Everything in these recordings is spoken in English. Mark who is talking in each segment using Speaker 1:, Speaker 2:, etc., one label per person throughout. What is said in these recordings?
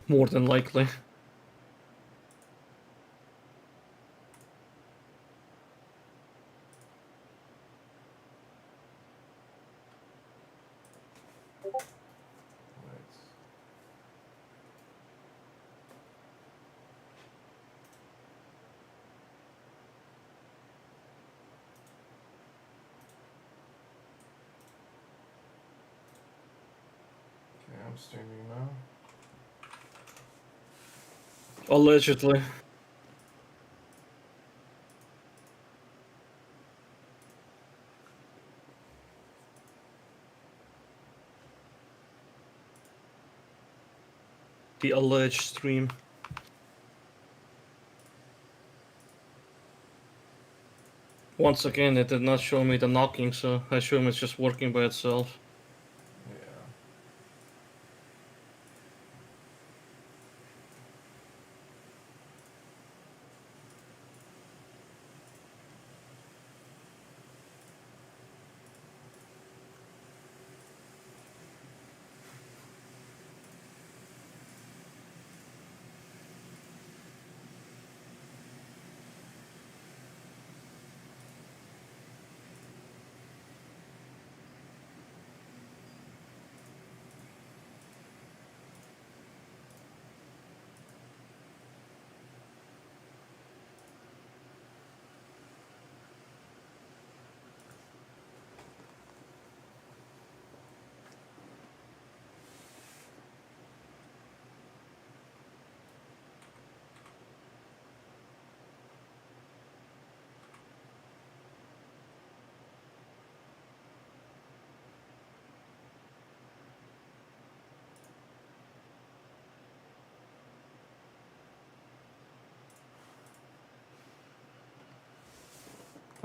Speaker 1: More than likely.
Speaker 2: Okay, I'm streaming now.
Speaker 1: Allegedly. The alleged stream. Once again, it did not show me the knocking, so I assume it's just working by itself.
Speaker 2: Yeah.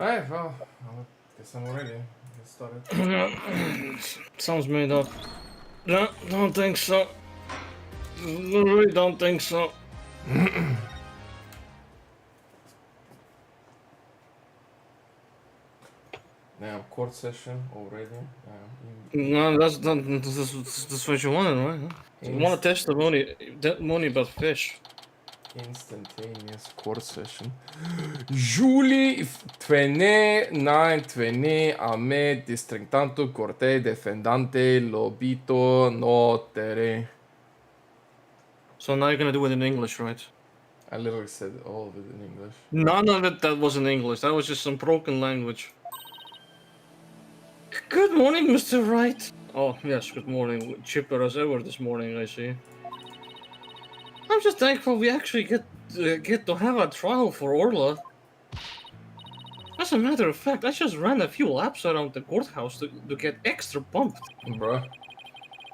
Speaker 2: Alright, well, I guess I'm ready. Get started.
Speaker 1: Sounds made up. No, don't think so. Really don't think so.
Speaker 2: Now, court session already.
Speaker 1: No, that's what you wanted, right? You want a testimony about fish.
Speaker 2: Instantaneous court session. Julie Tvene, 9 Tvene, Ame, Districtanto, Corte, Defendante, Lobito, Notere.
Speaker 1: So now you're gonna do it in English, right?
Speaker 2: I literally said all of it in English.
Speaker 1: None of it that was in English. That was just some broken language. Good morning, Mr. Wright. Oh, yes, good morning. Chipper as ever this morning, I see. I'm just thankful we actually get to have a trial for Orla. As a matter of fact, I just ran a few laps around the courthouse to get extra pumped.
Speaker 2: Bruh.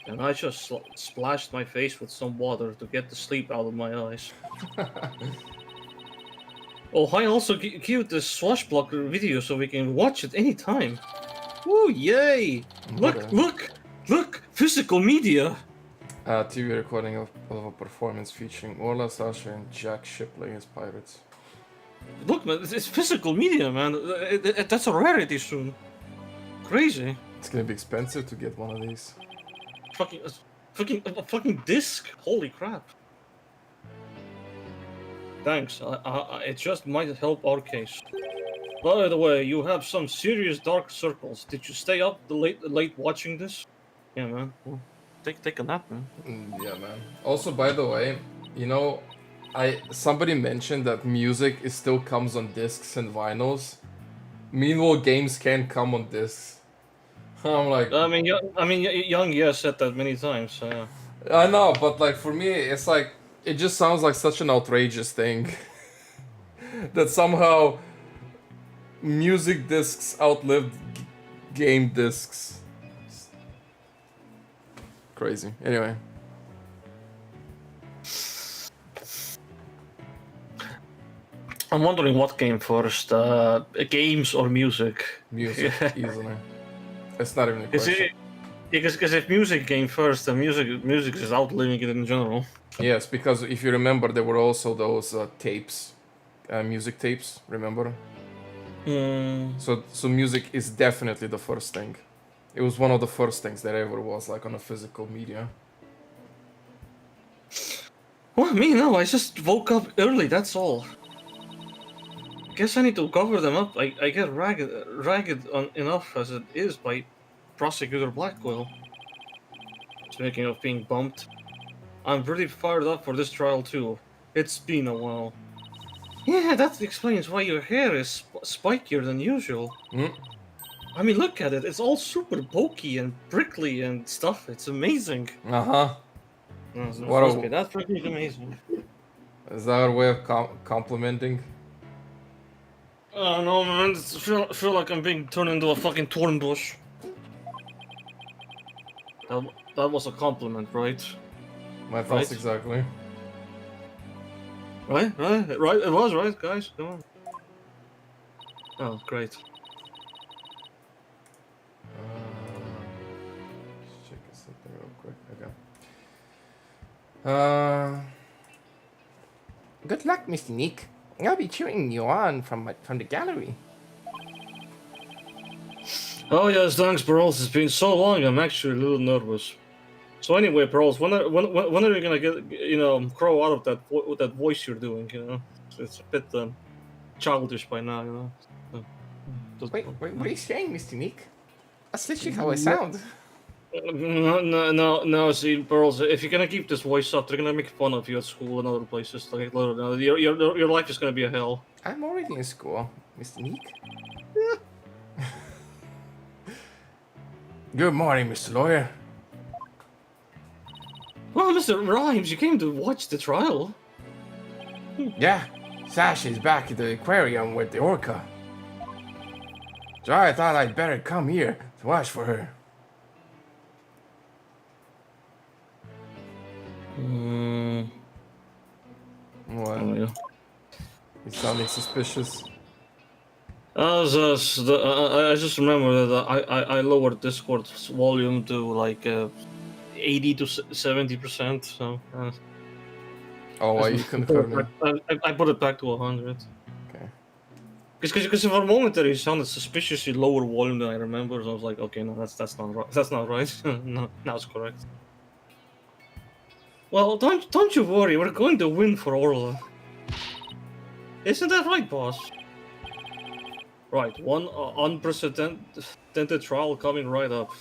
Speaker 1: And I just splashed my face with some water to get the sleep out of my eyes. Oh, I also queued the swashbuckler video so we can watch it anytime. Woo, yay! Look! Physical media!
Speaker 2: TV recording of a performance featuring Orla, Sasha, and Jack Shipley as pirates.
Speaker 1: Look, man, it's physical media, man. That's a rarity soon. Crazy.
Speaker 2: It's gonna be expensive to get one of these.
Speaker 1: Fucking disc. Holy crap. Thanks. It just might help our case. By the way, you have some serious dark circles. Did you stay up late watching this? Yeah, man. Well, take a nap, man.
Speaker 2: Yeah, man. Also, by the way, you know, somebody mentioned that music still comes on discs and vinyls. Meanwhile, games can come on discs. I'm like,
Speaker 1: Young Yes said that many times. So yeah.
Speaker 2: I know, but like for me, it's like it just sounds like such an outrageous thing that somehow music discs outlived game discs. Crazy. Anyway.
Speaker 1: I'm wondering what came first, games or music?
Speaker 2: Music, easily. It's not even a question.
Speaker 1: Because if music came first, then music is outliving it in general.
Speaker 2: Yes, because if you remember, there were also those tapes, music tapes. Remember? So music is definitely the first thing. It was one of the first things that ever was like on a physical media.
Speaker 1: Well, me, no, I just woke up early, that's all. Guess I need to cover them up. I get ragged enough as it is by Prosecutor Blackwell. Speaking of being bumped, I'm pretty fired up for this trial too. It's been a while. Yeah, that explains why your hair is spikier than usual.
Speaker 2: Hmm?
Speaker 1: I mean, look at it. It's all super pokey and prickly and stuff. It's amazing.
Speaker 2: Uh-huh.
Speaker 1: No,
Speaker 2: What
Speaker 1: trust me,
Speaker 2: a,
Speaker 1: that's freaking amazing.
Speaker 2: is that a way of complimenting?
Speaker 1: Oh no, man. Feel like I'm being turned into a fucking thorn bush. That was a compliment, right?
Speaker 2: My thoughts exactly.
Speaker 1: Right? It was, right, guys? Come on. Oh, great.
Speaker 2: Just check something real quick. Okay.
Speaker 3: Good luck, Mr. Nick. I'll be cheering you on from the gallery.
Speaker 1: Oh yes, thanks, Pearls. It's been so long. I'm actually a little nervous. So anyway, Pearls, when are you gonna get grow out of that voice you're doing? It's a bit childish by now.
Speaker 3: Wait, what are you saying, Mr. Nick? That's literally how I sound.
Speaker 1: No. See, Pearls, if you're gonna keep this voice up, they're gonna make fun of you at school and other places. Like, literally, your life is gonna be a hell.
Speaker 3: I'm already in school, Mr. Nick.
Speaker 2: Good morning, Mr. Lawyer.
Speaker 1: Well, Mr. Rhymes, you came to watch the trial.
Speaker 3: Yeah, Sasha's back at the aquarium with the orca. So I thought I'd better come here to watch for her.
Speaker 2: What?
Speaker 1: Oh, yeah.
Speaker 2: He's sounding suspicious.
Speaker 1: I just remember that I lowered Discord's volume to like 80 to 70%. So
Speaker 2: Oh, why you confirming?
Speaker 1: I put it back to 100.
Speaker 2: Okay.
Speaker 1: Because for a moment there, he sounded suspiciously lower volume than I remember. So I was like, okay, no, that's not right. That's not right. No, now it's correct. Well, don't you worry. We're going to win for Orla. Isn't that right, boss? Right, one unprecedented trial coming right up.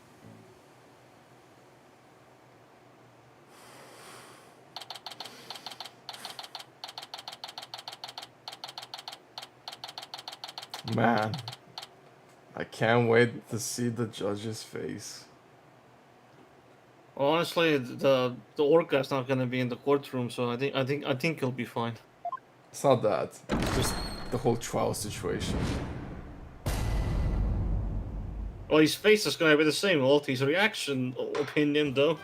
Speaker 2: Man, I can't wait to see the judge's face.
Speaker 1: Honestly, the orca's not gonna be in the courtroom, so I think he'll be fine.
Speaker 2: It's not that. It's just the whole trial situation.
Speaker 1: Well, his face is gonna be the same. Well, his reaction opinion, though.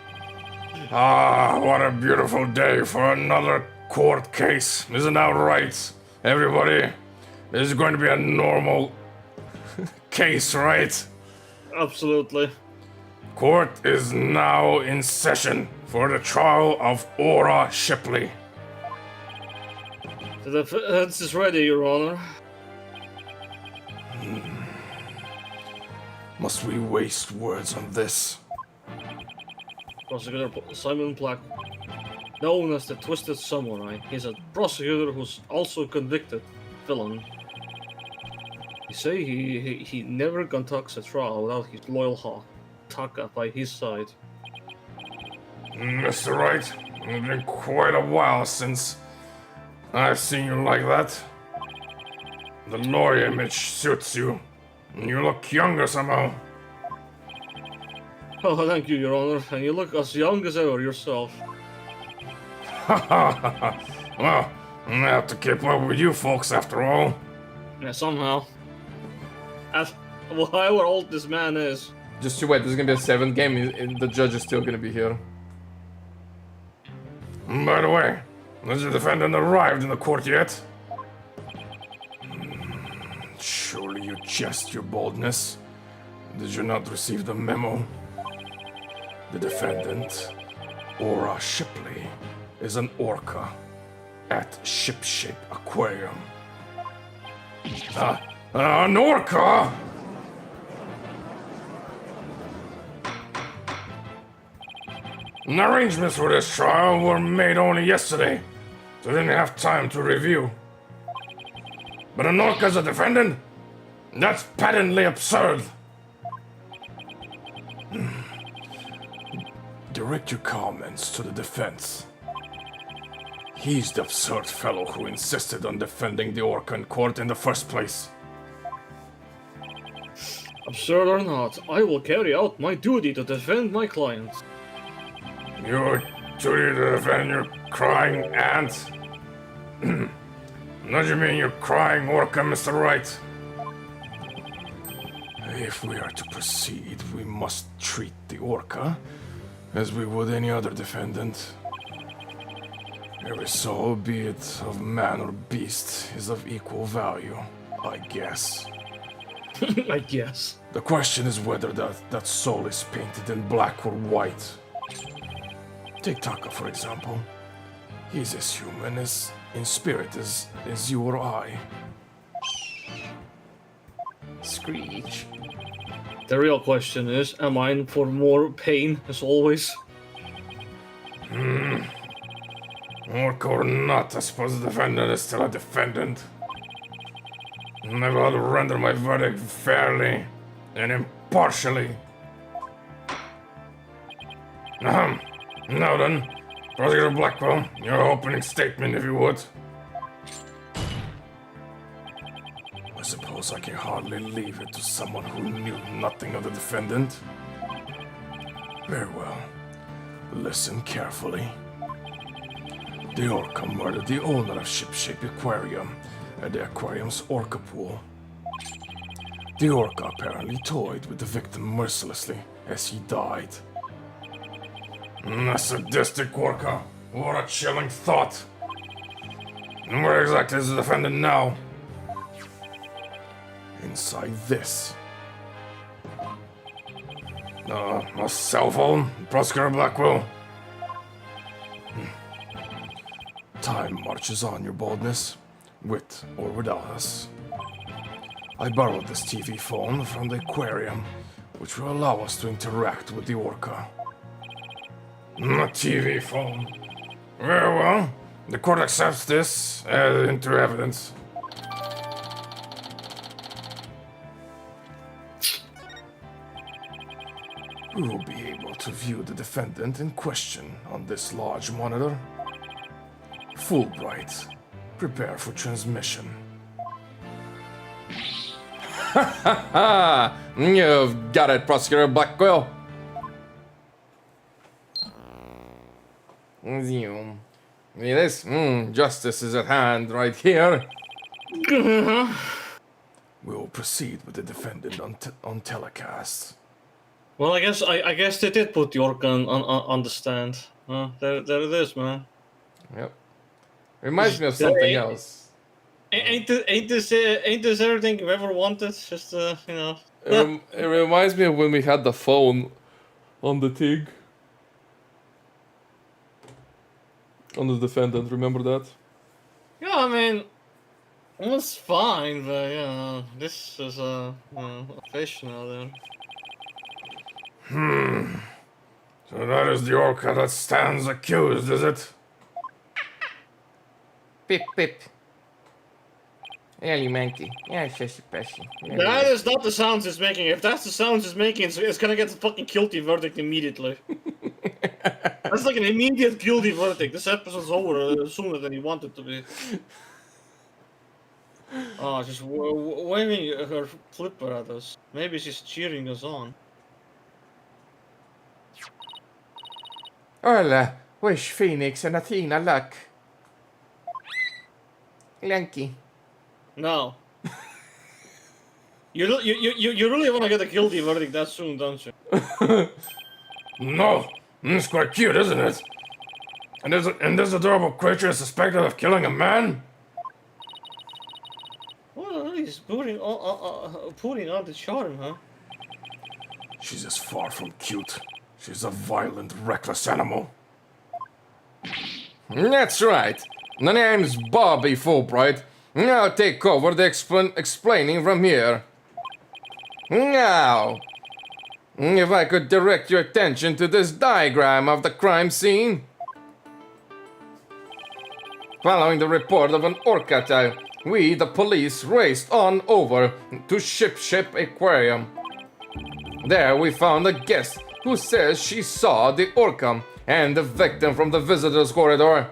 Speaker 4: Ah, what a beautiful day for another court case. Isn't that right, everybody? This is going to be a normal case, right?
Speaker 1: Absolutely.
Speaker 4: Court is now in session for the trial of Aura Shipley.
Speaker 1: The defense is ready, Your Honor.
Speaker 4: Must we waste words on this?
Speaker 1: Prosecutor Simon Black, known as the Twisted Samurai, he's a prosecutor who's also a convicted felon. He say he never conducts a trial without his loyal hawk, Taka, by his side.
Speaker 4: Mr. Wright, it's been quite a while since I've seen you like that. The lawyer image suits you. You look younger somehow.
Speaker 1: Oh, thank you, Your Honor, and you look as young as ever yourself.
Speaker 4: Well, I have to keep up with you folks after all.
Speaker 1: Yeah, somehow. As however old this man is.
Speaker 2: Just you wait, there's gonna be a 7th game, and the judge is still gonna be here.
Speaker 4: By the way, has the defendant arrived in the court yet? Surely you jest your boldness. Did you not receive the memo? The defendant, Aura Shipley, is an orca at Shipshape Aquarium. An orca? The arrangements for this trial were made only yesterday, so I didn't have time to review. But an orc as a defendant? That's patently absurd. Direct your comments to the defense. He's the absurd fellow who insisted on defending the orca in court in the first place.
Speaker 1: Absurd or not, I will carry out my duty to defend my client.
Speaker 4: Your duty to defend your crying aunt? Don't you mean your crying orca, Mr. Wright? If we are to proceed, we must treat the orca as we would any other defendant. Every soul, be it of man or beast, is of equal value, I guess.
Speaker 1: I guess.
Speaker 4: The question is whether that soul is painted in black or white. Take Taka, for example. He's as human as in spirit as you or I.
Speaker 3: Screech.
Speaker 1: The real question is, am I in for more pain, as always?
Speaker 4: Orc or not, I suppose the defendant is still a defendant. I will render my verdict fairly and impartially. Now then, Prosecutor Blackwell, your opening statement, if you would. I suppose I can hardly leave it to someone who knew nothing of the defendant. Very well. Listen carefully. The orca murdered the owner of Shipshape Aquarium at the aquarium's orca pool. The orca apparently toyed with the victim mercilessly as he died. A sadistic orca. What a chilling thought. And where exactly is the defendant now? Inside this. A cell phone, Prosecutor Blackwell. Time marches on, your boldness, with or without us. I borrowed this TV phone from the aquarium, which will allow us to interact with the orca. A TV phone. Very well. The court accepts this into evidence. We will be able to view the defendant in question on this large monitor. Fulbright, prepare for transmission.
Speaker 2: You've got it, Prosecutor Blackwell. Zoom. Yes, justice is at hand right here.
Speaker 4: We will proceed with the defendant on telecast.
Speaker 1: Well, I guess they did put the orca on the stand. There it is, man.
Speaker 2: Yep. Reminds me of something else.
Speaker 1: Ain't this everything you ever wanted? Just you know.
Speaker 2: It reminds me of when we had the phone on the TIG. On the defendant, remember that?
Speaker 1: Yeah, I mean, it was fine, but this is a fish now then.
Speaker 4: So that is the orca that stands accused, is it?
Speaker 3: Pip, pip. Alimenti. Yes, pesci.
Speaker 1: That is not the sounds it's making. If that's the sounds it's making, it's gonna get the fucking guilty verdict immediately. That's like an immediate guilty verdict. This episode's over sooner than you want it to be. Oh, just waving her flipper at us. Maybe she's cheering us on.
Speaker 3: Hola, wish Phoenix and Athena luck. Lanky.
Speaker 1: No. You really want to get a guilty verdict that soon, don't you?
Speaker 4: No, it's quite cute, isn't it? And this adorable creature is suspected of killing a man?
Speaker 1: Well, he's putting on the charm, huh?
Speaker 4: She's as far from cute. She's a violent, reckless animal.
Speaker 2: That's right. The name's Bobby Fulbright. I'll take over the explaining from here. Now,
Speaker 3: If I could direct your attention to this diagram of the crime scene. Following the report of an orca attack, we, the police, raced on over to Ship Aquarium. There we found a guest who says she saw the orca and the victim from the visitors corridor.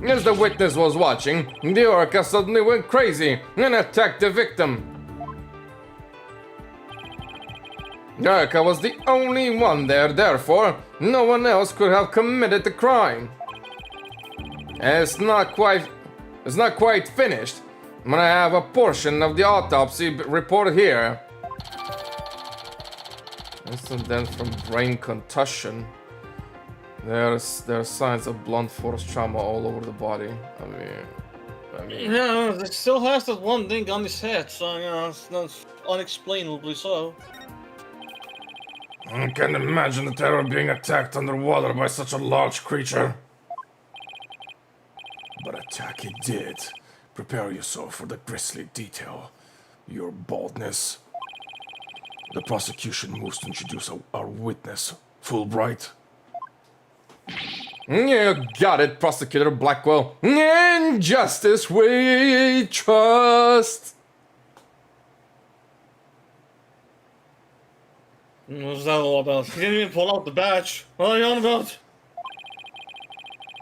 Speaker 3: As the witness was watching, the orca suddenly went crazy and attacked the victim. The orca was the only one there, therefore, no one else could have committed the crime. It's not quite finished, but I have a portion of the autopsy report here. Instant death from brain contusion. There are signs of blunt force trauma all over the body. I mean.
Speaker 1: Yeah, it still has that one thing on his head, so it's unexplainably so.
Speaker 4: I can't imagine the terror being attacked underwater by such a large creature. But attack it did. Prepare yourself for the grisly detail. Your boldness. The prosecution moves to introduce our witness, Fulbright.
Speaker 3: You got it, Prosecutor Blackwell. In justice we trust.
Speaker 1: What's that all about? He didn't even pull out the badge. What are you on about?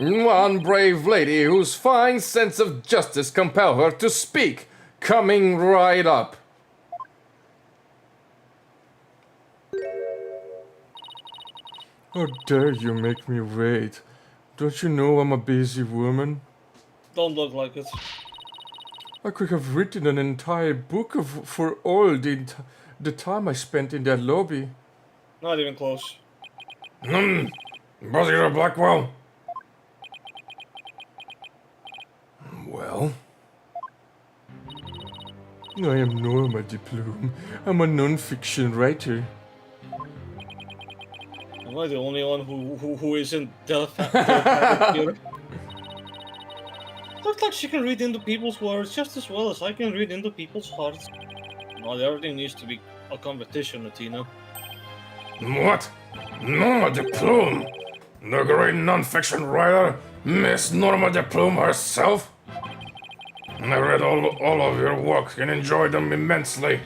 Speaker 3: One brave lady whose fine sense of justice compel her to speak, coming right up. How dare you make me wait? Don't you know I'm a busy woman?
Speaker 1: Don't look like it.
Speaker 3: I could have written an entire book for all the time I spent in that lobby.
Speaker 1: Not even close.
Speaker 4: Prosecutor Blackwell. Well?
Speaker 3: I am Norma Diplom. I'm a non-fiction writer.
Speaker 1: Am I the only one who isn't telepathic here? Looks like she can read into people's words just as well as I can read into people's hearts. Not everything needs to be a competition, Latino.
Speaker 4: What? Norma Diplom? The great non-fiction writer, Miss Norma Diplom herself? I read all of your work and enjoyed them immensely.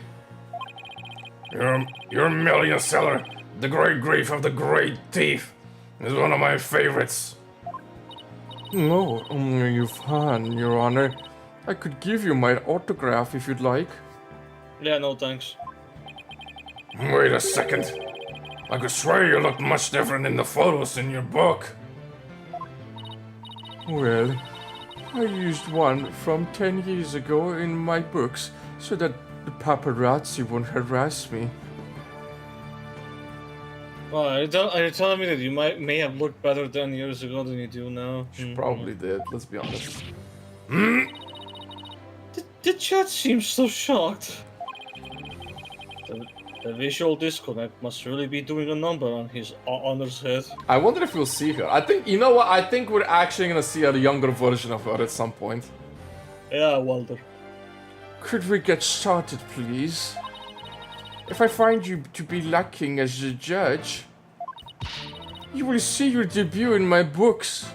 Speaker 4: Your million seller, The Great Grief of the Great Thief, is one of my favorites.
Speaker 3: No, you fan, Your Honor. I could give you my autograph if you'd like.
Speaker 1: Yeah, no thanks.
Speaker 4: Wait a second. I could swear you looked much different in the photos in your book.
Speaker 3: Well, I used one from 10 years ago in my books so that the paparazzi won't harass me.
Speaker 1: Well, are you telling me that you may have looked better 10 years ago than you do now?
Speaker 3: She probably did, let's be honest.
Speaker 1: The chat seems so shocked. The visual disconnect must really be doing a number on his honor's head.
Speaker 3: I wonder if we'll see her. I think, you know what, I think we're actually gonna see a younger version of her at some point.
Speaker 1: Yeah, Walter.
Speaker 3: Could we get started, please? If I find you to be lacking as a judge, you will see your debut in my books.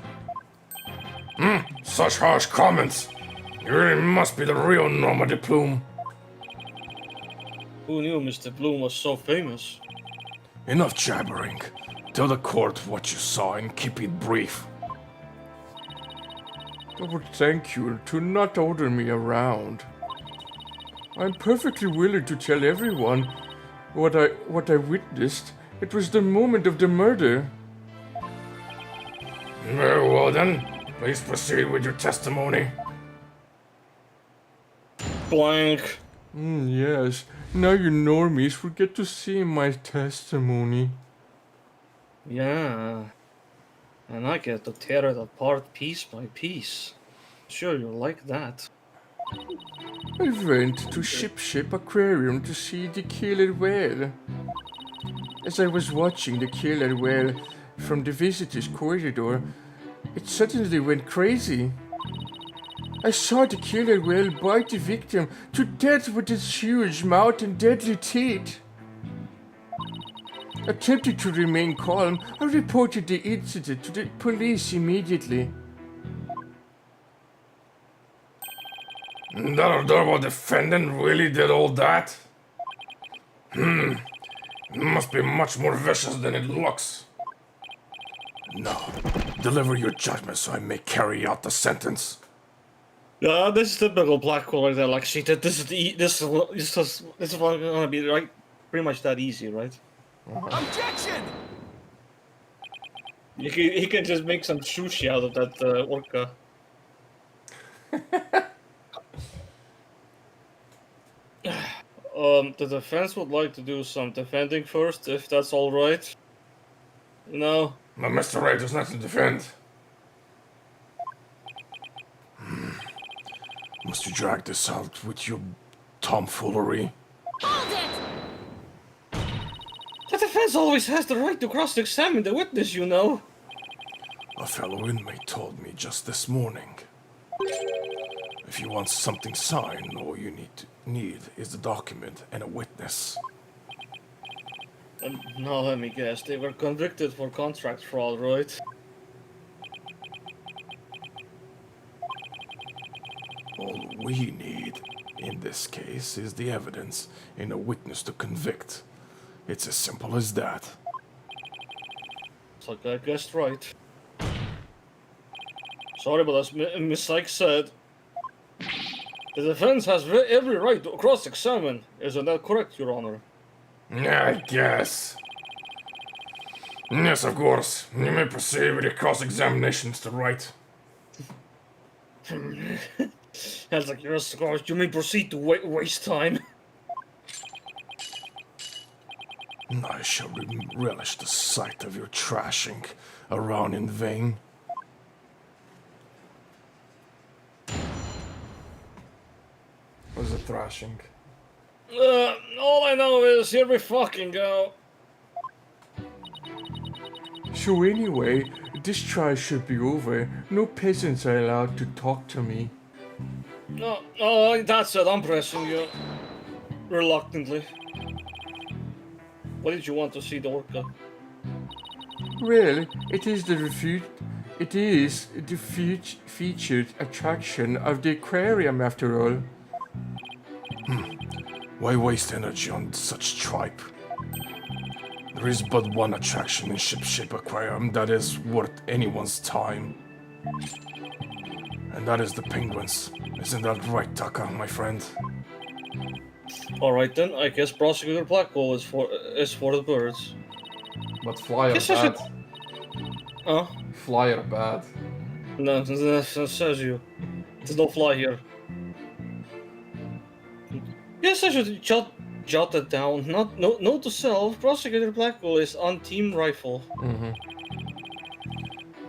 Speaker 4: Such harsh comments. You really must be the real Norma Diplom.
Speaker 1: Who knew Mr. Bloom was so famous?
Speaker 4: Enough jabbering. Tell the court what you saw and keep it brief.
Speaker 3: I would thank you to not order me around. I'm perfectly willing to tell everyone what I witnessed. It was the moment of the murder.
Speaker 4: Very well then. Please proceed with your testimony.
Speaker 1: Blank.
Speaker 3: Yes. Now you normies will get to see my testimony.
Speaker 1: Yeah. And I get to tear it apart piece by piece. Sure, you'll like that.
Speaker 3: I went to Ship Aquarium to see the killer whale. As I was watching the killer whale from the visitors' corridor, it suddenly went crazy. I saw the killer whale bite the victim to death with its huge mouth and deadly teeth. Attempting to remain calm, I reported the incident to the police immediately.
Speaker 4: That adorable defendant really did all that? It must be much more vicious than it looks. Now, deliver your judgment so I may carry out the sentence.
Speaker 1: Yeah, this is typical Blackwell right there. Like, see, this is gonna be right, pretty much that easy, right?
Speaker 5: Objection!
Speaker 1: He can just make some sushi out of that orca. The defense would like to do some defending first, if that's all right. No.
Speaker 4: Now, Mr. Ray, there's nothing to defend. Must you drag this out with your tomfoolery?
Speaker 5: Hold it!
Speaker 1: The defense always has the right to cross-examine the witness, you know.
Speaker 4: A fellow inmate told me just this morning. If you want something signed, all you need is the document and a witness.
Speaker 1: Now let me guess, they were convicted for contract fraud, right?
Speaker 4: All we need, in this case, is the evidence and a witness to convict. It's as simple as that.
Speaker 1: It's like I guessed right. Sorry, but as Miss Sykes said, the defense has every right to cross-examine. Isn't that correct, Your Honor?
Speaker 4: I guess. Yes, of course. You may proceed with your cross-examination, Mr. Wright.
Speaker 1: That's like, yes, of course, you may proceed to waste time.
Speaker 4: I shall relish the sight of your trashing around in vain.
Speaker 2: What's a thrashing?
Speaker 1: All I know is here we fucking go.
Speaker 3: So anyway, this trial should be over. No peasants are allowed to talk to me.
Speaker 1: No, that's it, I'm pressing you. Reluctantly. Why did you want to see the orca?
Speaker 3: Well, it is the featured attraction of the aquarium after all.
Speaker 4: Why waste energy on such tripe? There is but one attraction in Ship Aquarium that is worth anyone's time. And that is the penguins. Isn't that right, Taka, my friend?
Speaker 1: Alright then, I guess Prosecutor Blackwell is for the birds.
Speaker 2: But fly are
Speaker 1: Guess I should-
Speaker 2: bad.
Speaker 1: Huh?
Speaker 2: Fly are bad.
Speaker 1: No, that says you. There's no fly here. Yes, I should jot that down. Note to self, Prosecutor Blackwell is on Team Rifle.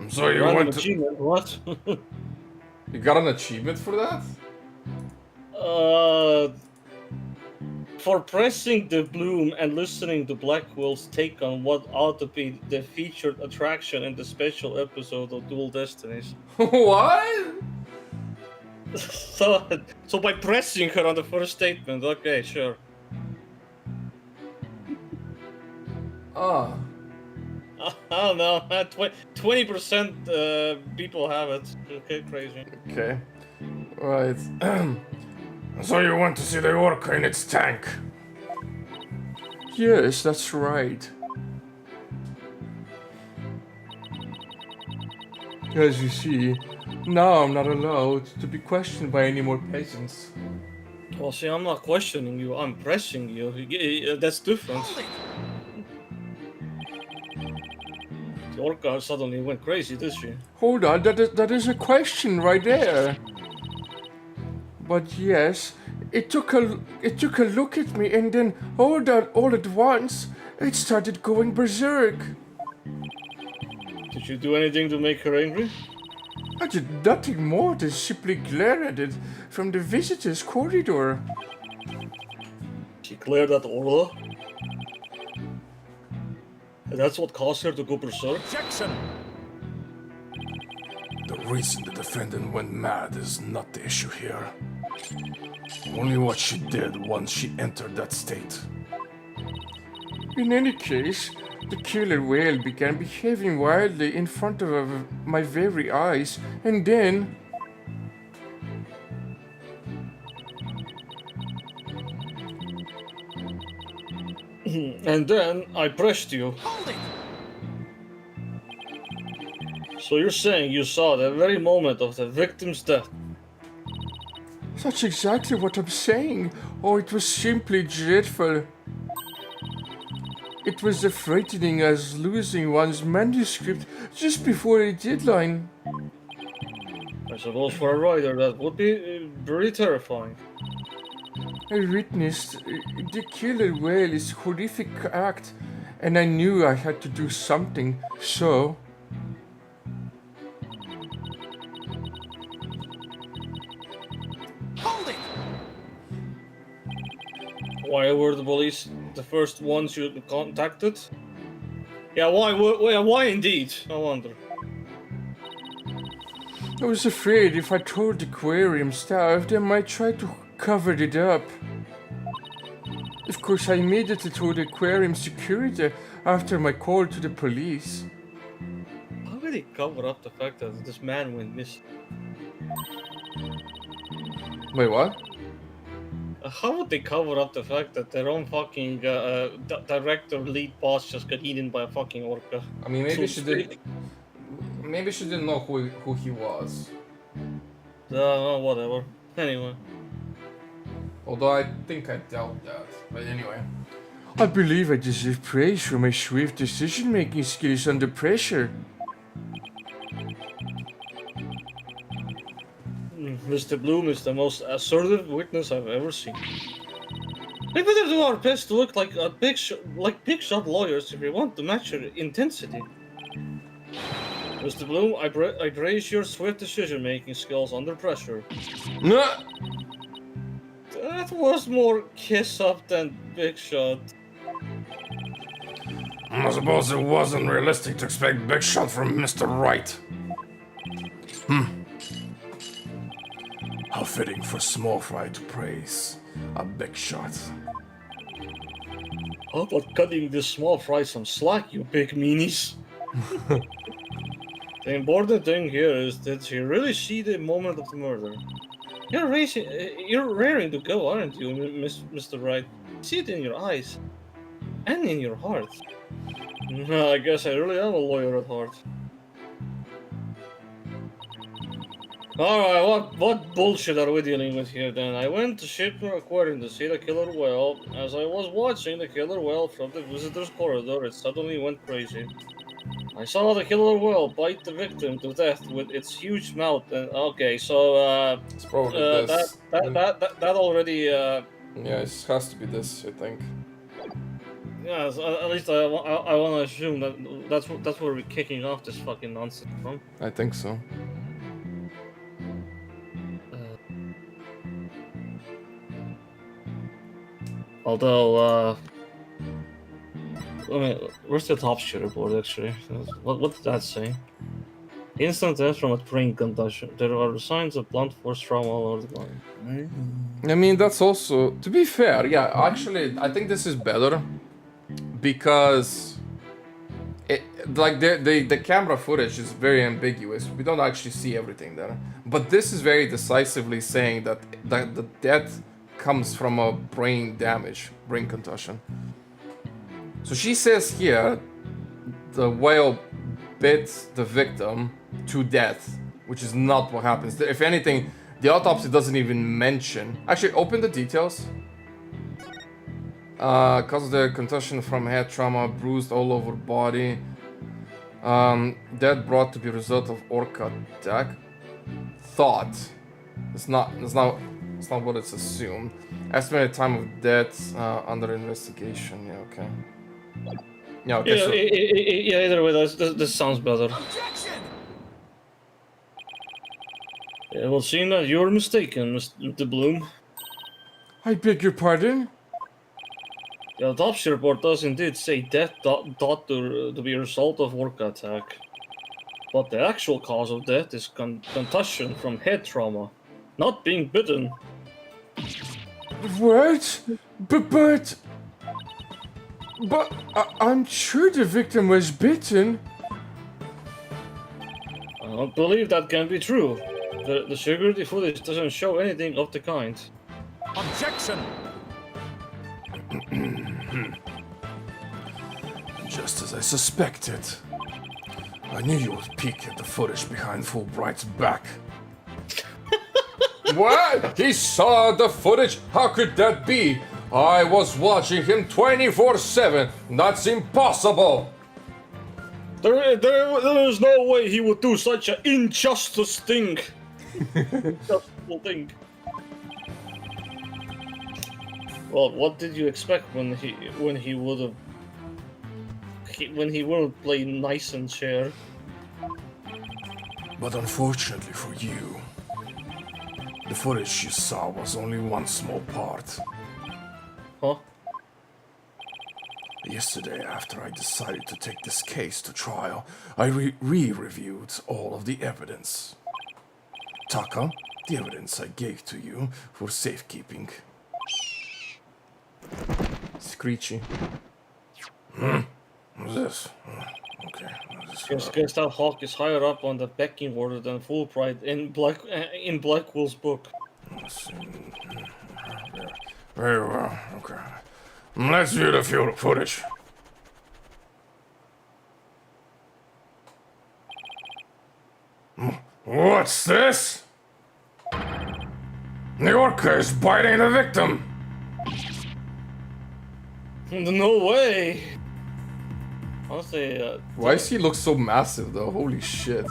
Speaker 4: So you
Speaker 1: Random
Speaker 4: went to...
Speaker 1: achievement, what?
Speaker 2: You got an achievement for that?
Speaker 1: For pressing the bloom and listening to Blackwell's take on what ought to be the featured attraction in the special episode of Dual Destinies.
Speaker 2: What?
Speaker 1: So by pressing her on the first statement, okay, sure.
Speaker 2: Ah.
Speaker 1: I don't know, 20% people have it. Okay, crazy.
Speaker 2: Okay. Right.
Speaker 4: So you went to see the orca in its tank?
Speaker 3: Yes, that's right. As you see, now I'm not allowed to be questioned by any more peasants.
Speaker 1: Well, see, I'm not questioning you, I'm pressing you. That's different. The orca suddenly went crazy, did she?
Speaker 3: Hold on, that is a question right there. But yes, it took a look at me, and then all at once, it started going berserk.
Speaker 1: Did you do anything to make her angry?
Speaker 3: I did nothing more than simply glare at it from the visitors' corridor.
Speaker 1: She glared at Orla? And that's what caused her to go berserk?
Speaker 5: Objection!
Speaker 4: The reason the defendant went mad is not the issue here. Only what she did once she entered that state.
Speaker 3: In any case, the killer whale began behaving wildly in front of my very eyes, and then...
Speaker 1: And then I pressed you.
Speaker 5: Hold it!
Speaker 1: So you're saying you saw the very moment of the victim's death?
Speaker 3: That's exactly what I'm saying. Oh, it was simply dreadful. It was as frightening as losing one's manuscript just before a deadline.
Speaker 1: I suppose for a writer that would be very terrifying.
Speaker 3: I witnessed the killer whale's horrific act, and I knew I had to do something, so...
Speaker 5: Hold it!
Speaker 1: Why were the police the first ones you contacted? Yeah, why indeed? I wonder.
Speaker 3: I was afraid if I told the aquarium staff, they might try to cover it up. Of course, I immediately told the aquarium security after my call to the police.
Speaker 1: How did they cover up the fact that this man went missing?
Speaker 2: Wait, what?
Speaker 1: How would they cover up the fact that their own fucking director, lead boss just got eaten by a fucking orca?
Speaker 2: I mean, maybe
Speaker 1: So
Speaker 2: she did. Maybe she didn't know who he was.
Speaker 1: Whatever. Anyway.
Speaker 2: Although I think I doubt that. But anyway.
Speaker 3: I believe I deserve praise for my swift decision-making skills under pressure.
Speaker 1: Mr. Bloom is the most assertive witness I've ever seen. We better do our best to look like big shot lawyers if we want to match your intensity. Mr. Bloom, I praise your swift decision-making skills under pressure.
Speaker 2: No!
Speaker 1: That was more kiss up than big shot.
Speaker 4: I suppose it wasn't realistic to expect big shot from Mr. Wright. How fitting for small fry to praise a big shot.
Speaker 1: How about cutting this small fry some slack, you big meanies? The important thing here is that you really see the moment of the murder. You're raring to go, aren't you, Mr. Wright? See it in your eyes. And in your heart. I guess I really am a lawyer at heart. Alright, what bullshit are we dealing with here then? I went to Shipner Aquarium to see the killer whale. As I was watching the killer whale from the visitor's corridor, it suddenly went crazy. I saw the killer whale bite the victim to death with its huge mouth. And okay, so
Speaker 2: It's probably this.
Speaker 1: that already
Speaker 2: Yeah, it has to be this, I think.
Speaker 1: yeah. At least I want to assume that's where we're kicking off this fucking nonsense from.
Speaker 2: I think so.
Speaker 1: Although, I mean, where's the autopsy report actually? What did that say? Instant death from a brain concussion. There are signs of blunt force trauma all over the body.
Speaker 2: I mean, that's also, to be fair, yeah, actually, I think this is better because like the camera footage is very ambiguous. We don't actually see everything there, but this is very decisively saying that the death comes from a brain damage, brain concussion. So she says here, the whale bit the victim to death, which is not what happens. If anything, the autopsy doesn't even mention. Actually, open the details. Cause of the concussion from head trauma, bruised all over body. Death brought to be result of orca attack. Thought. It's not what it's assumed. Estimated time of death under investigation. Yeah, okay. Yeah, okay.
Speaker 1: Yeah,
Speaker 2: So,
Speaker 1: yeah. Either way, this sounds better.
Speaker 5: Objection!
Speaker 1: Yeah, well, seeing that you're mistaken, Mr. Bloom.
Speaker 3: I beg your pardon?
Speaker 1: The autopsy report does indeed say death thought to be a result of orca attack. But the actual cause of death is contusion from head trauma, not being bitten.
Speaker 3: What? But I'm sure the victim was bitten.
Speaker 1: I don't believe that can be true. The security footage doesn't show anything of the kind.
Speaker 5: Objection!
Speaker 4: Just as I suspected. I knew you would peek at the footage behind Fulbright's back.
Speaker 3: What? He saw the footage? How could that be? I was watching him 24/7. That's impossible.
Speaker 1: There is no way he would do such an injustice thing. Injustice thing. Well, what did you expect when he wouldn't play nice and share?
Speaker 4: But unfortunately for you, the footage you saw was only one small part.
Speaker 1: Huh?
Speaker 4: Yesterday, after I decided to take this case to trial, I re-reviewed all of the evidence. Taka, the evidence I gave to you for safekeeping.
Speaker 3: Screechy.
Speaker 4: What's this? Okay.
Speaker 1: Guess that hawk is higher up on the pecking order than Fulbright in Blackwell's book.
Speaker 4: Very well. Okay. Let's view the footage. What's this? The orca is biting the victim.
Speaker 1: No way! Honestly,
Speaker 3: Why does he look so massive though? Holy shit.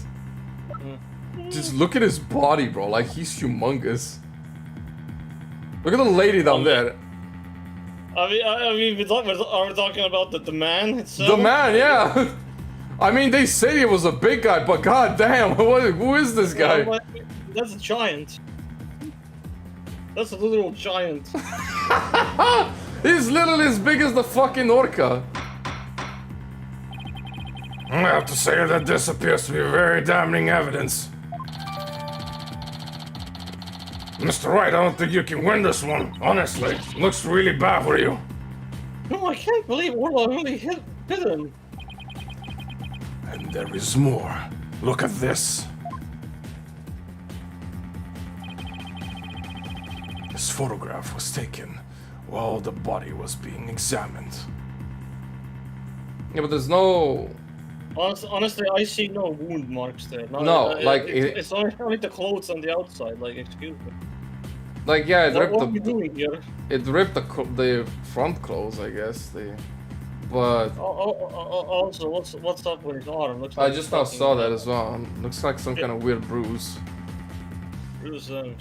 Speaker 3: Just look at his body, bro. Like, he's humongous. Look at the lady down there.
Speaker 1: are we talking about the man itself?
Speaker 3: The man, yeah. I mean, they say he was a big guy, but god damn, who is this guy?
Speaker 1: But that's a giant. That's a literal giant.
Speaker 3: He's literally as big as the fucking orca.
Speaker 4: I have to say that this appears to be very damning evidence. Mr. Wright, I don't think you can win this one, honestly. Looks really bad for you.
Speaker 1: No, I can't believe Orla really hit him.
Speaker 4: And there is more. Look at this. This photograph was taken while the body was being examined.
Speaker 3: Yeah, but there's no...
Speaker 1: Honestly, I see no wound marks there.
Speaker 3: No, like,
Speaker 1: it's only the clothes on the outside. Like, excuse me.
Speaker 3: Like, yeah, it ripped
Speaker 1: What are we doing here?
Speaker 3: It ripped the front clothes, I guess. But
Speaker 1: Also, what's up with his arm? Looks
Speaker 3: I
Speaker 1: like
Speaker 3: just now saw that as well. Looks like some kind of weird bruise.
Speaker 1: Usually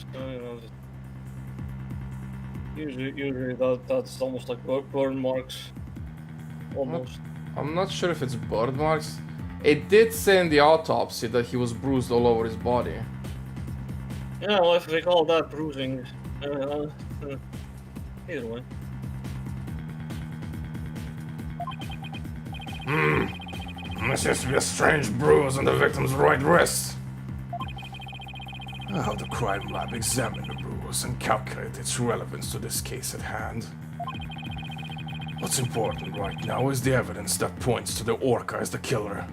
Speaker 1: that's almost like burn marks. Almost.
Speaker 3: I'm not sure if it's bird marks. It did say in the autopsy that he was bruised all over his body.
Speaker 1: Yeah, well, if they call that bruising, either way.
Speaker 4: There seems to be a strange bruise on the victim's right wrist. I'll have the crime lab examine the bruise and calculate its relevance to this case at hand. What's important right now is the evidence that points to the orca as the killer.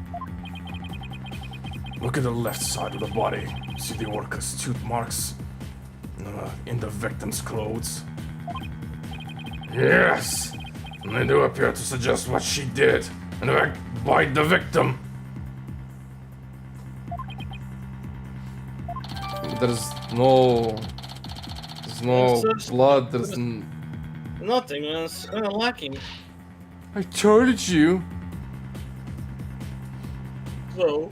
Speaker 4: Look at the left side of the body. See the orca's tooth marks in the victim's clothes? Yes! And they do appear to suggest what she did, and in fact, bite the victim.
Speaker 3: There's no blood. There's
Speaker 1: nothing, man. It's kind of lacking.
Speaker 3: I told you.
Speaker 1: So.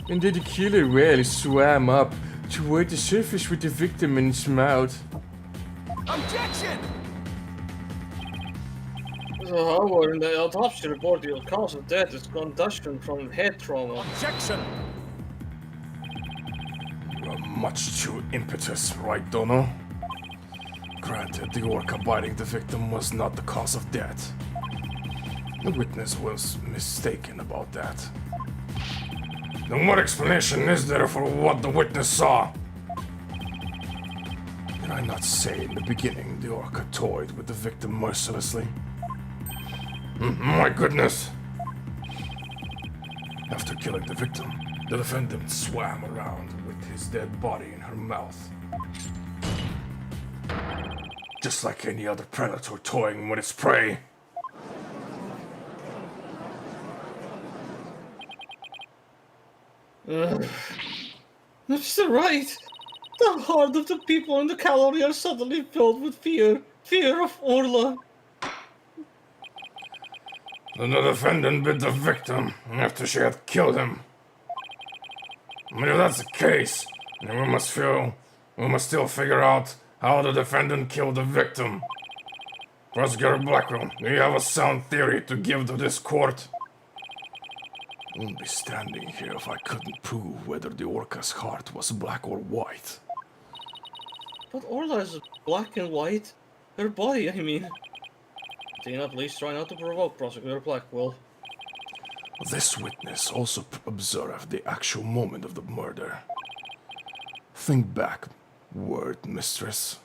Speaker 3: And then the killer whale swam up toward the surface with the victim in its mouth.
Speaker 5: Objection!
Speaker 1: So, however, in the autopsy report, the cause of death is contusion from head trauma.
Speaker 5: Objection!
Speaker 4: You are much too impetuous, right, Dono? Granted, the orca biting the victim was not the cause of death. The witness was mistaken about that. Then what explanation is there for what the witness saw? Did I not say in the beginning the orca toyed with the victim mercilessly? My goodness! After killing the victim, the defendant swam around with his dead body in her mouth. Just like any other predator toying with its prey.
Speaker 1: That's right. The heart of the people in the gallery are suddenly filled with fear. Fear of Orla.
Speaker 4: Then the defendant bit the victim after she had killed him. But if that's the case, then we must still figure out how the defendant killed the victim. Prosecutor Blackwell, do you have a sound theory to give to this court? I wouldn't be standing here if I couldn't prove whether the orca's heart was black or white.
Speaker 1: But Orla is black and white. Her body, I mean. Tina, please try not to provoke Prosecutor Blackwell.
Speaker 4: This witness also observed the actual moment of the murder. Think back, word mistress.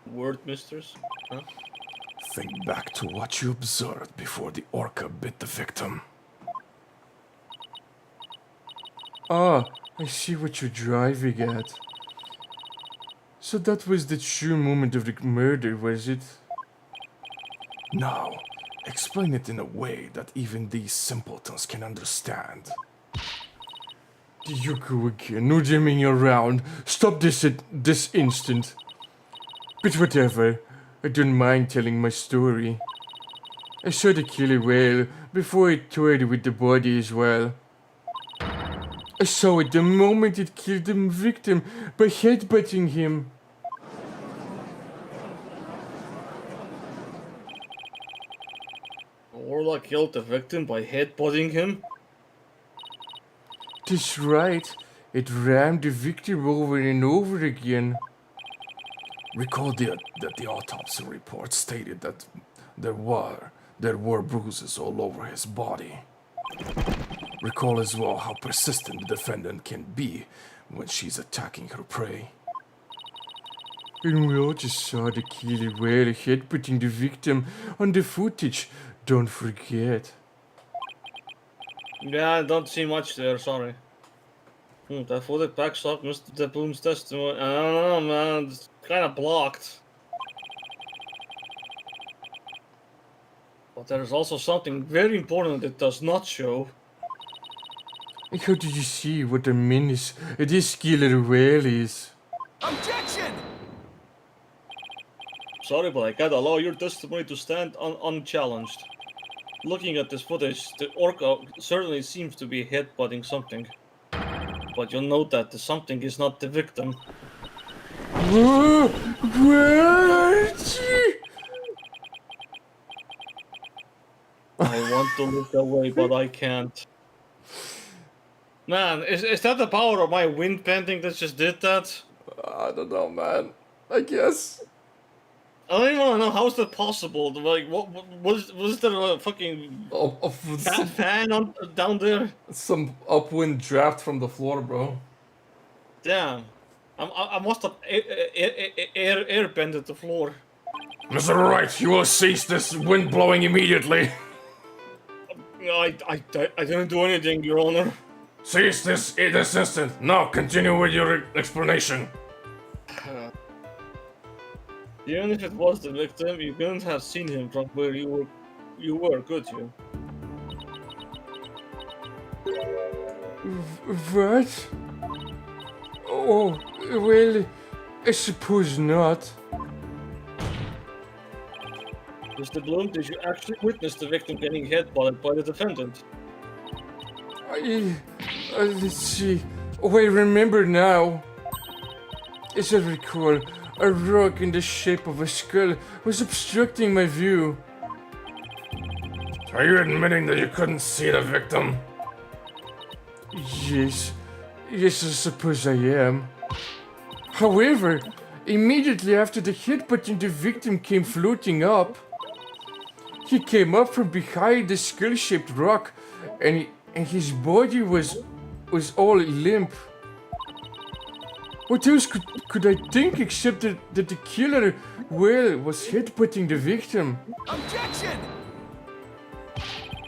Speaker 1: Word mistress? Huh?
Speaker 4: Think back to what you observed before the orca bit the victim.
Speaker 3: Ah, I see what you're driving at. So that was the true moment of the murder, was it?
Speaker 4: Now, explain it in a way that even these simpletons can understand.
Speaker 3: There you go again, no jamming around. Stop this at this instant. But whatever, I don't mind telling my story. I saw the killer whale before it toyed with the body as well. I saw it the moment it killed the victim by headbutting him.
Speaker 1: Orla killed the victim by headbutting him?
Speaker 3: That's right. It rammed the victim over and over again.
Speaker 4: Recall that the autopsy report stated that there were bruises all over his body. Recall as well how persistent the defendant can be when she's attacking her prey.
Speaker 3: And we all just saw the killer whale headbutting the victim on the footage, don't forget.
Speaker 1: Yeah, I don't see much there, sorry. That footage backs up Mr. DeBoom's testimony. I don't know, man. It's kind of blocked. But there's also something very important it does not show.
Speaker 3: And how did you see what a menace this killer whale is?
Speaker 5: Objection!
Speaker 1: Sorry, but I can't allow your testimony to stand unchallenged. Looking at this footage, the orca certainly seems to be headbutting something. But you'll note that the something is not the victim.
Speaker 3: What?
Speaker 1: I want to look away, but I can't. Man, is that the power of my wind bending that just did that?
Speaker 2: I don't know, man. I guess.
Speaker 1: I don't even want to know how is that possible. Like, what was there a fucking fan on down there?
Speaker 2: Some upwind draft from the floor, bro.
Speaker 1: Damn, I must have air bended the floor.
Speaker 4: Mr. Wright, you will cease this wind blowing immediately.
Speaker 1: I didn't do anything, Your Honor.
Speaker 4: Cease this instant. Now continue with your explanation.
Speaker 1: Even if it was the victim, you couldn't have seen him from where you were, could you?
Speaker 3: What? Oh, well, I suppose not.
Speaker 1: Mr. Bloom, did you actually witness the victim getting headbutted by the defendant?
Speaker 3: Let's see. Oh, I remember now. As I recall, a rock in the shape of a skull was obstructing my view.
Speaker 4: Are you admitting that you couldn't see the victim?
Speaker 3: Yes, I suppose I am. However, immediately after the headbutting, the victim came floating up. He came up from behind the skull-shaped rock, and his body was all limp. What else could I think except that the killer whale was headbutting the victim?
Speaker 5: Objection!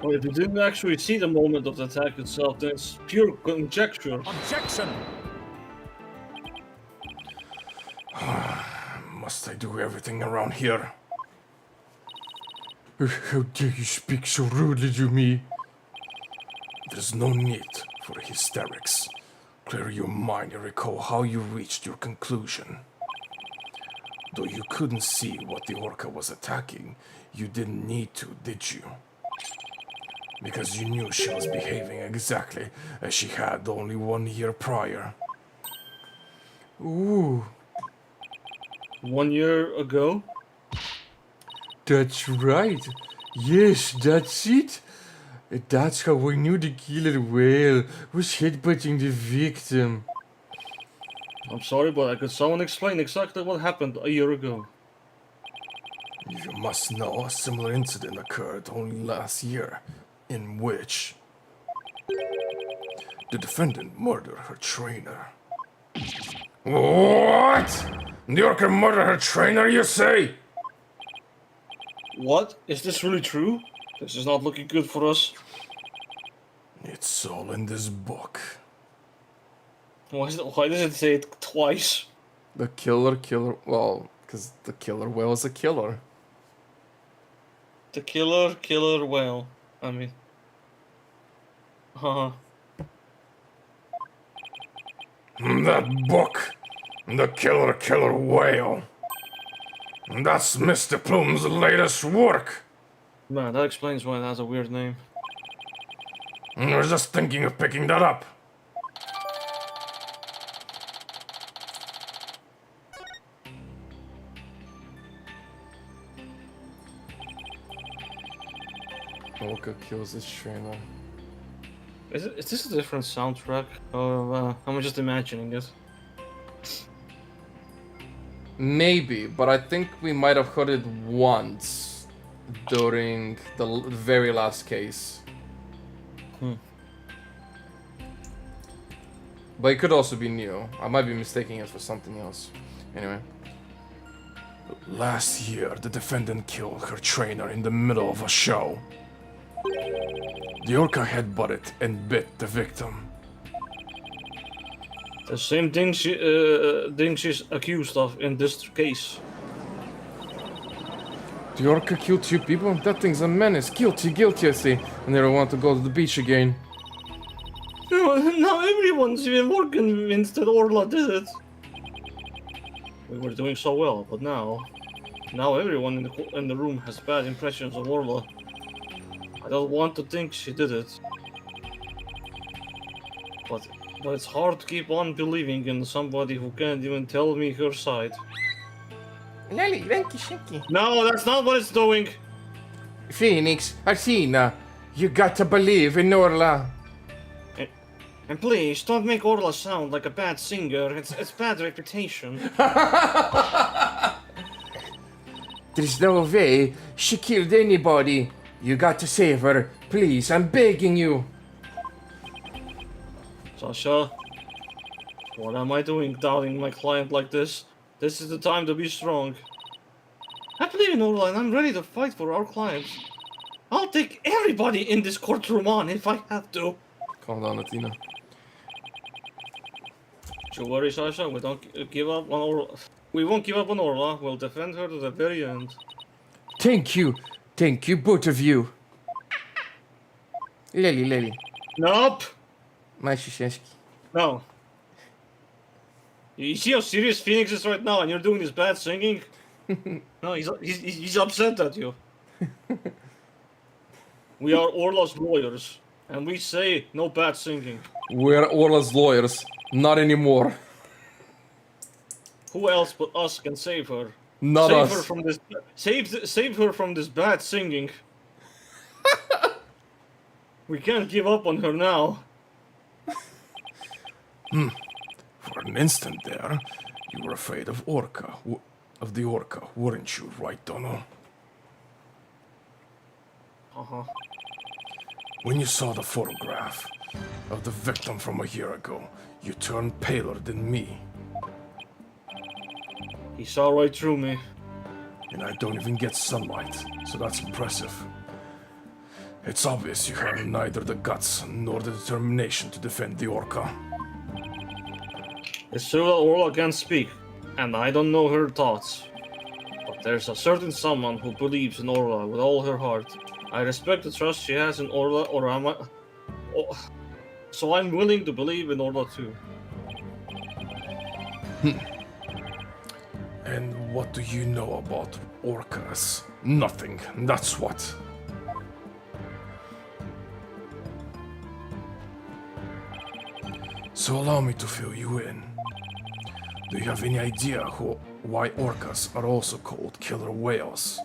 Speaker 1: Well, if you didn't actually see the moment of the attack itself, then it's pure conjecture.
Speaker 5: Objection!
Speaker 4: Must I do everything around here?
Speaker 3: How dare you speak so rudely to me?
Speaker 4: There's no need for hysterics. Clear your mind and recall how you reached your conclusion. Though you couldn't see what the orca was attacking, you didn't need to, did you? Because you knew she was behaving exactly as she had only 1 year prior.
Speaker 3: Ooh,
Speaker 1: 1 year ago?
Speaker 3: that's right. Yes, that's it. That's how I knew the killer whale was headbutting the victim.
Speaker 1: I'm sorry, but could someone explain exactly what happened a year ago?
Speaker 4: You must know a similar incident occurred only last year, in which the defendant murdered her trainer. What? The orca murdered her trainer, you say?
Speaker 1: What? Is this really true? This is not looking good for us.
Speaker 4: It's all in this book.
Speaker 1: Why does it say it twice?
Speaker 2: The killer, well, because the killer whale is a killer.
Speaker 1: The killer whale. I mean...
Speaker 4: That book, the killer whale. That's Mr. Plume's latest work.
Speaker 1: Man, that explains why it has a weird name.
Speaker 4: I was just thinking of picking that up.
Speaker 2: Orca kills his trainer.
Speaker 1: Is this a different soundtrack? Or am I just imagining it?
Speaker 2: Maybe, but I think we might have heard it once during the very last case. But it could also be new. I might be mistaking it for something else. Anyway.
Speaker 4: Last year, the defendant killed her trainer in the middle of a show. The orca headbutted and bit the victim.
Speaker 1: The same thing she's accused of in this case.
Speaker 2: The orca killed 2 people? That thing's a menace. Guilty, I say. I never want to go to the beach again.
Speaker 1: Now everyone's even more convinced that Orla did it. We were doing so well, but now everyone in the room has bad impressions of Orla. I don't want to think she did it, but it's hard to keep on believing in somebody who can't even tell me her side.
Speaker 3: Lily, Ranky Shinky.
Speaker 1: No, that's not what it's doing.
Speaker 3: Phoenix, Athena, you got to believe in Orla.
Speaker 1: And please, don't make Orla sound like a bad singer. It's bad reputation.
Speaker 3: There's no way she killed anybody. You got to save her. Please, I'm begging you.
Speaker 1: Sasha, what am I doing doubting my client like this? This is the time to be strong. I believe in Orla and I'm ready to fight for our clients. I'll take everybody in this courtroom on if I have to.
Speaker 2: Calm down, Athena.
Speaker 1: Don't worry, Sasha, we don't give up on Orla. We won't give up on Orla. We'll defend her to the very end.
Speaker 3: Thank you, both of you. Lily.
Speaker 1: Nope.
Speaker 3: Mashishenski.
Speaker 1: No. You see how serious Phoenix is right now, and you're doing this bad singing? No, he's upset at you. We are Orla's lawyers, and we say no bad singing.
Speaker 2: We're Orla's lawyers. Not anymore.
Speaker 1: Who else but us can save her?
Speaker 2: Not
Speaker 1: save
Speaker 2: us.
Speaker 1: Her from this, save her from this bad singing. We can't give up on her now.
Speaker 4: For an instant there, you were afraid of the orca, weren't you, right, Dono?
Speaker 1: Uh-huh.
Speaker 4: When you saw the photograph of the victim from a year ago, you turned paler than me.
Speaker 1: He saw right through me.
Speaker 4: And I don't even get sunlight, so that's impressive. It's obvious you have neither the guts nor the determination to defend the Orca.
Speaker 1: It's true that Orla can't speak, and I don't know her thoughts. But there's a certain someone who believes in Orla with all her heart. I respect the trust she has in Orla, or am I... Oh, so I'm willing to believe in Orla too.
Speaker 4: And what do you know about orcas? Nothing, that's what. So allow me to fill you in. Do you have any idea why orcas are also called killer whales?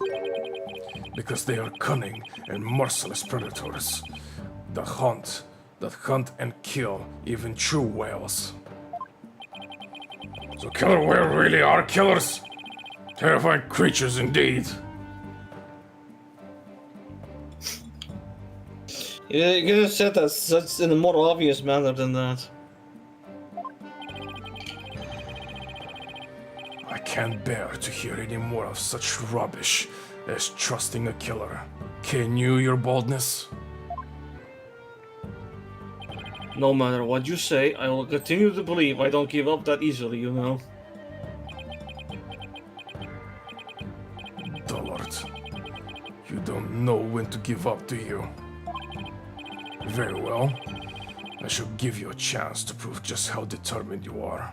Speaker 4: Because they are cunning and merciless predators that hunt and kill even true whales. So killer whales really are killers? Terrifying creatures indeed.
Speaker 1: You could have said that such in a more obvious manner than that.
Speaker 4: I can't bear to hear any more of such rubbish as trusting a killer. Can you, your boldness?
Speaker 1: No matter what you say, I will continue to believe I don't give up that easily, you know.
Speaker 4: Dullard, you don't know when to give up, do you? Very well. I shall give you a chance to prove just how determined you are.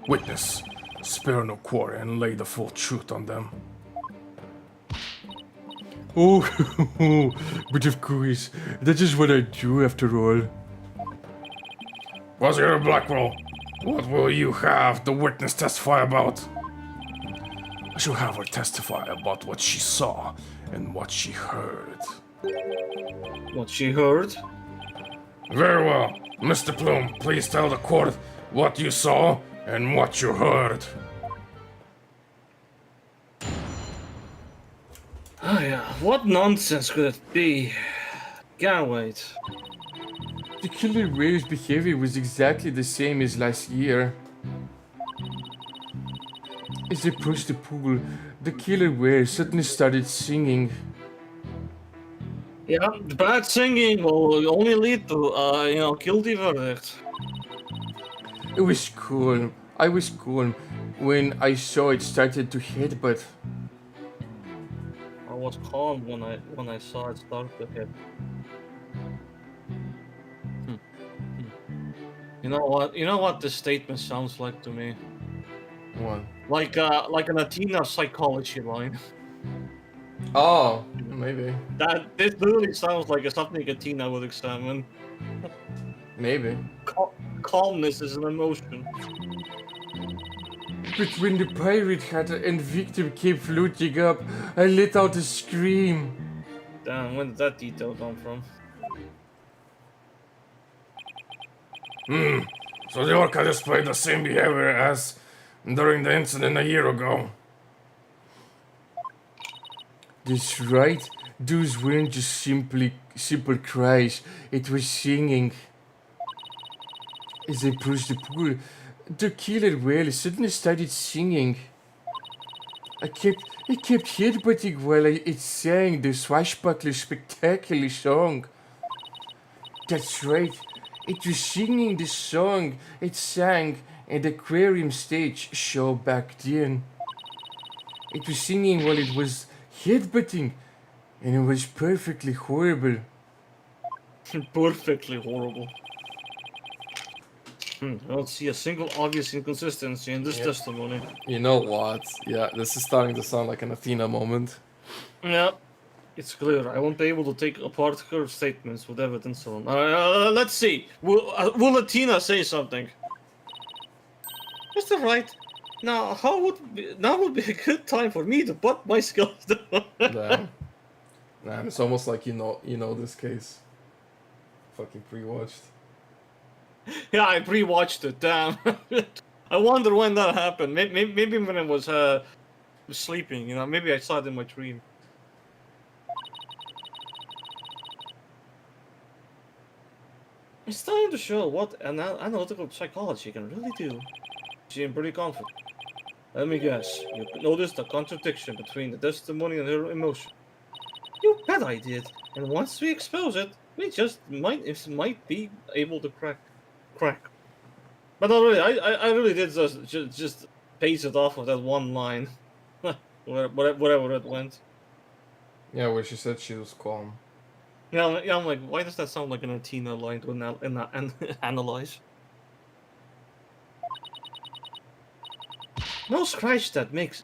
Speaker 4: Witness, spare no quarter and lay the full truth on them.
Speaker 3: Oh, but of course, that is what I do after all.
Speaker 4: Prosecutor Blackwell, what will you have the witness testify about? I shall have her testify about what she saw and what she heard.
Speaker 1: What she heard?
Speaker 4: Very well. Mr. Plume, please tell the court what you saw and what you heard.
Speaker 1: Oh yeah, what nonsense could it be? Can't wait.
Speaker 3: The killer whale's behavior was exactly the same as last year. As they approached the pool, the killer whale suddenly started singing.
Speaker 1: Yeah, bad singing will only lead to, guilty verdict.
Speaker 3: It was cool. I was cool when I saw it started to headbutt.
Speaker 1: I was calm when I saw it start to hit. You know what? You know what this statement sounds like to me?
Speaker 3: What?
Speaker 1: Like an Athena psychology line.
Speaker 3: Oh, maybe.
Speaker 1: This literally sounds like something Athena would examine.
Speaker 3: Maybe.
Speaker 1: Calmness is an emotion.
Speaker 3: But when the pirate hat and victim came floating up, I let out a scream.
Speaker 1: Damn, when did that detail come from?
Speaker 4: So the Orca displayed the same behavior as during the incident a year ago.
Speaker 3: That's right. Those weren't just simple cries. It was singing. As I approached the pool, the killer whale suddenly started singing. It kept headbutting while it sang the swashbuckler spectacular song. That's right. It was singing the song it sang at the aquarium stage show back then. It was singing while it was headbutting, and it was perfectly horrible.
Speaker 1: Perfectly horrible. I don't see a single obvious inconsistency in this testimony.
Speaker 2: You know what? Yeah, this is starting to sound like an Athena moment.
Speaker 1: Yeah, it's clear. I won't be able to take apart her statements with evidence on. Let's see. Will Athena say something? Mr. Wright, now would be a good time for me to put my skills down.
Speaker 2: Damn. Damn, it's almost like you know this case. Fucking pre-watched.
Speaker 1: Yeah, I pre-watched it. Damn. I wonder when that happened. Maybe when I was sleeping. Maybe I saw it in my dream. It's time to show what analytical psychology can really do. She seemed pretty confident. Let me guess, you noticed a contradiction between the testimony and her emotion. You bet I did. And once we expose it, we just might be able to crack. But not really. I really did just pace it off with that one line, wherever it went.
Speaker 2: Yeah, where she said she was calm.
Speaker 1: Yeah, I'm like, why does that sound like an Athena line to analyze? No scratch that make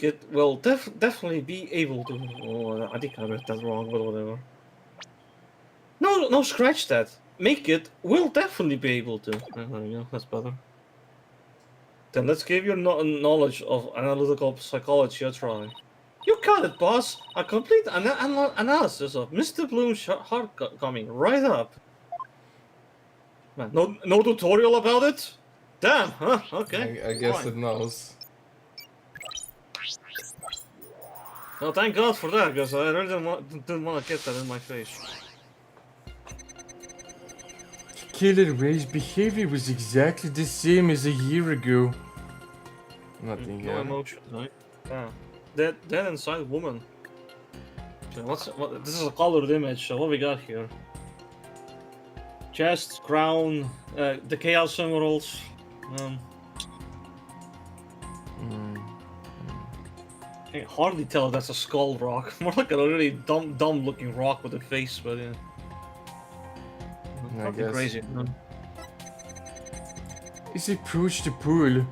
Speaker 1: it will definitely be able to. Oh, I think I read that wrong, but whatever. No scratch that make it will definitely be able to. There we go. That's better. Then let's give your knowledge of analytical psychology a try. You got it, boss. A complete analysis of Mr. Bloom's heart coming right up. Man, no tutorial about it? Damn, huh? Okay.
Speaker 2: I guess
Speaker 1: fine.
Speaker 2: it knows.
Speaker 1: Well, thank God for that, because I really didn't want to get that in my face.
Speaker 3: Killer Ray's behavior was exactly the same as a year ago.
Speaker 2: Nothing
Speaker 1: No
Speaker 2: here.
Speaker 1: emotions, right? Yeah. Dead inside woman. So this is a colored image, so what we got here? Chest, crown, the chaos emeralds. I can hardly tell if that's a skull rock. More like a really dumb looking rock with a face, but yeah.
Speaker 2: I
Speaker 1: Nothing
Speaker 2: guess.
Speaker 1: crazy. No.
Speaker 3: As I approached the pool,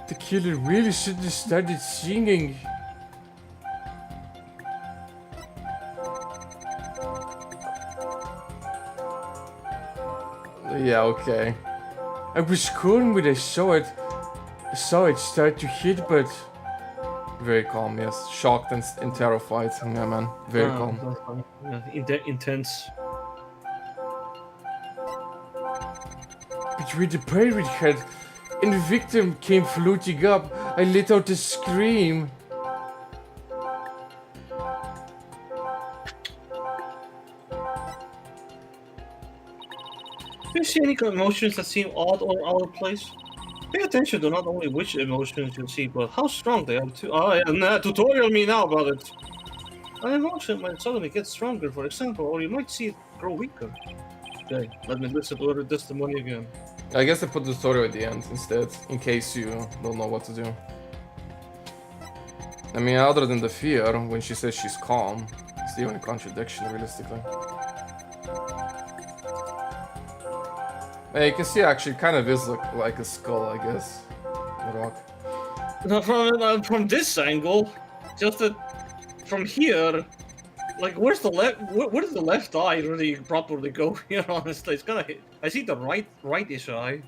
Speaker 3: the killer really should have started singing.
Speaker 2: Yeah, okay.
Speaker 3: I was calm when I saw it start to hit, but
Speaker 2: Very calm, yes. Shocked and terrified. Yeah, man. Very calm.
Speaker 1: That's fine. Yeah, intense.
Speaker 3: between the pirate head and the victim came floating up, I let out a scream.
Speaker 1: Do you see any emotions that seem odd or out of place? Pay attention to not only which emotions you see, but how strong they are too. Oh, yeah, nah, tutorial me now about it. An emotion might suddenly get stronger, for example, or you might see it grow weaker. Okay, let me listen to her testimony again.
Speaker 2: I guess I put the tutorial at the end instead, in case you don't know what to do. I mean, other than the fear, when she says she's calm, it's the only contradiction, realistically. Yeah, you can see actually kind of is like a skull, I guess. The rock.
Speaker 1: Now, from this angle, just that from here, like where's the left? Where does the left eye really properly go here? Honestly, it's kind of. I see the rightish eye.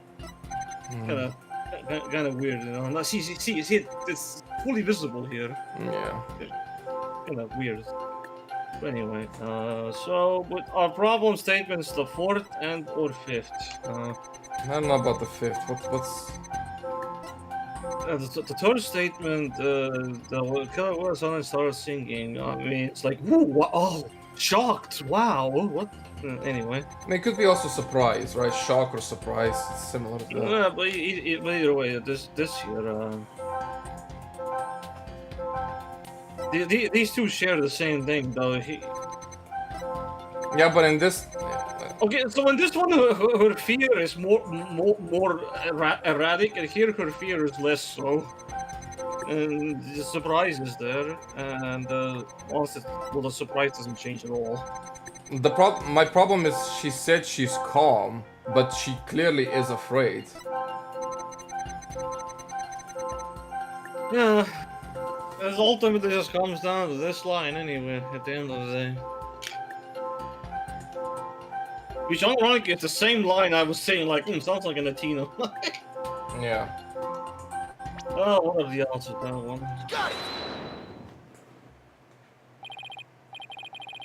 Speaker 1: Kind of weird, you know. Now, see, it's fully visible here.
Speaker 2: Yeah.
Speaker 1: Kind of weird. But anyway, so with our problem statements, the fourth and or fifth.
Speaker 2: I don't know about the fifth. What's...
Speaker 1: The third statement, the killer was on and started singing. I mean, it's like, whoa, oh, shocked, wow, what? Anyway.
Speaker 2: I mean, it could be also surprise, right? Shock or surprise. It's similar to that.
Speaker 1: Yeah, but either way, this here, these two share the same thing, though.
Speaker 2: Yeah, but in this...
Speaker 1: Okay, so in this one, her fear is more erratic, and here her fear is less so. And the surprise is there, and the surprise doesn't change at all.
Speaker 2: My problem is she said she's calm, but she clearly is afraid.
Speaker 1: Yeah, it ultimately just comes down to this line anyway, at the end of the day. Which ironically, it's the same line I was saying, like, sounds like an Athena.
Speaker 2: Yeah.
Speaker 1: Oh, what are the odds of that one?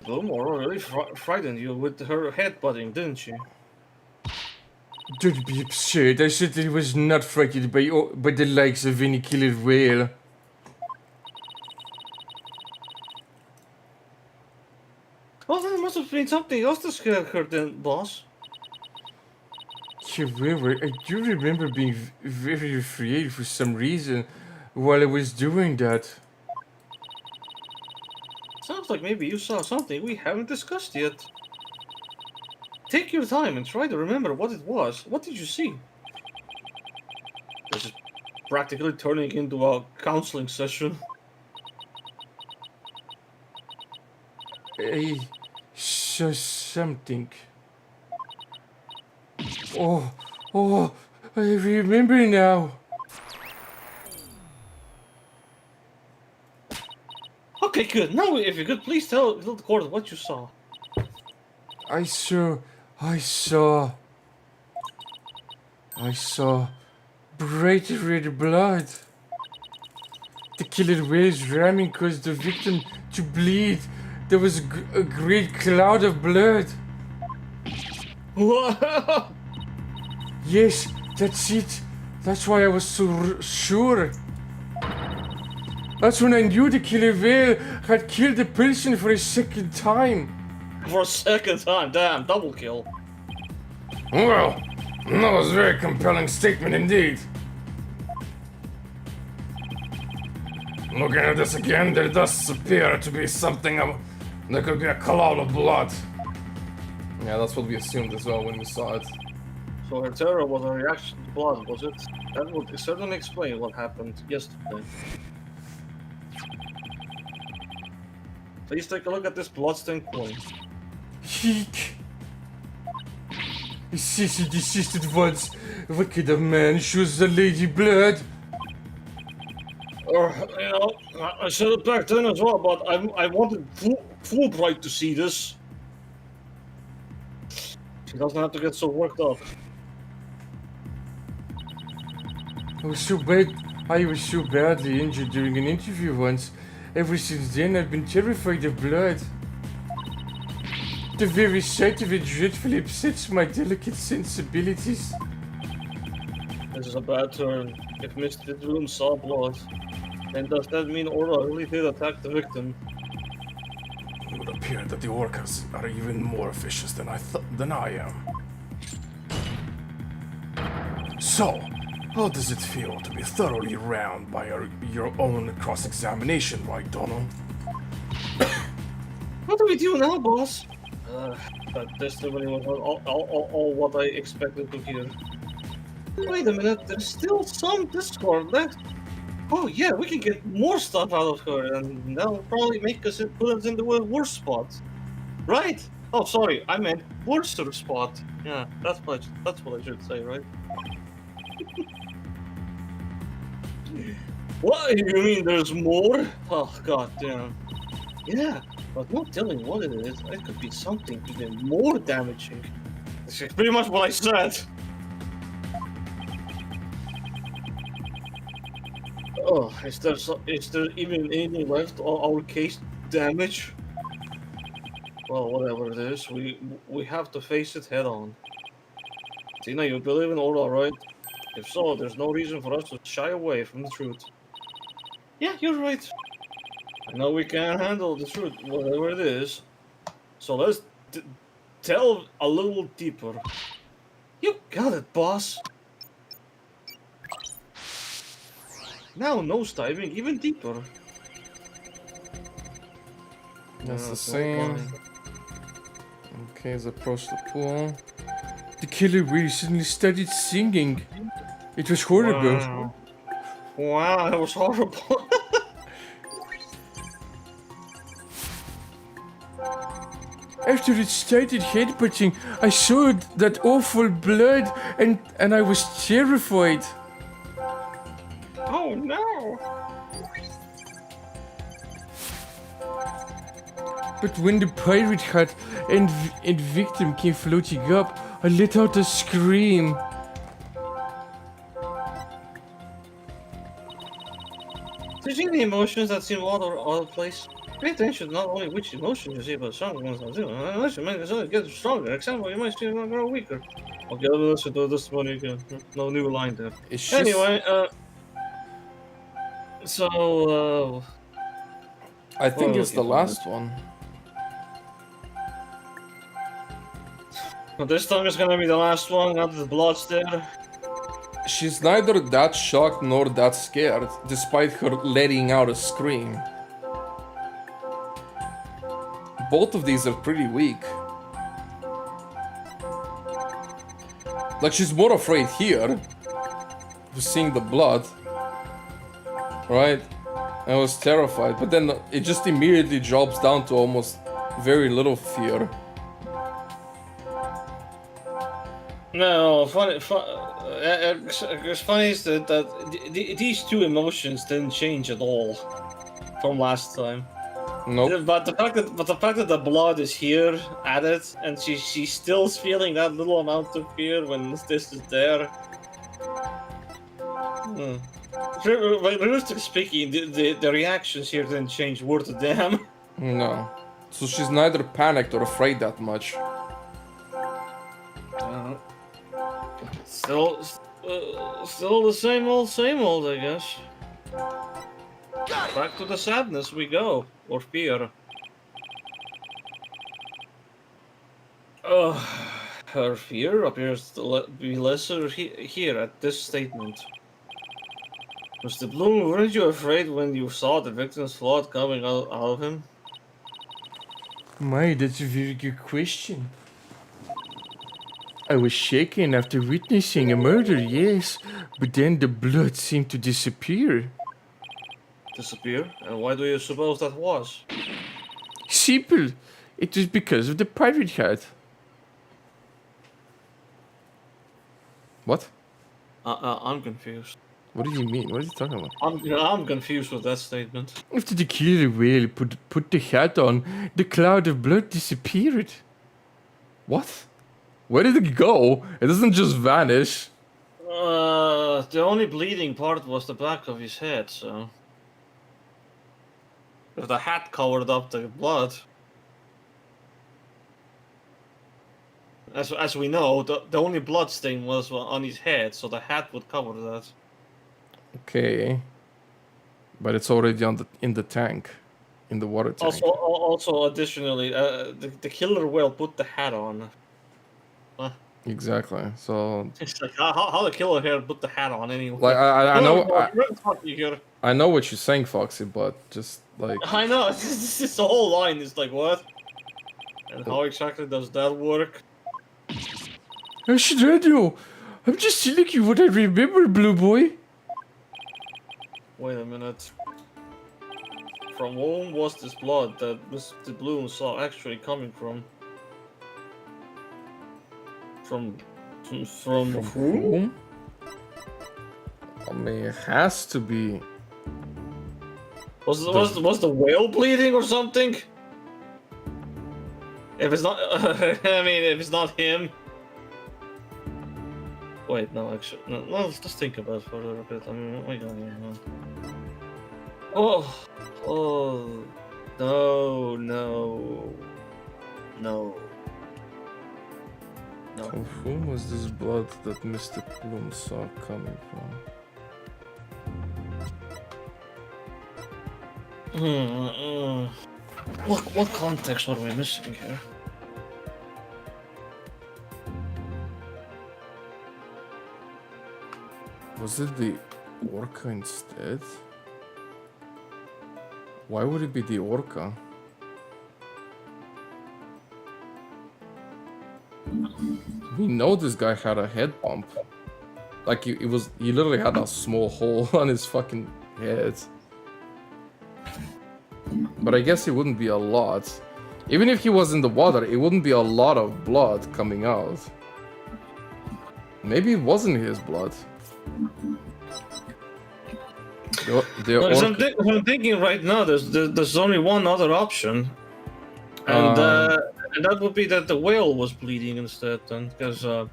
Speaker 1: Blumore really frightened you with her headbutting, didn't she?
Speaker 3: Don't be absurd, I certainly was not frightened by the likes of any killer whale.
Speaker 1: Well, there must have been something else that scared her then, boss.
Speaker 3: However, I do remember being very afraid for some reason while I was doing that.
Speaker 1: Sounds like maybe you saw something we haven't discussed yet. Take your time and try to remember what it was. What did you see? This is practically turning into a counseling session.
Speaker 3: I saw something. Oh, I remember now.
Speaker 1: Okay, good. Now, if you could please tell the court what you saw.
Speaker 3: I saw bright red blood. The killer whales ramming caused the victim to bleed. There was a great cloud of blood.
Speaker 1: What?
Speaker 3: Yes, that's it. That's why I was so sure. That's when I knew the killer whale had killed the person for a second time.
Speaker 1: For a second time, damn, double kill.
Speaker 4: Well, that was a very compelling statement indeed. Looking at this again, there does appear to be something of... There could be a cloud of blood.
Speaker 2: Yeah, that's what we assumed as well when we saw it.
Speaker 1: So her terror was a reaction to blood, was it? That would certainly explain what happened yesterday. Please take a look at this bloodstained coin.
Speaker 3: Eek. Cease and desist at once. What kind of man shows the lady blood?
Speaker 1: Or, you know, I said it back then as well, but I wanted Fulbright to see this. She doesn't have to get so worked up.
Speaker 3: I was so badly injured during an interview once. Ever since then, I've been terrified of blood. The very sight of it dreadfully upsets my delicate sensibilities.
Speaker 1: This is a bad turn. If Mr. Droom saw blood, then does that mean Aura really did attack the victim?
Speaker 4: It would appear that the orcas are even more vicious than I am. So, how does it feel to be thoroughly round by your own cross-examination, right, Donald?
Speaker 1: What do we do now, boss? That testimony was all what I expected to hear. Wait a minute, there's still some discord left. Oh yeah, we can get more stuff out of her, and that'll probably make us put us into a worse spot. Right? Oh, sorry, I meant worser spot. Yeah, that's what I should say, right? What? You mean there's more? Oh, god damn. Yeah, but not telling what it is, it could be something even more damaging. This is pretty much what I said. Oh, is there even anything left of our case damage? Well, whatever it is, we have to face it head on. Tina, you believe in Aura, right? If so, there's no reason for us to shy away from the truth. Yeah, you're right. I know we can't handle the truth, whatever it is. So let's delve a little deeper. You got it, boss. Now nosediving even deeper.
Speaker 2: That's the
Speaker 1: no
Speaker 2: same.
Speaker 1: line.
Speaker 2: Okay, let's approach the pool.
Speaker 3: The killer whale suddenly started singing. It was horrible.
Speaker 1: Wow, that was horrible.
Speaker 3: After it started headbutting, I saw that awful blood and I was terrified.
Speaker 1: Oh no!
Speaker 3: But when the pirate hat and victim came floating up, I let out a scream.
Speaker 1: Do you see any emotions that seem out of place? Pay attention not only which emotion you see, but some ones that do. Unless you make it get stronger, example, you might see it grow weaker. Okay, listen to this one again. No new line there.
Speaker 2: It's just...
Speaker 1: Anyway, so,
Speaker 2: I think
Speaker 1: well,
Speaker 2: it's the
Speaker 1: okay,
Speaker 2: last one.
Speaker 1: But this time is gonna be the last one, not the blood's there.
Speaker 2: She's neither that shocked nor that scared, despite her letting out a scream. Both of these are pretty weak. Like, she's more afraid here, of seeing the blood, right? I was terrified, but then it just immediately drops down to almost very little fear.
Speaker 1: No, funny. It's funny is that these two emotions didn't change at all from last time.
Speaker 2: Nope.
Speaker 1: But the fact that the blood is here added, and she's still feeling that little amount of fear when this is there. Like, realistically speaking, the reactions here didn't change worth a damn.
Speaker 2: No. So she's neither panicked or afraid that much.
Speaker 1: Still the same old, I guess. Back to the sadness we go, or fear. Her fear appears to be lesser here at this statement. Mr. Bloom, weren't you afraid when you saw the victim's blood coming out of him?
Speaker 3: My, that's a very good question. I was shaken after witnessing a murder, yes, but then the blood seemed to disappear.
Speaker 1: Disappear? And why do you suppose that was?
Speaker 3: Simple. It was because of the pirate hat.
Speaker 2: What?
Speaker 1: I'm confused.
Speaker 2: What do you mean? What are you talking about?
Speaker 1: I'm confused with that statement.
Speaker 3: After the killer whale put the hat on, the cloud of blood disappeared.
Speaker 2: What?
Speaker 3: Where did it go? It doesn't just vanish.
Speaker 1: The only bleeding part was the back of his head, so... If the hat covered up the blood... As we know, the only blood stain was on his head, so the hat would cover that.
Speaker 2: Okay. But it's already on in the tank. In the water tank.
Speaker 1: Also additionally, the killer whale put the hat on.
Speaker 2: Exactly. So
Speaker 1: It's like, how the killer here put the hat on anyway?
Speaker 2: like I know I know what you're saying, Foxy, but just like
Speaker 1: I know, this the whole line is like, what? And how exactly does that work?
Speaker 3: I should radio. I'm just telling you what I remember, Blue Boy.
Speaker 1: Wait a minute. From whom was this blood that Mr. Bloom saw actually coming from? From whom?
Speaker 2: I mean, it has to be.
Speaker 1: Was the whale bleeding or something? If it's not, I mean, if it's not him. Wait, no, actually, no. Let's just think about it for a little bit. I mean, what are we going here? Oh, no.
Speaker 2: Of whom was this blood that Mr. Bloom saw coming from?
Speaker 1: What context are we missing here?
Speaker 2: Was it the orca instead? Why would it be the orca? We know this guy had a head bump. Like he literally had a small hole on his fucking head. But I guess it wouldn't be a lot. Even if he was in the water, it wouldn't be a lot of blood coming out. Maybe it wasn't his blood.
Speaker 1: I'm thinking right now, there's only one other option, and that would be that the whale was bleeding instead. Then, because I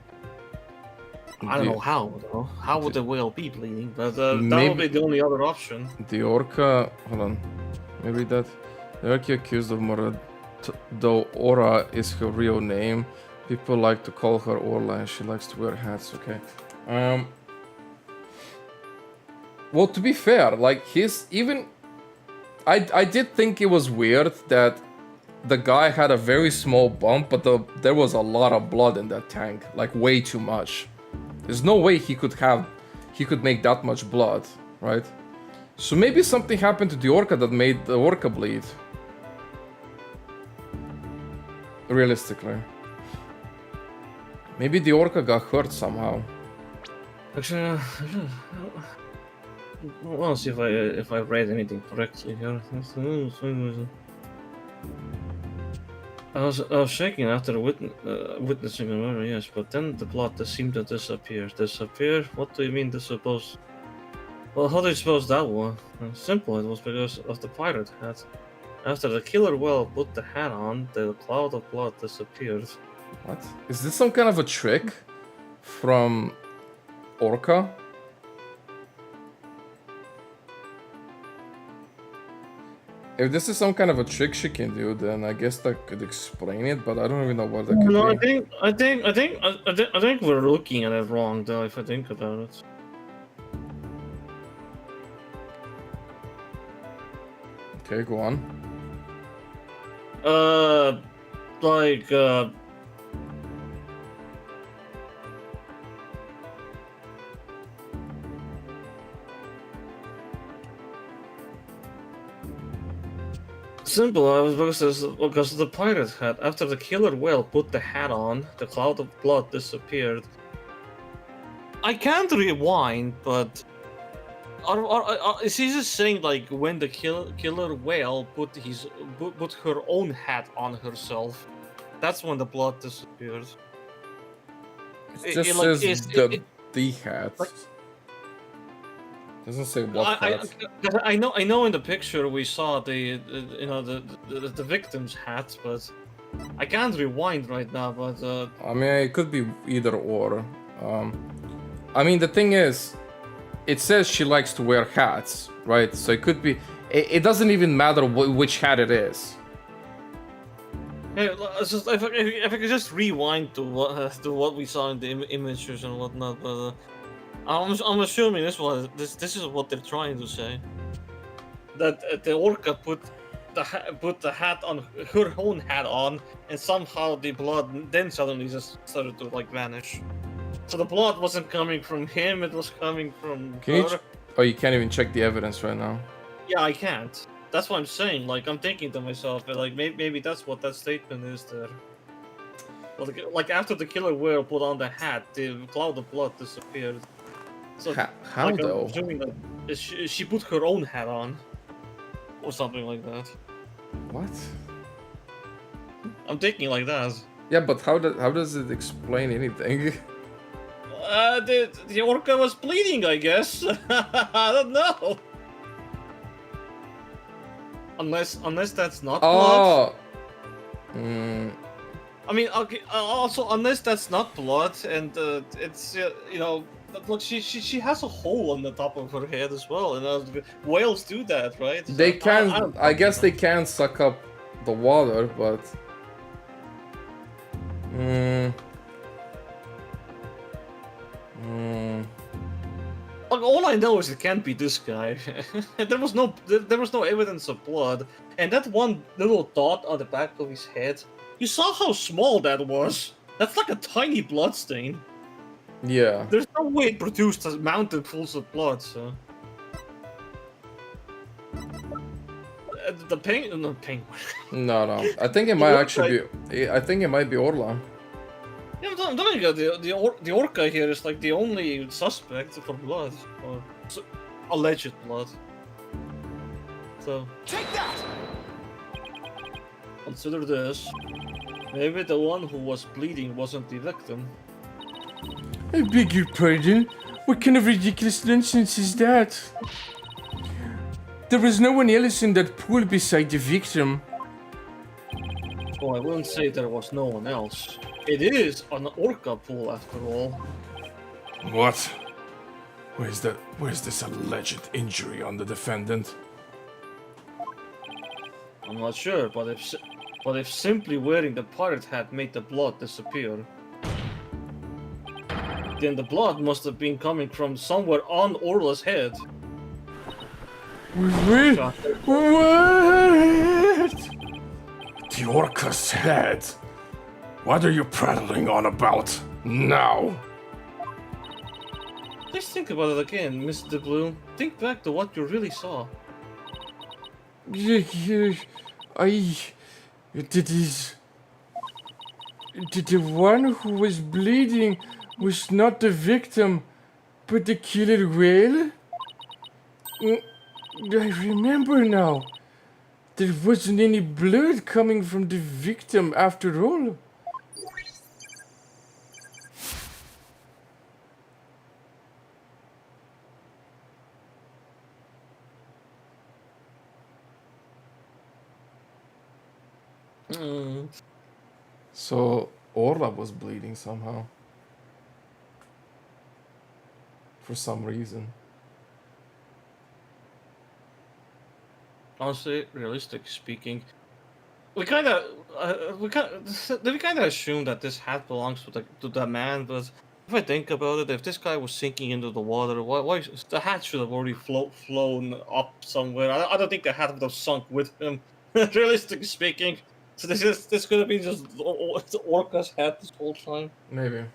Speaker 1: don't know how though. How would the whale be bleeding? But that would be the only other option.
Speaker 2: The orca. Hold on. Maybe that. The orca accused of murder, though Ora is her real name. People like to call her Orla, and she likes to wear hats. Okay. Well, to be fair, like I did think it was weird that the guy had a very small bump, but there was a lot of blood in that tank, like way too much. There's no way he could make that much blood, right? So maybe something happened to the orca that made the orca bleed. Realistically. Maybe the orca got hurt somehow.
Speaker 1: Actually, I want to see if I read anything correctly here. I was shaking after witnessing a murder, yes, but then the plot seemed to disappear. Disappear? What do you mean disappears? Well, how do you suppose that was? Simple, it was because of the pirate hat. After the killer whale put the hat on, the cloud of blood disappeared.
Speaker 2: What? Is this some kind of a trick from Orca? If this is some kind of a trick she can do, then I guess that could explain it, but I don't even know what that could
Speaker 1: No,
Speaker 2: be.
Speaker 1: I think we're looking at it wrong, though. If I think about it.
Speaker 2: Okay, go on.
Speaker 1: Like, simple, I was because of the pirate hat. After the killer whale put the hat on, the cloud of blood disappeared. I can't rewind, but is he just saying like when the killer whale put her own hat on herself? That's when the blood disappeared.
Speaker 2: It just says the hat. Doesn't say what hat.
Speaker 1: I know. In the picture we saw the victim's hat, but I can't rewind right now. But
Speaker 2: I mean, it could be either or. I mean, the thing is, it says she likes to wear hats, right? So it could be. It doesn't even matter which hat it is.
Speaker 1: Hey, if I could just rewind to what we saw in the images and whatnot, but I'm assuming this is what they're trying to say. That the orca put the hat on her own hat on, and somehow the blood then suddenly just started to like vanish. So the blood wasn't coming from him; it was coming from her.
Speaker 2: Oh, you can't even check the evidence right now.
Speaker 1: Yeah, I can't. That's what I'm saying. Like, I'm thinking to myself, like, maybe that's what that statement is there. Like after the killer whale put on the hat, the cloud of blood disappeared. So,
Speaker 2: how
Speaker 1: like,
Speaker 2: though?
Speaker 1: I'm assuming that she put her own hat on, or something like that.
Speaker 2: What?
Speaker 1: I'm thinking like that.
Speaker 2: Yeah, but how does it explain anything?
Speaker 1: The orca was bleeding, I guess. I don't know. Unless that's not blood. I mean, okay. Also, unless that's not blood, and it's look, she has a hole on the top of her head as well, and whales do that, right? So
Speaker 2: They can. I guess they can suck up the water, but.
Speaker 1: Like, all I know is it can't be this guy. there was no evidence of blood, and that one little dot on the back of his head. You saw how small that was. That's like a tiny blood stain.
Speaker 2: Yeah.
Speaker 1: There's no way it produced a mountain full of blood. So the penguin.
Speaker 2: No. I think it might actually be. I think it might be Orla.
Speaker 1: Yeah, I'm telling you, the orca here is like the only suspect for blood, or alleged blood. So
Speaker 5: Take that!
Speaker 1: consider this. Maybe the one who was bleeding wasn't the victim.
Speaker 3: I beg your pardon? What kind of ridiculous nonsense is that? There was no one else in that pool beside the victim.
Speaker 1: Oh, I wouldn't say there was no one else. It is an orca pool, after all.
Speaker 4: What? Where's this alleged injury on the defendant?
Speaker 1: I'm not sure, but if simply wearing the pirate hat made the blood disappear, then the blood must have been coming from somewhere on Orla's head.
Speaker 3: What?
Speaker 4: The Orca's head. What are you prattling on about now?
Speaker 1: Just think about it again, Mr. Bloom. Think back to what you really saw.
Speaker 3: The one who was bleeding was not the victim, but the killer whale? I remember now. There wasn't any blood coming from the victim after all. So Orla was bleeding somehow. For some reason.
Speaker 1: Honestly, realistic speaking, we kind of assume that this hat belongs to the man. But if I think about it, if this guy was sinking into the water, why the hat should have already flown up somewhere. I don't think the hat would have sunk with him. Realistic speaking, so this could have been just Orca's hat this whole time.
Speaker 2: Maybe.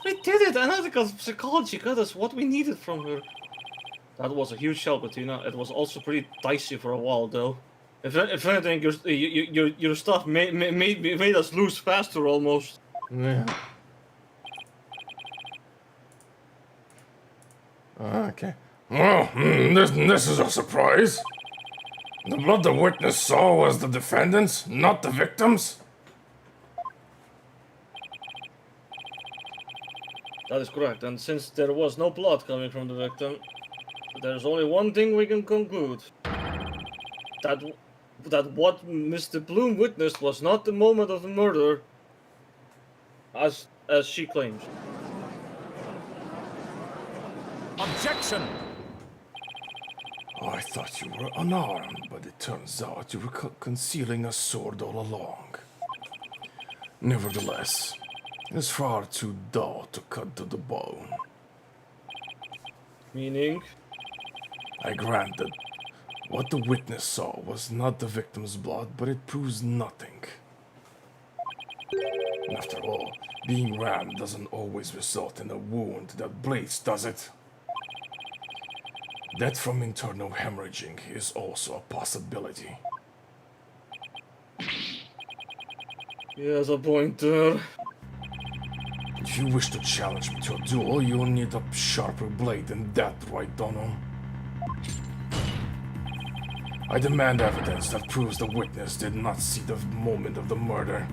Speaker 1: We did it! Analytical psychology got us what we needed from her. That was a huge help, Bettina. It was also pretty dicey for a while, though. If anything, your stuff made us lose faster, almost.
Speaker 2: Yeah.
Speaker 3: Okay.
Speaker 4: Well, this is a surprise. The blood the witness saw was the defendant's, not the victim's.
Speaker 1: That is correct, and since there was no blood coming from the victim, there's only one thing we can conclude. That what Mr. Bloom witnessed was not the moment of the murder, as she claims.
Speaker 5: Objection!
Speaker 4: I thought you were unarmed, but it turns out you were concealing a sword all along. Nevertheless, it's far too dull to cut to the bone.
Speaker 1: Meaning?
Speaker 4: I grant that what the witness saw was not the victim's blood, but it proves nothing. After all, being rammed doesn't always result in a wound that bleeds, does it? Death from internal hemorrhaging is also a possibility.
Speaker 1: He has a point there.
Speaker 4: If you wish to challenge me to a duel, you'll need a sharper blade than that, right, Donald? I demand evidence that proves the witness did not see the moment of the murder.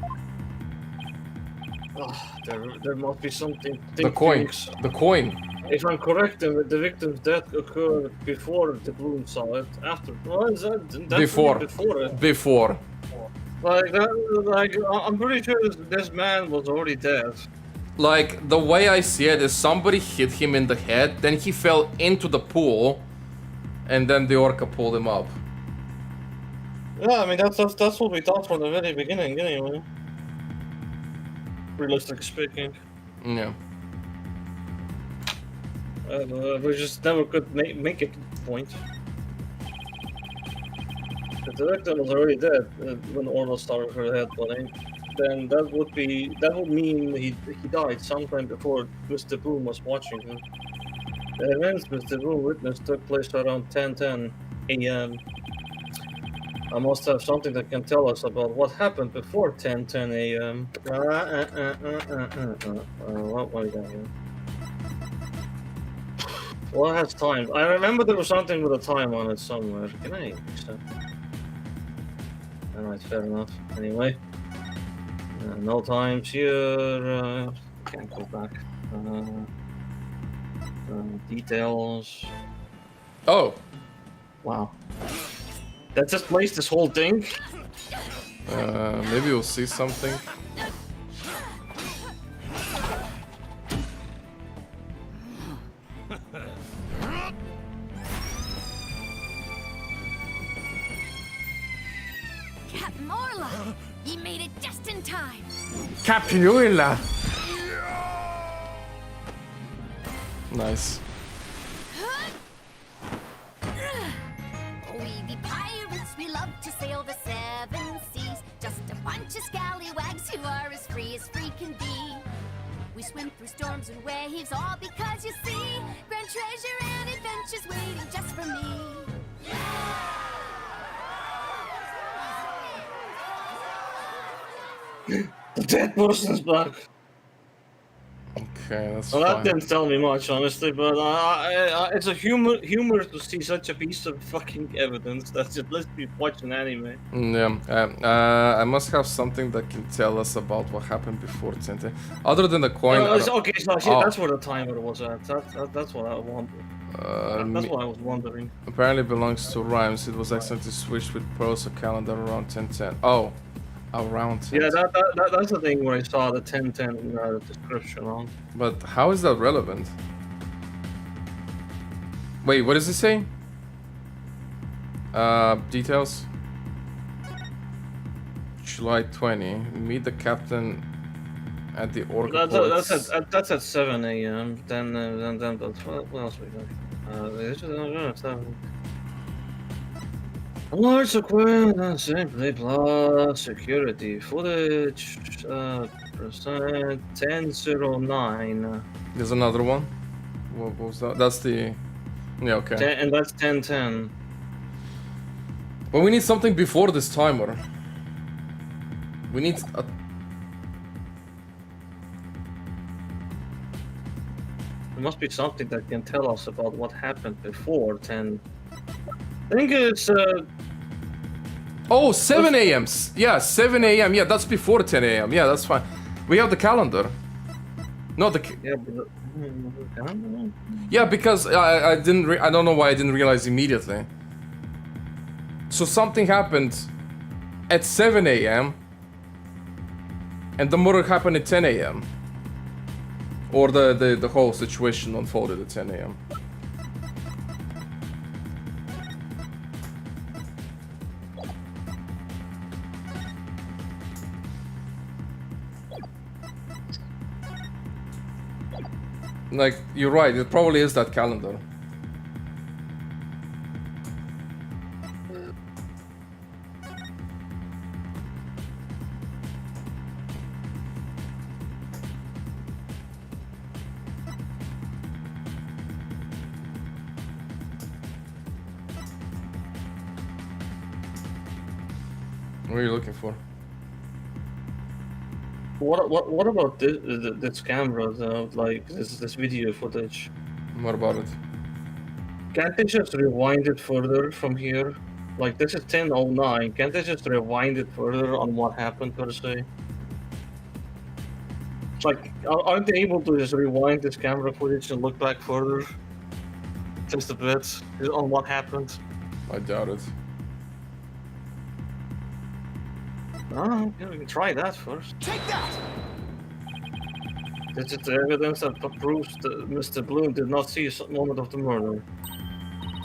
Speaker 1: There must be something.
Speaker 2: The coin. The coin.
Speaker 1: If I'm correct, the victim's death occurred before the Bloom saw it. After, well, that's
Speaker 2: Before.
Speaker 1: Before it.
Speaker 2: Before.
Speaker 1: I'm pretty sure this man was already dead.
Speaker 2: Like, the way I see it is somebody hit him in the head, then he fell into the pool, and then the orca pulled him up.
Speaker 1: Yeah, I mean that's what we thought from the very beginning, anyway. Realistically speaking,
Speaker 2: Yeah.
Speaker 1: we just never could make it to the point. If the victim was already dead when Orla started her headbutting, then that would mean he died sometime before Mr. Bloom was watching him. The events Mr. Bloom witnessed took place around 10:10 a.m. I must have something that can tell us about what happened before 10:10 a.m. What was that? Well, it has time. I remember there was something with a time on it somewhere. Can I accept? Alright, fair enough. Anyway. No times here. Can't go back. Details.
Speaker 2: Oh.
Speaker 1: Wow. That just placed this whole thing?
Speaker 2: Maybe we'll see something.
Speaker 6: Captain Orla! You made it just in time!
Speaker 3: Captain Orla!
Speaker 2: Nice.
Speaker 6: We be pirates, we love to sail the seven seas. Just a bunch of scallywags who are as free can be. We swim through storms and waves, all because you see grand treasure and adventures waiting just for me.
Speaker 1: The dead person's back.
Speaker 2: Okay, that's
Speaker 1: Well, that
Speaker 2: fine.
Speaker 1: didn't tell me much, honestly, but it's a humor to see such a piece of fucking evidence that just lets me watch an anime.
Speaker 2: Yeah. I must have something that can tell us about what happened before 10. Other than the coin. I don't-
Speaker 1: Okay, so
Speaker 2: Oh.
Speaker 1: that's where the timer was at. That's what I wanted. That's what I was wondering.
Speaker 2: Apparently belongs to Rhymes. It was accidentally switched with Prosa calendar around 1010. Oh, around 10.
Speaker 1: Yeah, that's the thing where I saw the 1010 description on.
Speaker 2: But how is that relevant? Wait, what does it say? Details. July 20. Meet the captain at the Orca ports.
Speaker 1: That's at 7 a.m. Then what else we got? Large equipment, simply plus security footage, percent 1009.
Speaker 2: There's another one. What was that? That's the. Yeah, okay.
Speaker 1: And that's 1010.
Speaker 2: But we need something before this timer. We need a.
Speaker 1: There must be something that can tell us about what happened before 10. I think it's
Speaker 2: Oh, 7 a.m. Yeah, 7 a.m. Yeah, that's before 10 a.m. Yeah, that's fine. We have the calendar. No, the.
Speaker 1: yeah, but
Speaker 2: Yeah, because I didn't. I don't know why I didn't realize immediately. So something happened at 7 a.m. and the murder happened at 10 a.m. Or the whole situation unfolded at 10 a.m. Like, you're right, it probably is that calendar. What are you looking for?
Speaker 1: what about this camera though? Like this video footage?
Speaker 2: What about it?
Speaker 1: Can't they just rewind it further from here? Like this is 1009. Can't they just rewind it further on what happened per se? It's like aren't they able to just rewind this camera footage and look back further? Just a bit on what happened.
Speaker 2: I doubt it.
Speaker 1: Oh, yeah, we can try that first.
Speaker 5: Take that!
Speaker 1: This is the evidence that proves that Mr. Bloom did not see a moment of the murder.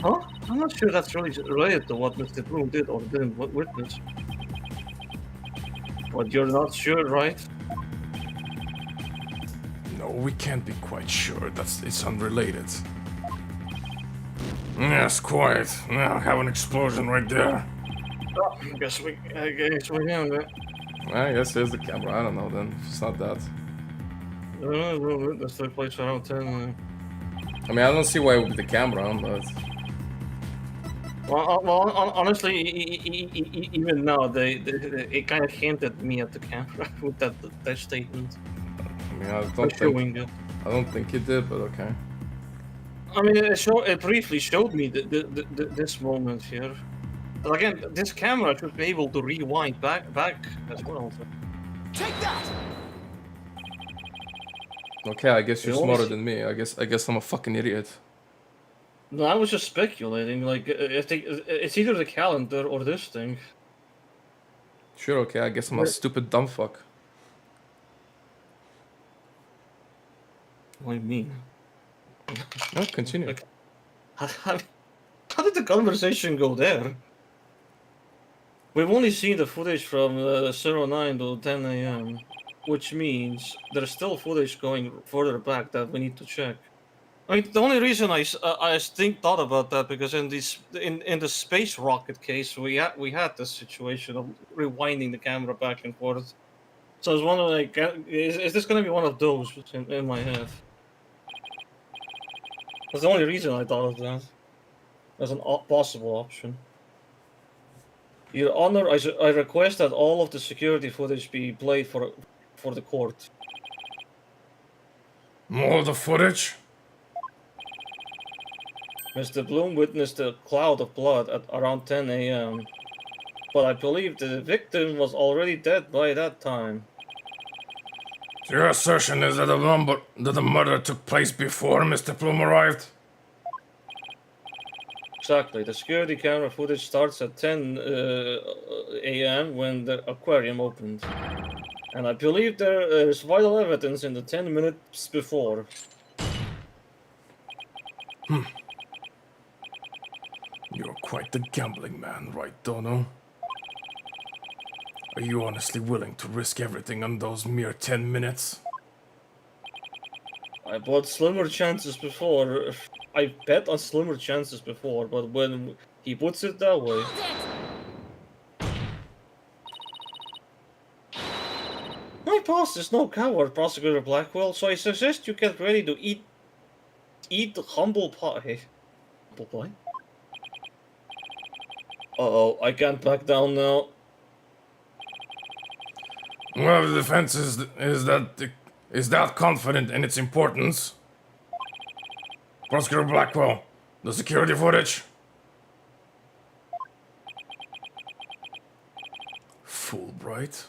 Speaker 1: Huh? I'm not sure that's really related to what Mr. Bloom did or didn't witness. But you're not sure, right?
Speaker 4: No, we can't be quite sure. It's unrelated. Yes, quite. Now have an explosion right there.
Speaker 1: Oh, I guess we can.
Speaker 2: I guess there's the camera. I don't know then. If it's not that.
Speaker 1: That's the place around 10.
Speaker 2: I mean, I don't see why it would be the camera, but.
Speaker 1: Well, honestly, even now, it kind of hinted me at the camera with that statement.
Speaker 2: I mean, I don't think it did, but okay.
Speaker 1: I mean, it briefly showed me this moment here. But again, this camera should be able to rewind back as well. So.
Speaker 5: Take that!
Speaker 2: Okay, I guess you're
Speaker 1: You
Speaker 2: smarter
Speaker 1: always-
Speaker 2: than me. I guess I'm a fucking idiot.
Speaker 1: No, I was just speculating. Like, it's either the calendar or this thing.
Speaker 2: Sure, okay, I guess I'm a stupid dumb fuck.
Speaker 1: What do you mean?
Speaker 2: No, continue.
Speaker 1: Like, how did the conversation go there? We've only seen the footage from 09 to 10 a.m., which means there's still footage going further back that we need to check. I mean, the only reason I thought about that because in the space rocket case we had this situation of rewinding the camera back and forth. So I was wondering, like, is this going to be one of those in my head? That's the only reason I thought of that as an possible option. Your Honor, I request that all of the security footage be played for the court.
Speaker 4: More of the footage?
Speaker 1: Mr. Bloom witnessed a cloud of blood at around 10 a.m., but I believe the victim was already dead by that time.
Speaker 4: So your assertion is that the murder took place before Mr. Bloom arrived?
Speaker 1: Exactly. The security camera footage starts at 10 a.m. when the aquarium opened. And I believe there is vital evidence in the 10 minutes before.
Speaker 4: You're quite the gambling man, right, Dono? Are you honestly willing to risk everything on those mere 10 minutes?
Speaker 1: I bought slimmer chances before. I bet on slimmer chances before, but when he puts it that way...
Speaker 6: Hold it!
Speaker 1: My boss is no coward, Prosecutor Blackwell, so I suggest you get ready to eat humble pie. Humble pie? Uh-oh, I can't back down now.
Speaker 4: Well, the defense is that confident in its importance. Prosecutor Blackwell, the security footage. Fulbright?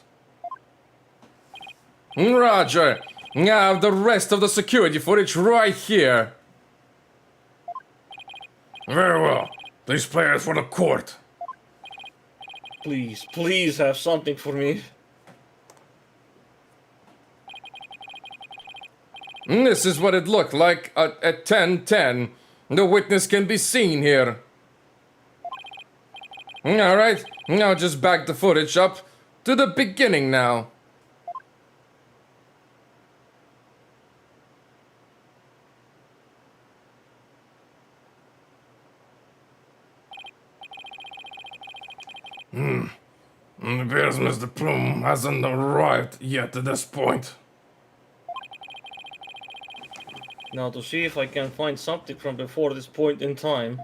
Speaker 3: Roger. I have the rest of the security footage right here.
Speaker 4: Very well. Please play it for the court.
Speaker 1: Please have something for me.
Speaker 3: This is what it looked like at 10:10. The witness can be seen here. Alright, now just back the footage up to the beginning now.
Speaker 4: It appears Mr. Plume hasn't arrived yet at this point.
Speaker 1: Now to see if I can find something from before this point in time.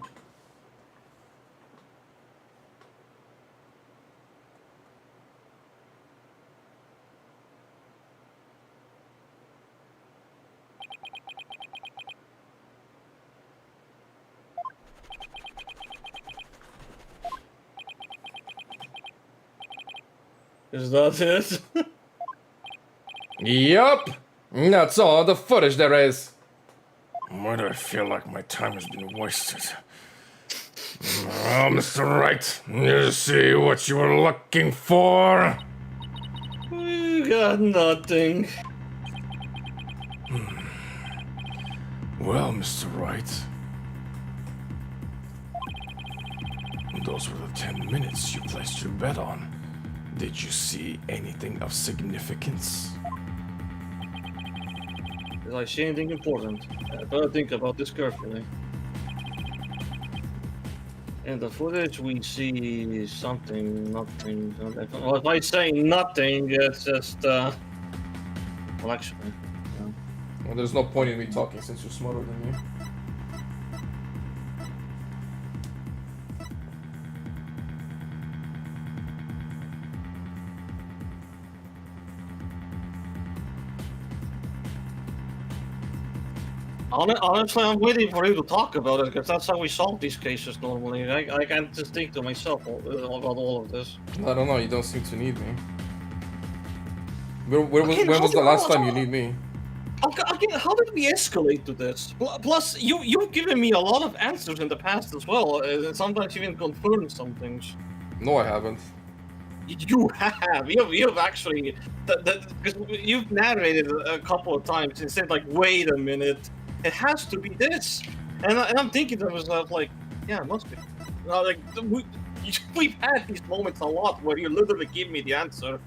Speaker 1: Is that it?
Speaker 3: Yup. That's all the footage there is.
Speaker 4: Why do I feel like my time has been wasted? Oh, Mr. Wright, you see what you were looking for?
Speaker 1: You got nothing.
Speaker 4: Well, Mr. Wright, those were the 10 minutes you placed your bet on. Did you see anything of significance?
Speaker 1: Did I see anything important? I better think about this carefully. In the footage, we see something, nothing. Well, if I say nothing, it's just, well, actually.
Speaker 2: Well, there's no point in me talking since you're smarter than me.
Speaker 1: Honestly, I'm waiting for you to talk about it because that's how we solve these cases normally. I can't just think to myself about all of this.
Speaker 2: I don't know, you don't seem to need me. When was the last time you need me?
Speaker 1: Again, how did we escalate to this? Plus, you've given me a lot of answers in the past as well, and sometimes even confirmed some things.
Speaker 2: No, I haven't.
Speaker 1: You have. You've actually... Because you've narrated a couple of times and said, like, wait a minute, it has to be this. And I'm thinking to myself, like, yeah, it must be. Like, we've had these moments a lot where you literally give me the answer.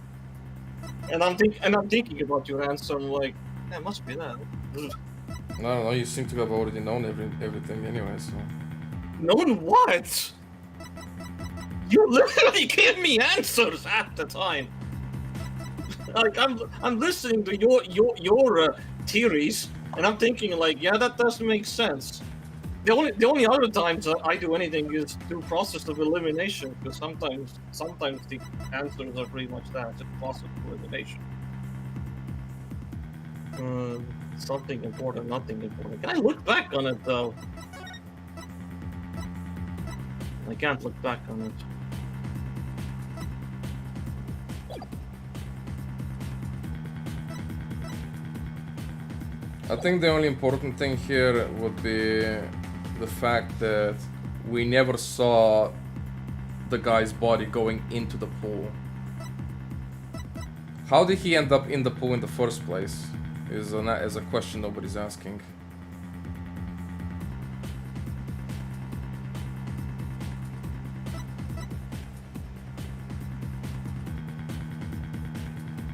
Speaker 1: And I'm thinking about your answer, I'm like, yeah, it must be that.
Speaker 2: I don't know, you seem to have already known everything anyway, so...
Speaker 1: Known what? You literally gave me answers at the time. Like I'm listening to your theories, and I'm thinking like, yeah, that does make sense. The only other times I do anything is through process of elimination, because sometimes the answers are pretty much that, just process of elimination. Something important, nothing important. Can I look back on it though? I can't look back on it.
Speaker 2: I think the only important thing here would be the fact that we never saw the guy's body going into the pool. How did he end up in the pool in the first place? Is a question nobody's asking.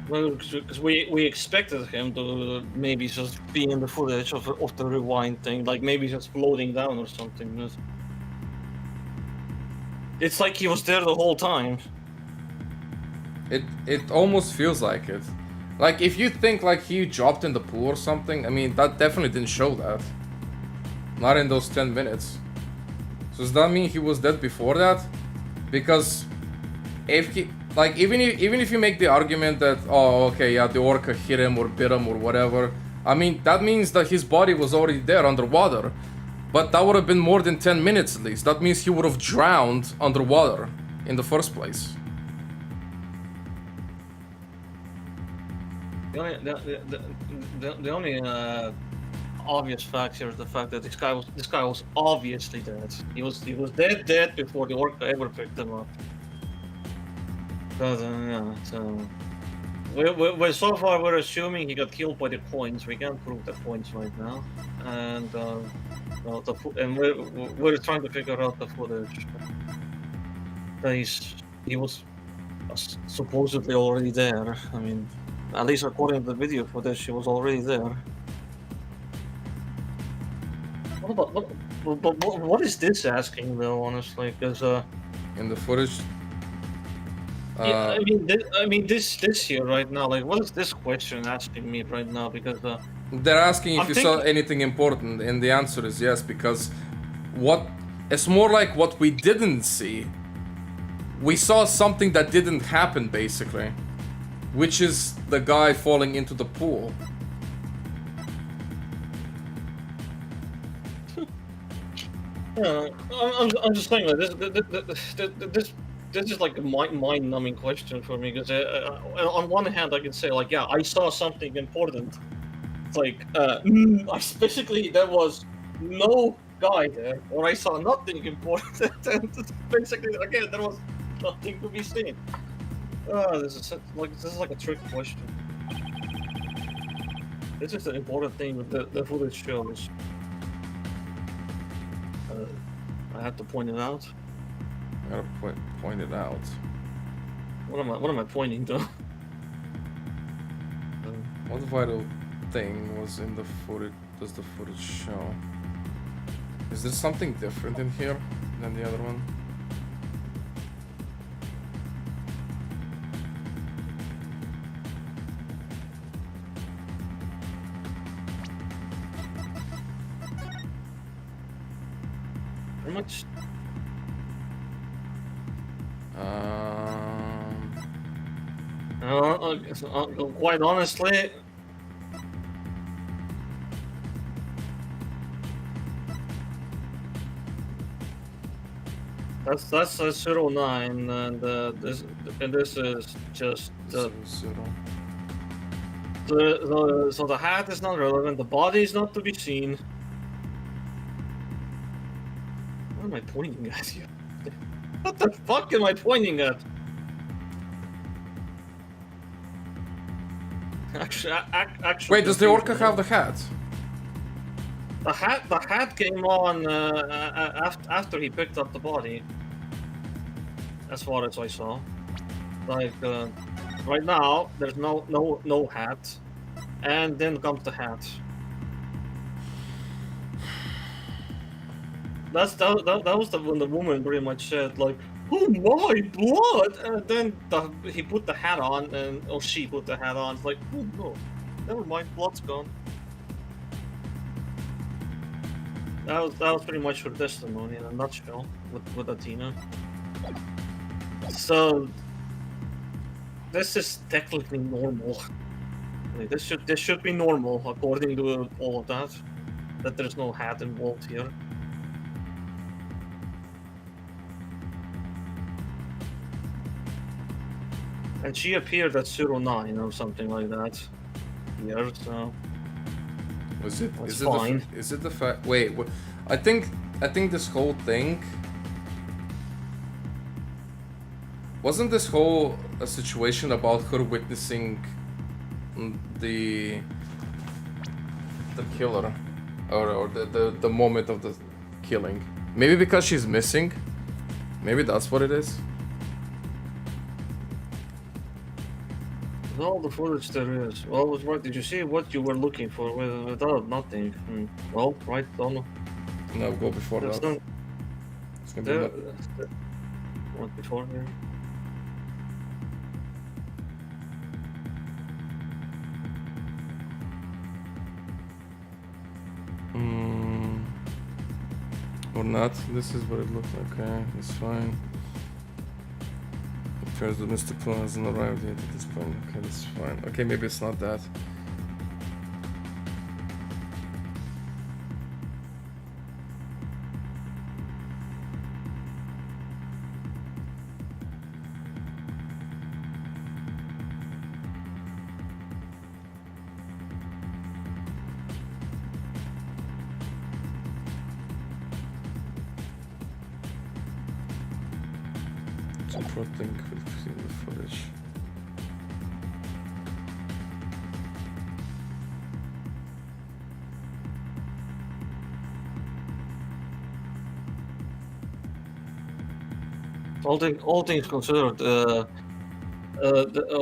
Speaker 1: Well, because we expected him to maybe just be in the footage of the rewind thing, like maybe just floating down or something. It's like he was there the whole time.
Speaker 2: It almost feels like it. Like if you think like he dropped in the pool or something, I mean that definitely didn't show that. Not in those 10 minutes. So does that mean he was dead before that? Because if he like even if you make the argument that oh okay yeah the orca hit him or bit him or whatever, I mean that means that his body was already there underwater. But that would have been more than 10 minutes at least. That means he would have drowned underwater in the first place.
Speaker 1: The only obvious fact here is the fact that this guy was obviously dead. He was dead before the orca ever picked him up. But yeah, so we're so far we're assuming he got killed by the coins. We can't prove the coins right now, and we're trying to figure out the footage. He was supposedly already there. I mean, at least according to the video footage, he was already there. What is this asking though? Honestly, because
Speaker 2: In the footage.
Speaker 1: yeah, I mean this here right now. Like, what is this question asking me right now? Because
Speaker 2: They're asking if you saw anything important, and the answer is yes, because it's more like what we didn't see. We saw something that didn't happen, basically, which is the guy falling into the pool.
Speaker 1: yeah, I'm just saying that this is like a mind-numbing question for me, because on one hand I can say like, yeah, I saw something important. It's like basically there was no guy there, or I saw nothing important, and basically again there was nothing to be seen. This is like a trick question. This is the important thing with the footage shows. I have to point it out.
Speaker 2: I gotta point it out.
Speaker 1: What am I pointing to?
Speaker 2: What vital thing was in the footage? Does the footage show? Is there something different in here than the other one?
Speaker 1: Pretty much. Quite honestly, that's a 09, and this is just
Speaker 2: Zero.
Speaker 1: so the hat is not relevant. The body is not to be seen. What am I pointing at here? What the fuck am I pointing at? Actually.
Speaker 2: Wait, does the orca have the hat?
Speaker 1: The hat came on after he picked up the body, as far as I saw. Like right now, there's no hat, and then comes the hat. that was the when the woman pretty much said like, "Oh my blood!" And then he put the hat on, and or she put the hat on. It's like, oh no, never mind, blood's gone. That was pretty much her testimony in a nutshell with Athena. So this is technically normal. Like, this should be normal according to all of that. That there's no hat involved here. And she appeared at 09 or something like that. Here, so
Speaker 2: Was it?
Speaker 1: That's
Speaker 2: Is it
Speaker 1: fine.
Speaker 2: Is it the fact? Wait, I think this whole thing wasn't this whole a situation about her witnessing the killer, or the moment of the killing. Maybe because she's missing. Maybe that's what it is.
Speaker 1: with all the footage there is. Well, was right. Did you see what you were looking for? Without nothing. Well, right, don't know.
Speaker 2: No, go before
Speaker 1: There's
Speaker 2: that.
Speaker 1: no,
Speaker 2: It's gonna be
Speaker 1: there,
Speaker 2: like-
Speaker 1: what before here?
Speaker 2: Or not. This is what it looked like. Okay, it's fine. It appears that Mr. Poon hasn't arrived yet at this point. Okay, that's fine. Okay, maybe it's not that. Something could see the footage.
Speaker 1: All things considered,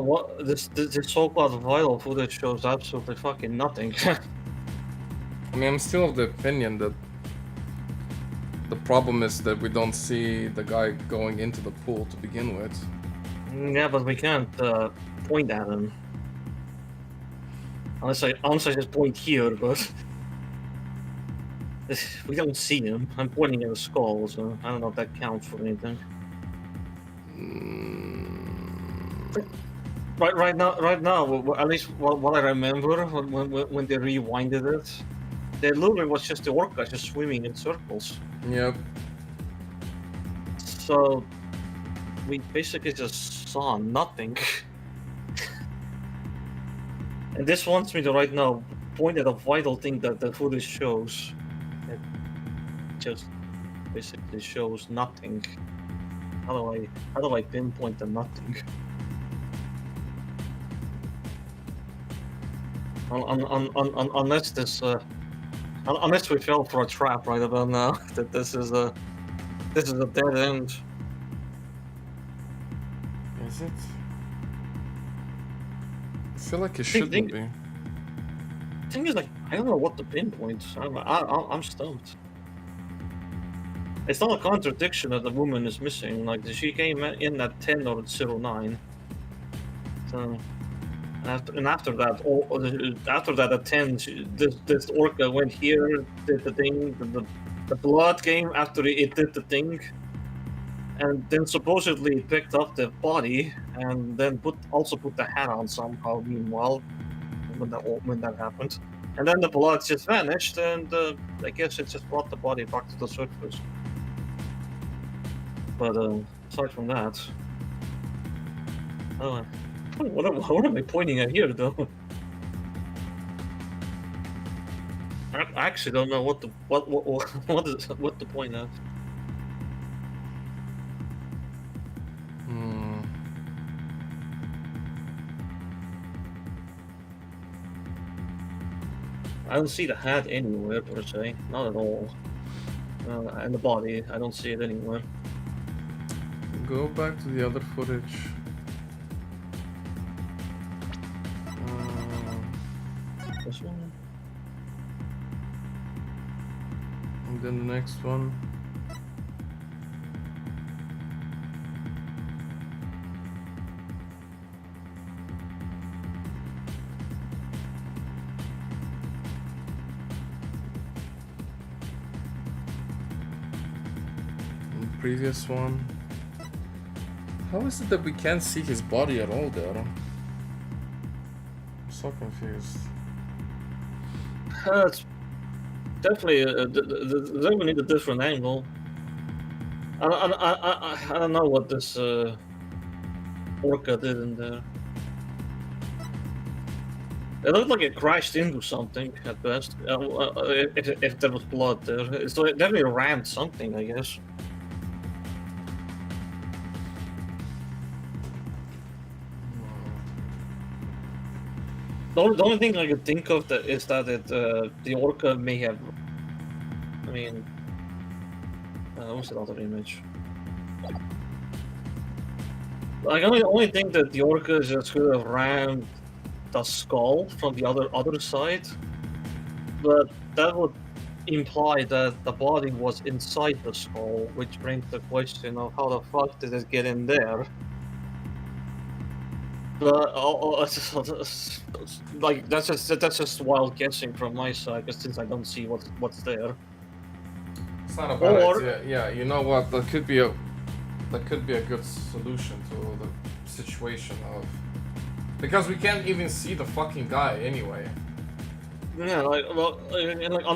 Speaker 1: what this so-called viral footage shows absolutely fucking nothing.
Speaker 2: I mean, I'm still of the opinion that the problem is that we don't see the guy going into the pool to begin with.
Speaker 1: Yeah, but we can't point at him. Unless I just point here, but we don't see him. I'm pointing at a skull, so I don't know if that counts for anything. Right now, at least what I remember when they rewinded it, the lure was just the orca just swimming in circles.
Speaker 2: Yep.
Speaker 1: So we basically just saw nothing. And this wants me to right now point at a vital thing that the footage shows. It just basically shows nothing. How do I pinpoint the nothing? Unless this unless we fell for a trap right about now, that this is a dead end.
Speaker 2: Is it? I feel like it shouldn't be.
Speaker 1: Thing is, like, I don't know what to pinpoint. I'm stumped. It's not a contradiction that the woman is missing. Like, she came in at 10 or 09. So after that at 10, this orca went here, did the thing. The blood came after it did the thing, and then supposedly it picked up the body and then also put the hat on somehow. Meanwhile, when that happened, and then the blood just vanished, and I guess it just brought the body back to the surface. But aside from that, what am I pointing at here, though? I actually don't know what to point at. I don't see the hat anywhere per se, not at all. And the body, I don't see it anywhere.
Speaker 2: Go back to the other footage.
Speaker 1: This one?
Speaker 2: And then the next one. previous one. How is it that we can't see his body at all there? I'm so confused.
Speaker 1: It's definitely they will need a different angle. I don't know what this orca did in there. It looked like it crashed into something at best. If there was blood there, so it definitely rammed something, I guess. The only thing I could think of is that the orca may have. I mean, what's the other image? Like, only thing that the orca just could have rammed the skull from the other side, but that would imply that the body was inside the skull, which brings the question of how the fuck did it get in there? But like that's just wild guessing from my side, because since I don't see what's there.
Speaker 2: It's not a bad idea. Yeah, you know what? That could be a good solution to the situation of, because we can't even see the fucking guy anyway.
Speaker 1: Yeah,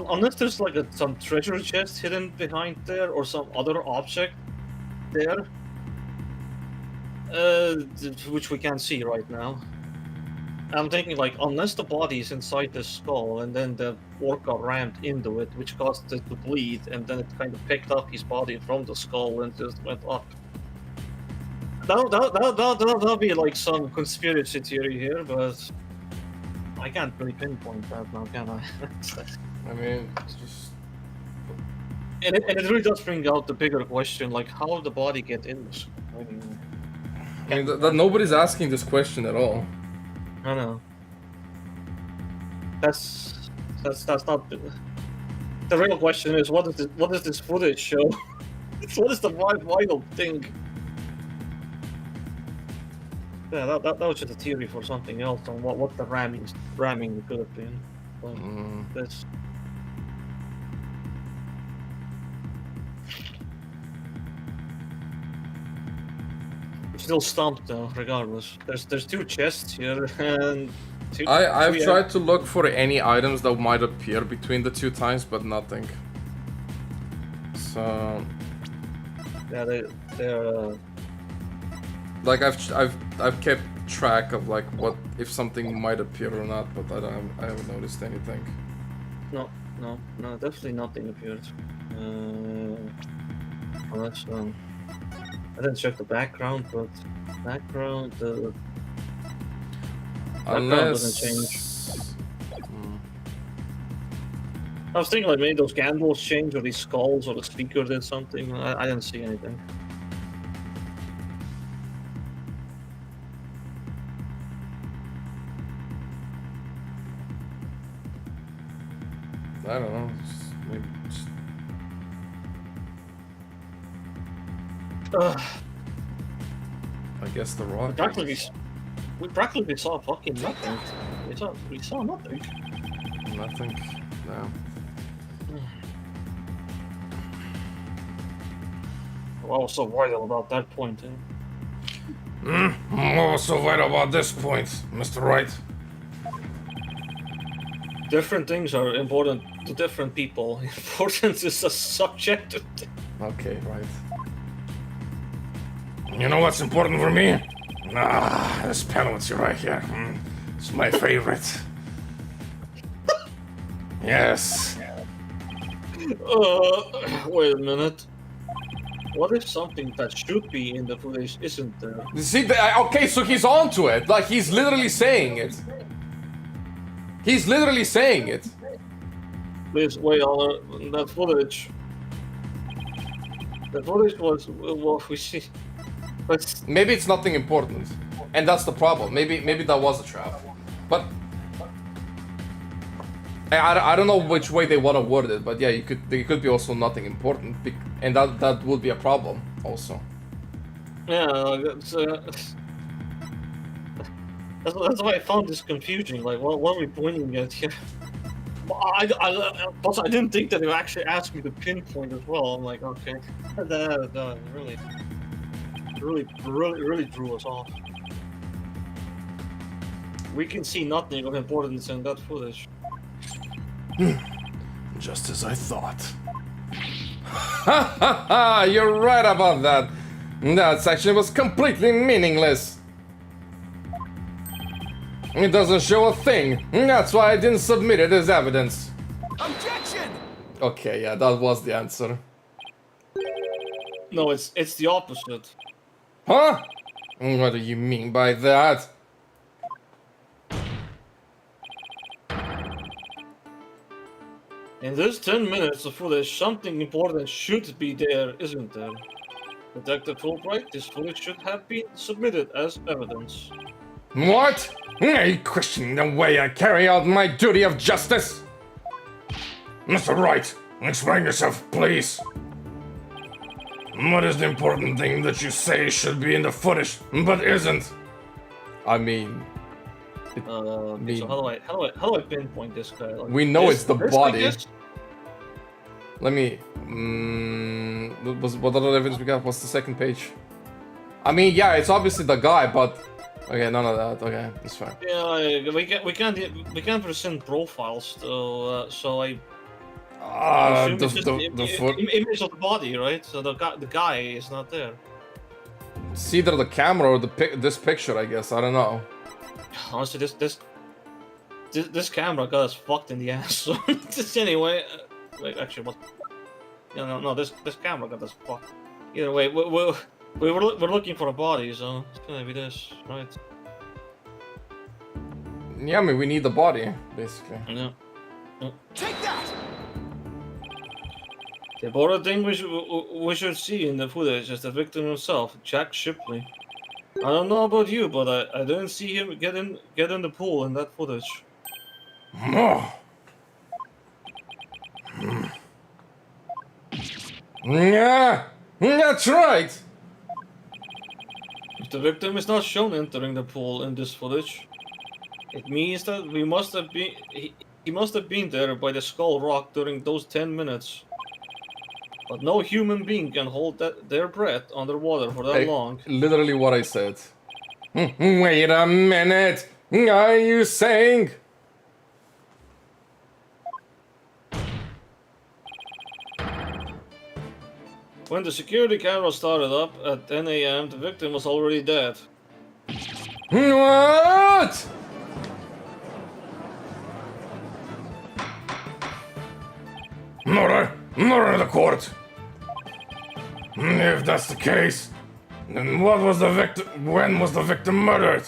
Speaker 1: unless there's like some treasure chest hidden behind there or some other object there, which we can't see right now. I'm thinking, like, unless the body is inside the skull and then the orca rammed into it, which caused it to bleed, and then it kind of picked up his body from the skull and just went up. That'll be like some conspiracy theory here, but I can't really pinpoint that now, can I?
Speaker 2: I mean, it's just...
Speaker 1: And it really does bring out the bigger question, like, how did the body get in this?
Speaker 2: I mean, nobody's asking this question at all.
Speaker 1: I know. That's not the real question. Is what does this footage show? What is the vital thing? Yeah, that was just a theory for something else on what the ramming could have been. But that's. Still stumped though, regardless. There's two chests here and
Speaker 2: I've tried to look for any items that might appear between the two times, but nothing. So
Speaker 1: yeah, they're
Speaker 2: like I've kept track of like what if something might appear or not, but I haven't noticed anything.
Speaker 1: No, definitely nothing appeared. Unless I didn't check the background, but background doesn't change. I was thinking like maybe those candles changed, or these skulls, or the speaker did something. I didn't see anything.
Speaker 2: I don't know. I guess the rock.
Speaker 1: We practically saw fucking nothing. We saw nothing.
Speaker 2: Nothing. No.
Speaker 1: Well, I was so vital about that point, eh?
Speaker 4: What was so vital about this point, Mr. Wright?
Speaker 1: Different things are important to different people. Importance is a subjective thing.
Speaker 2: Okay, right.
Speaker 4: You know what's important for me? This penalty right here. It's my favorite. Yes.
Speaker 1: Wait a minute. What if something that should be in the footage isn't there?
Speaker 2: See, okay, so he's onto it. Like, he's literally saying it. He's literally saying it.
Speaker 1: Please wait on that footage. The footage was what we see. But
Speaker 2: maybe it's nothing important, and that's the problem. Maybe that was a trap, but I don't know which way they want to word it. But yeah, it could be also nothing important, and that would be a problem also.
Speaker 1: Yeah, that's why I found this confusing. Like, what are we pointing at here? Plus, I didn't think that they would actually ask me to pinpoint as well. I'm like, okay, that really threw us off. We can see nothing of importance in that footage.
Speaker 4: Just as I thought.
Speaker 3: Ha ha ha! You're right about that. That section was completely meaningless. It doesn't show a thing. That's why I didn't submit it as evidence.
Speaker 5: Objection!
Speaker 3: Okay, yeah, that was the answer.
Speaker 1: No, it's the opposite.
Speaker 3: Huh? What do you mean by that?
Speaker 1: In this 10 minutes of footage, something important should be there, isn't there? Detective Fulbright, this footage should have been submitted as evidence.
Speaker 3: What? Are you questioning the way I carry out my duty of justice?
Speaker 4: Mr. Wright, explain yourself, please. What is the important thing that you say should be in the footage, but isn't?
Speaker 3: I mean,
Speaker 1: So how do I pinpoint this guy? Like,
Speaker 3: we know it's the
Speaker 1: this, I
Speaker 3: body.
Speaker 1: guess?
Speaker 3: Let me. What other evidence we got? What's the second page? I mean, yeah, it's obviously the guy, but okay, none of that. Okay, it's fine.
Speaker 1: Yeah, we can't present profiles, so I assume
Speaker 3: The
Speaker 1: it's just image of the body, right? So the guy is not there.
Speaker 3: it's either the camera or this picture, I guess. I don't know.
Speaker 1: Honestly, this camera got us fucked in the ass. So just anyway, wait, actually, what? Yeah, no, this camera got us fucked. Either way, we're looking for a body, so it's gonna be this, right?
Speaker 3: Yeah, I mean, we need the body, basically.
Speaker 1: Yeah.
Speaker 5: Take that!
Speaker 1: The important thing we should see in the footage is the victim himself, Jack Shipley. I don't know about you, but I didn't see him get in the pool in that footage.
Speaker 4: Oh.
Speaker 3: Yeah, that's right.
Speaker 1: If the victim is not shown entering the pool in this footage, it means that he must have been there by the Skull Rock during those 10 minutes. But no human being can hold their breath underwater for that
Speaker 3: Hey,
Speaker 1: long.
Speaker 3: literally what I said. Wait a minute. Are you saying?
Speaker 1: When the security camera started up at 10 a.m., the victim was already dead.
Speaker 3: What?
Speaker 4: Not in the court. If that's the case, then when was the victim murdered?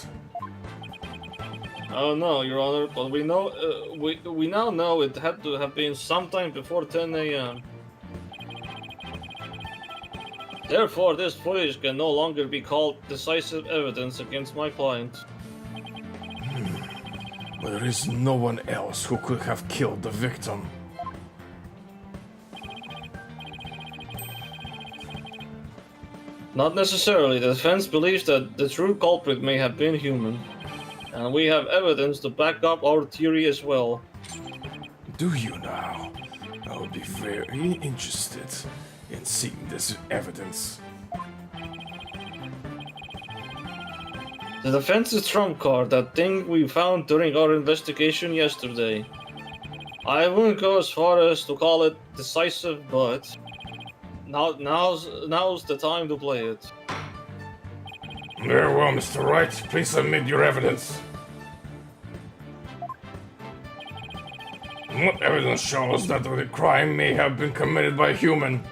Speaker 1: Oh no, Your Honor, but we know we now know it had to have been sometime before 10 a.m. Therefore, this footage can no longer be called decisive evidence against my client.
Speaker 4: But there is no one else who could have killed the victim.
Speaker 1: Not necessarily. The defense believes that the true culprit may have been human. And we have evidence to back up our theory as well.
Speaker 4: Do you now? I would be very interested in seeing this evidence.
Speaker 1: The defense's trump card, that thing we found during our investigation yesterday. I wouldn't go as far as to call it decisive, but now's the time to play it.
Speaker 4: Very well, Mr. Wright. Please submit your evidence. What evidence shows that the crime may have been committed by a human?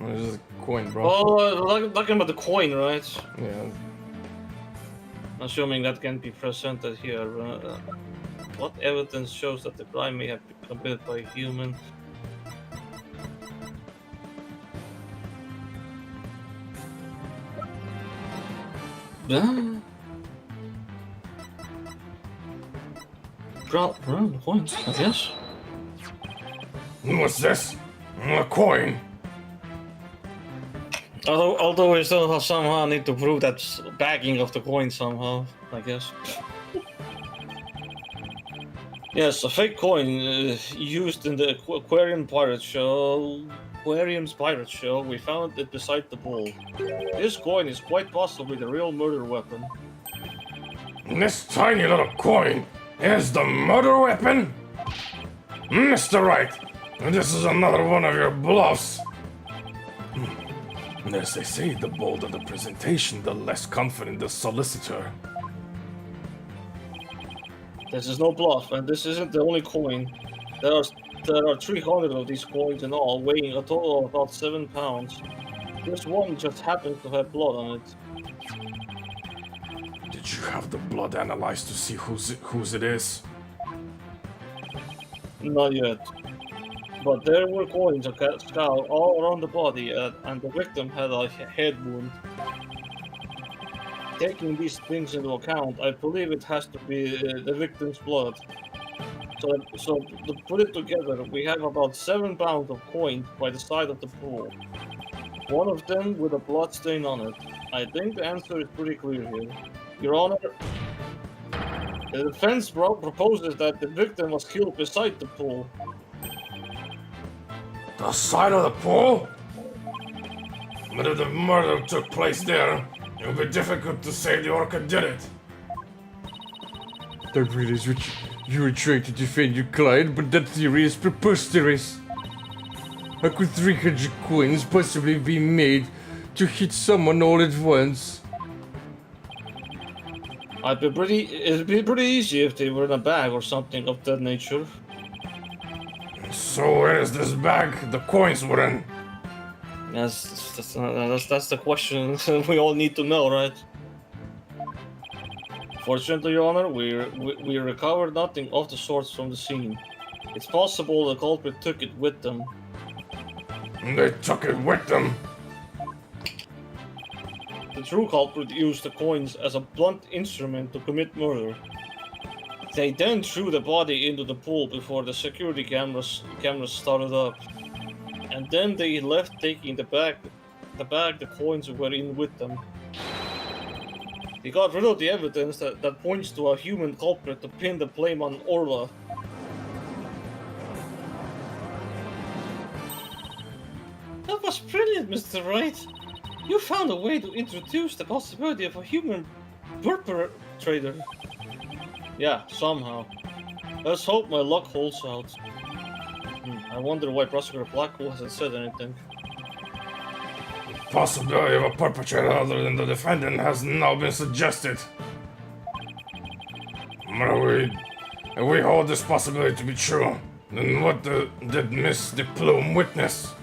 Speaker 3: This is a coin, bro.
Speaker 1: Oh, talking about the coin, right?
Speaker 3: Yeah.
Speaker 1: Assuming that can be presented here. What evidence shows that the crime may have been committed by a human? Brown coins, I guess.
Speaker 4: What's this? A coin.
Speaker 1: Although we still somehow need to prove that bagging of the coin somehow, I guess. Yes, a fake coin used in the Aquarium's pirate show. We found it beside the pool. This coin is quite possibly the real murder weapon.
Speaker 4: This tiny little coin is the murder weapon? Mr. Wright, this is another one of your bluffs. As they say, the bolder the presentation, the less confident the solicitor.
Speaker 1: This is no bluff, and this isn't the only coin. There are 300 of these coins in all, weighing a total of about 7 pounds. This one just happens to have blood on it.
Speaker 4: Did you have the blood analyzed to see whose it is?
Speaker 1: Not yet. But there were coins scattered all around the body, and the victim had a head wound. Taking these things into account, I believe it has to be the victim's blood. So to put it together, we have about 7 pounds of coins by the side of the pool. One of them with a blood stain on it. I think the answer is pretty clear here. Your Honor, the defense proposes that the victim was killed beside the pool.
Speaker 4: The side of the pool? But if the murder took place there, it would be difficult to say the orca did it.
Speaker 3: I realize you were trying to defend your client, but that theory is preposterous. How could 300 coins possibly be made to hit someone all at once?
Speaker 1: It'd be pretty easy if they were in a bag or something of that nature.
Speaker 4: So where is this bag the coins were in?
Speaker 1: That's the question we all need to know, right? Fortunately, Your Honor, we recovered nothing of the sorts from the scene. It's possible the culprit took it with them.
Speaker 4: They took it with them.
Speaker 1: The true culprit used the coins as a blunt instrument to commit murder. They then threw the body into the pool before the security cameras started up. And then they left, taking the bag the coins were in with them. They got rid of the evidence that points to a human culprit to pin the blame on Orla. That was brilliant, Mr. Wright. You found a way to introduce the possibility of a human perpetrator. Yeah, somehow. Let's hope my luck holds out. I wonder why Prosecutor Blackwell hasn't said anything.
Speaker 4: Possibility of a perpetrator other than the defendant has now been suggested. But if we hold this possibility to be true, then what did Miss de Plume witness?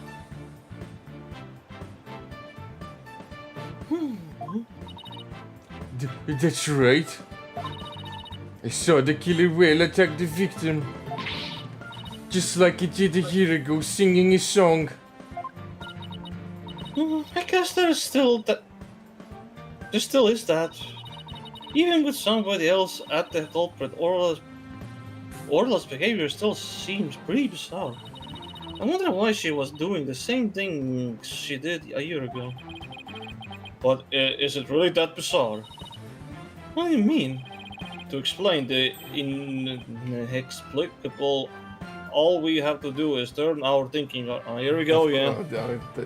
Speaker 3: That's right. I saw the killer whale attack the victim. Just like it did a year ago, singing his song.
Speaker 1: I guess there still is that. Even with somebody else at the culprit, Orla's behavior still seems pretty bizarre. I wonder why she was doing the same thing she did a year ago. But is it really that bizarre? What do you mean? To explain the inexplicable, all we have to do is turn our thinking on. Here we go again.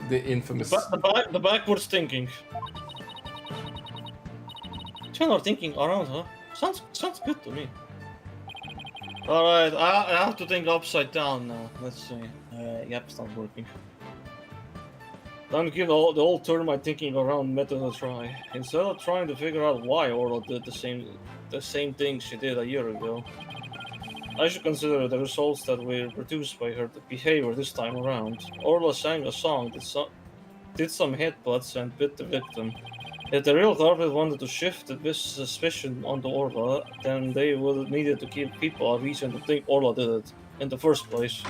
Speaker 2: The infamous.
Speaker 1: The backwards thinking. Turn our thinking around, huh? Sounds good to me. Alright, I have to think upside down now. Let's see. Yep, it's not working. Don't give the old turn my thinking around method a try. Instead of trying to figure out why Orla did the same thing she did a year ago, I should consider the results that were produced by her behavior this time around. Orla sang a song, did some headbutts, and bit the victim. If the real culprit wanted to shift this suspicion onto Orla, then they would have needed to give people a reason to think Orla did it in the first place.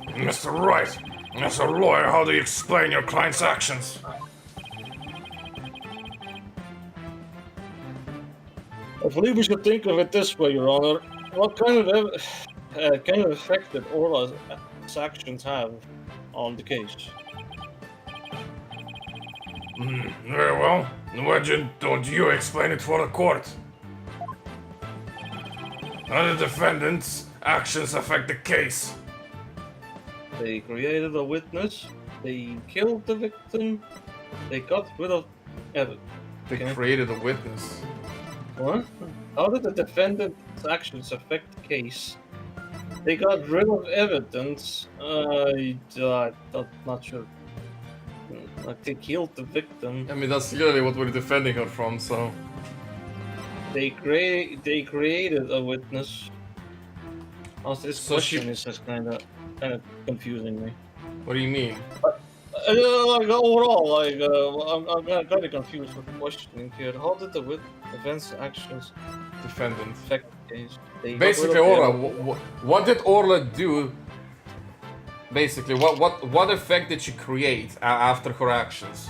Speaker 4: Mr. Wright, as a lawyer, how do you explain your client's actions?
Speaker 1: I believe we should think of it this way, Your Honor. What kind of effect did Orla's actions have on the case?
Speaker 4: Very well. Why don't you explain it for the court? How the defendant's actions affect the case?
Speaker 1: They created a witness. They killed the victim. They got rid of evidence.
Speaker 2: They
Speaker 1: Okay.
Speaker 2: created a witness.
Speaker 1: What? How did the defendant's actions affect the case? They got rid of evidence. I'm not sure. Like they killed the victim.
Speaker 2: I mean, that's clearly what we're defending her from, so...
Speaker 1: They created a witness. Also, this
Speaker 2: So she-
Speaker 1: question is just kind of confusing me.
Speaker 2: What do you mean?
Speaker 1: Like overall, like I'm kind of confused with the questioning here. How did the defense actions
Speaker 2: Defendant.
Speaker 1: affect the case? They got
Speaker 2: Basically,
Speaker 1: rid of
Speaker 2: Orla,
Speaker 1: evidence.
Speaker 2: what did Orla do? Basically, what effect did she create after her actions?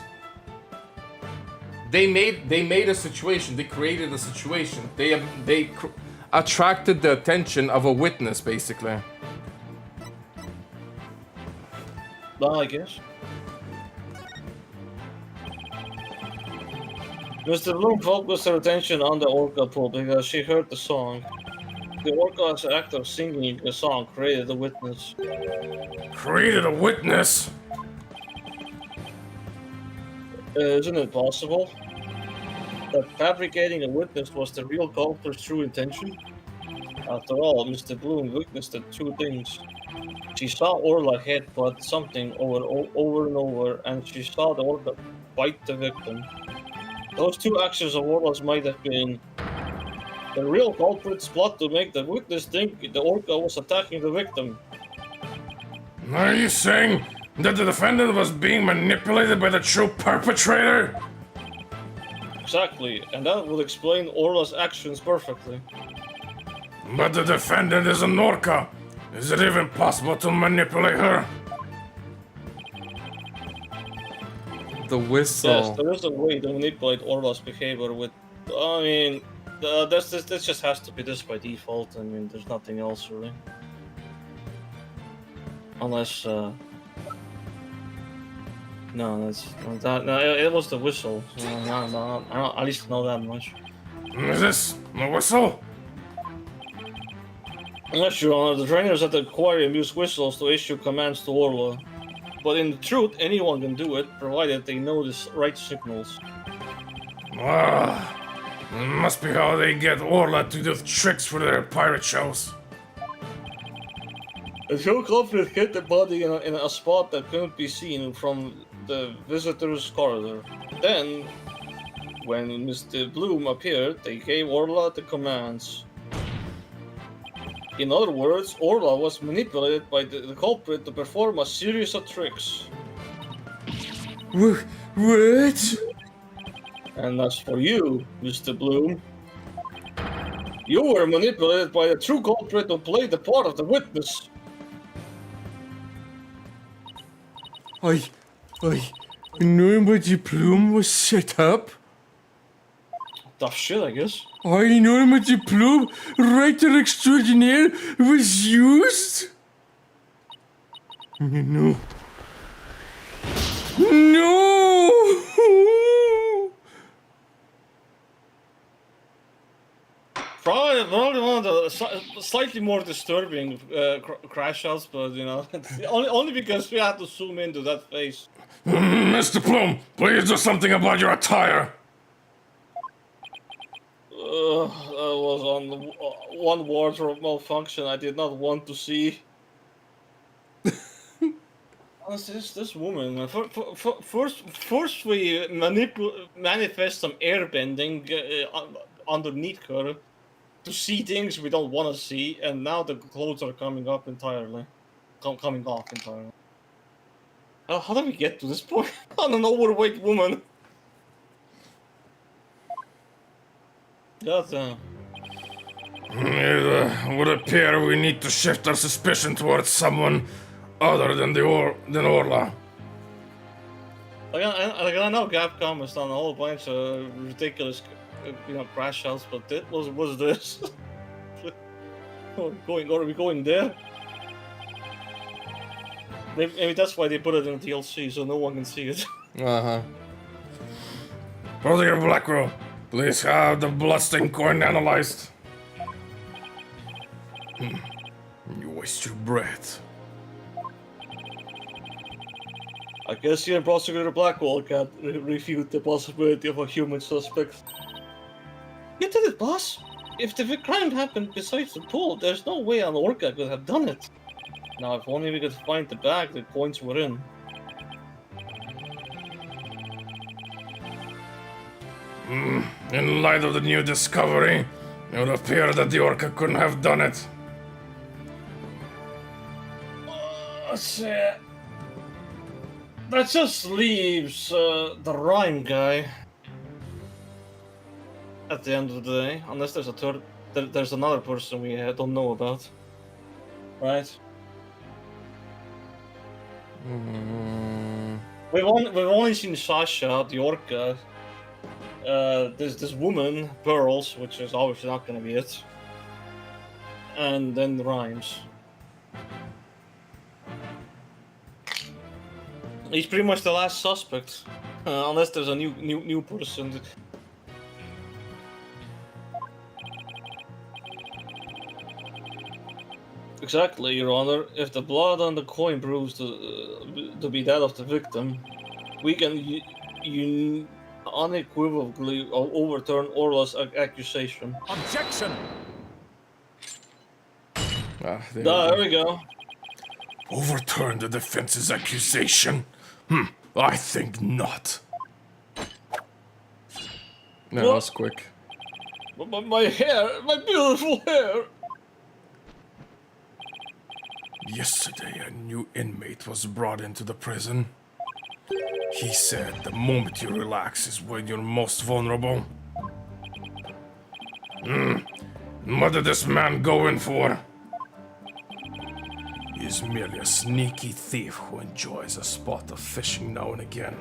Speaker 2: They made a situation. They created a situation. They attracted the attention of a witness, basically.
Speaker 1: Well, I guess. Mr. Bloom focused her attention on the orca pool because she heard the song. The orca's act of singing the song created a witness.
Speaker 4: Created a witness?
Speaker 1: Isn't it possible that fabricating a witness was the real culprit's true intention? After all, Mr. Bloom witnessed the two things. She saw Orla headbutt something over and over, and she saw the orca bite the victim. Those two actions of Orla's might have been the real culprit's plot to make the witness think the orca was attacking the victim.
Speaker 4: Are you saying that the defendant was being manipulated by the true perpetrator?
Speaker 1: Exactly, and that would explain Orla's actions perfectly.
Speaker 4: But the defendant is an orca. Is it even possible to manipulate her?
Speaker 2: The whistle.
Speaker 1: Yes, there is a way to manipulate Orla's behavior with. I mean, this just has to be this by default. I mean, there's nothing else really. Unless. No, that's that. No, it was the whistle. So, no, I don't at least know that much.
Speaker 4: Is this a whistle?
Speaker 1: Yes, Your Honor, the trainers at the aquarium use whistles to issue commands to Orla. But in truth, anyone can do it, provided they know the right signals.
Speaker 4: Must be how they get Orla to do tricks for their pirate shows.
Speaker 1: The show culprit hit the body in a spot that couldn't be seen from the visitor's corridor. Then, when Mr. Bloom appeared, they gave Orla the commands. In other words, Orla was manipulated by the culprit to perform a series of tricks.
Speaker 2: What?
Speaker 1: And as for you, Mr. Bloom, you were manipulated by the true culprit to play the part of the witness.
Speaker 2: I knew my diploma was set up.
Speaker 1: Tough shit, I guess.
Speaker 2: I know my diploma, writer extraordinaire, was used. No.
Speaker 1: Probably one of the slightly more disturbing crash outs, but you know, only because we had to zoom into that face.
Speaker 4: Mr. Bloom, please do something about your attire.
Speaker 1: That was on one wardrobe malfunction I did not want to see. This woman. First we manifest some airbending underneath her to see things we don't want to see, and now the clothes are coming off entirely. How did we get to this point? On an overweight woman. God,
Speaker 4: It would appear we need to shift our suspicion towards someone other than Orla.
Speaker 1: I know Capcom has done a whole bunch of ridiculous, crash outs, but was this? Are we going there? Maybe that's why they put it in DLC, so no one can see it.
Speaker 4: Brother Blackwell, please have the bloodstain coin analyzed. You waste your breath.
Speaker 1: I guess you and Prosecutor Blackwell can't refute the possibility of a human suspect. You did it, boss. If the crime happened besides the pool, there's no way an orca could have done it. Now, if only we could find the bag the coins were in.
Speaker 4: In light of the new discovery, it would appear that the orca couldn't have done it.
Speaker 1: Let's see. That just leaves the rhyme guy. At the end of the day, unless there's a third, there's another person we don't know about, right? We've only seen Sasha, the orca. There's this woman, Pearls, which is obviously not gonna be it, and then Rhymes. He's pretty much the last suspect, unless there's a new person. Exactly, Your Honor. If the blood on the coin proves to be that of the victim, we can unequivocally overturn Orla's accusation.
Speaker 5: Objection!
Speaker 1: There we go.
Speaker 4: Overturn the defense's accusation? I think not.
Speaker 2: No, that was quick.
Speaker 1: But my hair, my beautiful hair.
Speaker 4: Yesterday, a new inmate was brought into the prison. He said the moment you relax is when you're most vulnerable. What did this man go in for? He is merely a sneaky thief who enjoys a spot of fishing now and again.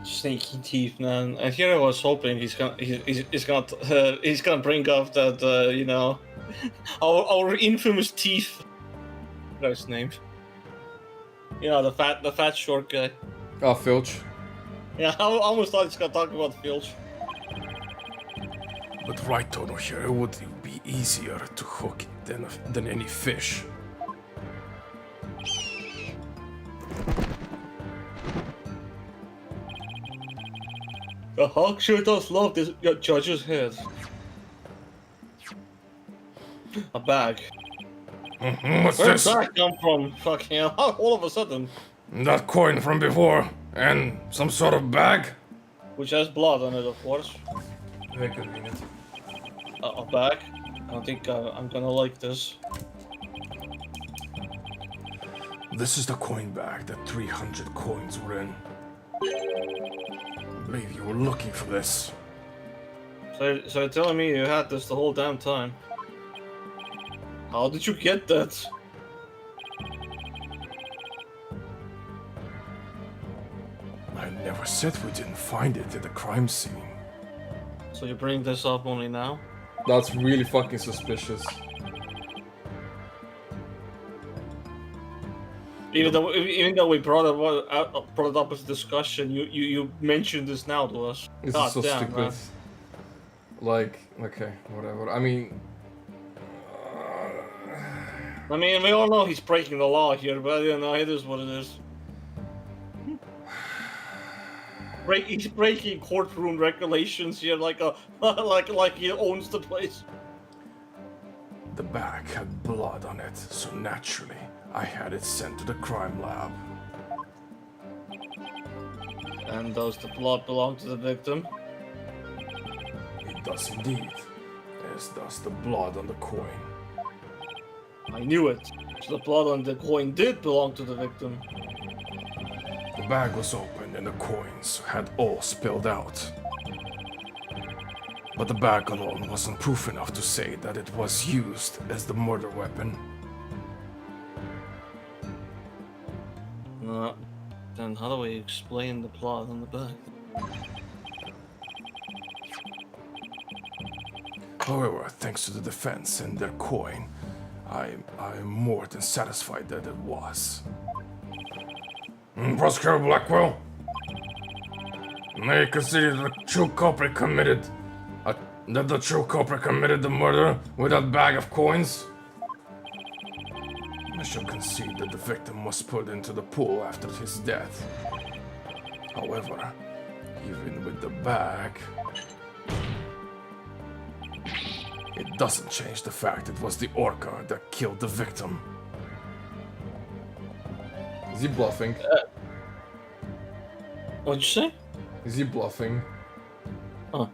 Speaker 1: Sneaky teeth, man. And here I was hoping he's gonna bring up that you know, our infamous teeth. That's his name. You know, the fat short guy.
Speaker 2: Oh, Filch.
Speaker 1: Yeah, I almost thought he's gonna talk about Filch.
Speaker 4: But right over here, it would be easier to hook than any fish.
Speaker 1: The hawk sure does love this judge's head. A bag.
Speaker 4: What's
Speaker 1: Where did
Speaker 4: this?
Speaker 1: that come from? Fucking hell, all of a sudden.
Speaker 4: That coin from before, and some sort of bag?
Speaker 1: Which has blood on it, of course.
Speaker 2: Very convenient.
Speaker 1: A bag? I don't think I'm gonna like this.
Speaker 4: This is the coin bag that 300 coins were in. I believe you were looking for this.
Speaker 1: So you're telling me you had this the whole damn time? How did you get that?
Speaker 4: I never said we didn't find it at the crime scene.
Speaker 1: So you bring this up only now?
Speaker 2: That's really fucking suspicious.
Speaker 1: Even though we brought it up as a discussion, you mentioned this now to us.
Speaker 2: This
Speaker 1: God
Speaker 2: is so
Speaker 1: damn,
Speaker 2: stupid.
Speaker 1: man.
Speaker 2: Like, okay, whatever. I mean,
Speaker 1: We all know he's breaking the law here, but you know, it is what it is. He's breaking courtroom regulations here, like he owns the place.
Speaker 4: The bag had blood on it, so naturally, I had it sent to the crime lab.
Speaker 1: And does the blood belong to the victim?
Speaker 4: It does indeed, as does the blood on the coin.
Speaker 1: I knew it. So the blood on the coin did belong to the victim.
Speaker 4: The bag was open and the coins had all spilled out. But the bag alone wasn't proof enough to say that it was used as the murder weapon.
Speaker 1: Then how do we explain the blood on the bag?
Speaker 4: However, thanks to the defense and their coin, I am more than satisfied that it was. Prosecutor Blackwell, may I consider the true culprit committed that the true culprit committed the murder with that bag of coins? I shall concede that the victim was put into the pool after his death. However, even with the bag, it doesn't change the fact it was the orca that killed the victim.
Speaker 2: Is he bluffing?
Speaker 1: What'd you say?
Speaker 2: Is he bluffing?
Speaker 1: Oh.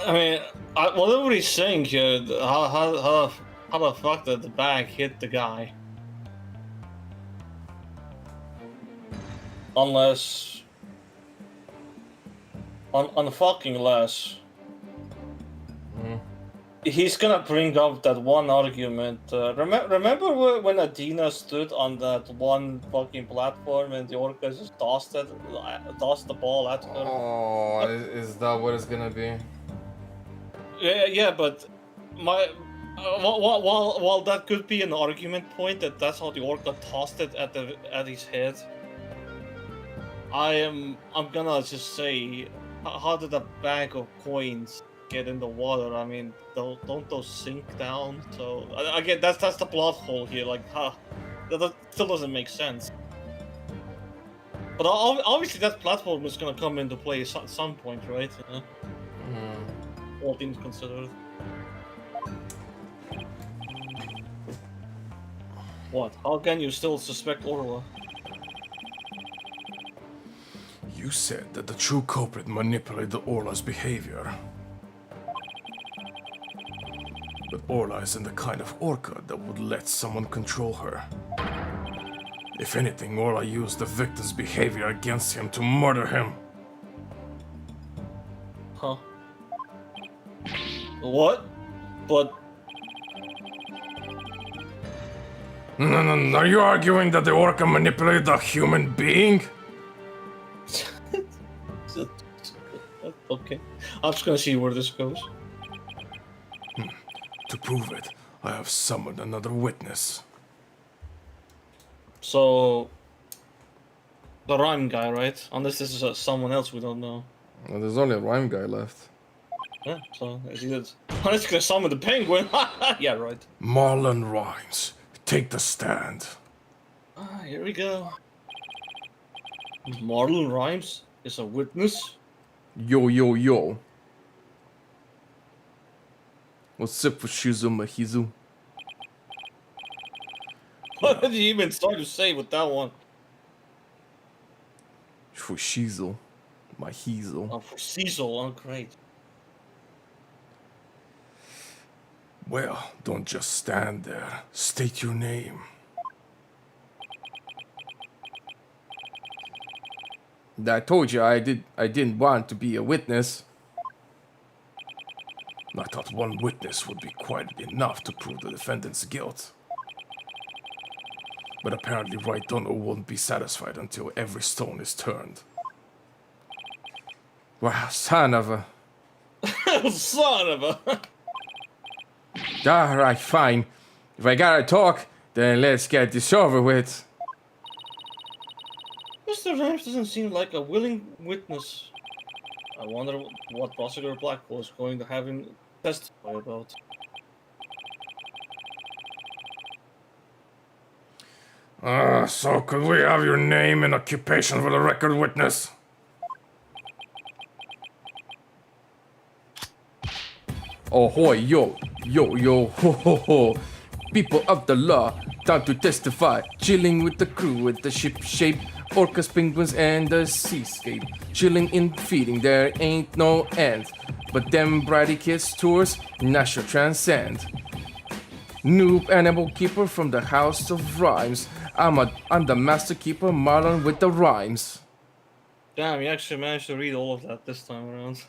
Speaker 1: I mean, whatever he's saying here, how the fuck did the bag hit the guy? Unless... fucking less. He's gonna bring up that one argument. Remember when Adina stood on that one fucking platform and the orca just tossed the ball at her?
Speaker 2: Oh, is that what it's gonna be?
Speaker 1: Yeah, but my while that could be an argument point that's how the orca tossed it at his head. I'm gonna just say, how did a bag of coins get in the water? I mean, don't those sink down? So again, that's the plot hole here. Like, that still doesn't make sense. But obviously, that platform is gonna come into play at some point, right? All things considered. What? How can you still suspect Orla?
Speaker 4: You said that the true culprit manipulated Orla's behavior. But Orla isn't the kind of orca that would let someone control her. If anything, Orla used the victim's behavior against him to murder him.
Speaker 1: Huh? What? But...
Speaker 4: Are you arguing that the orca manipulated a human being?
Speaker 1: Okay. I'm just gonna see where this goes.
Speaker 4: To prove it, I have summoned another witness.
Speaker 1: So... The rhyme guy, right? Unless this is someone else we don't know.
Speaker 2: Well, there's only a rhyme guy left.
Speaker 1: Yeah, so it's either... Unless you can summon the penguin! Yeah, right.
Speaker 4: Marlon Rhymes, take the stand.
Speaker 1: Here we go. Marlon Rhymes is a witness?
Speaker 2: Yo, yo, yo. What's up for Shizu Mahizu?
Speaker 1: What did you even start to say with that one?
Speaker 2: For Shizu. Mahizu.
Speaker 1: Oh, for Cecil, oh great.
Speaker 4: Well, don't just stand there. State your name.
Speaker 2: I told you I didn't want to be a witness.
Speaker 4: I thought one witness would be quite enough to prove the defendant's guilt. But apparently Right Dono won't be satisfied until every stone is turned.
Speaker 2: Wow, son of a...
Speaker 1: Son of a...
Speaker 2: Alright, fine. If I gotta talk, then let's get this over with.
Speaker 1: Mr. Rhymes doesn't seem like a willing witness. I wonder what Prosecutor Blackwell is going to have him testify about.
Speaker 4: So could we have your name and occupation for the record, witness?
Speaker 2: Oh, hoy, yo, yo, yo, ho, ho, ho. People of the law, time to testify. Chilling with the crew with the ship shape, orcas, penguins, and the seascape. Chilling and feeding, there ain't no end. But them bratty kids tours, Nasha transcend. Noob animal keeper from the house of rhymes. I'm the master keeper, Marlon with the rhymes.
Speaker 1: Damn, you actually managed to read all of that this time around.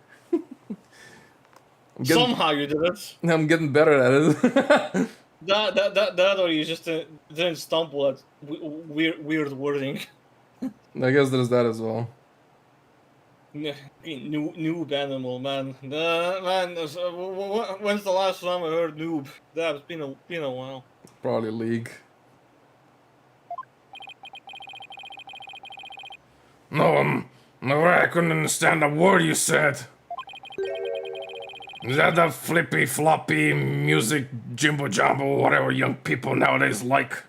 Speaker 2: Somehow
Speaker 1: you did it.
Speaker 2: I'm getting better at it.
Speaker 1: That or you just didn't stumble at weird wording.
Speaker 2: I guess there's that as well.
Speaker 1: Noob animal, man. Man, when's the last time I heard noob? That's been a while.
Speaker 2: Probably League.
Speaker 4: No, I couldn't understand a word you said. Is that the flippy floppy music jimbo jumbo, whatever young people nowadays like?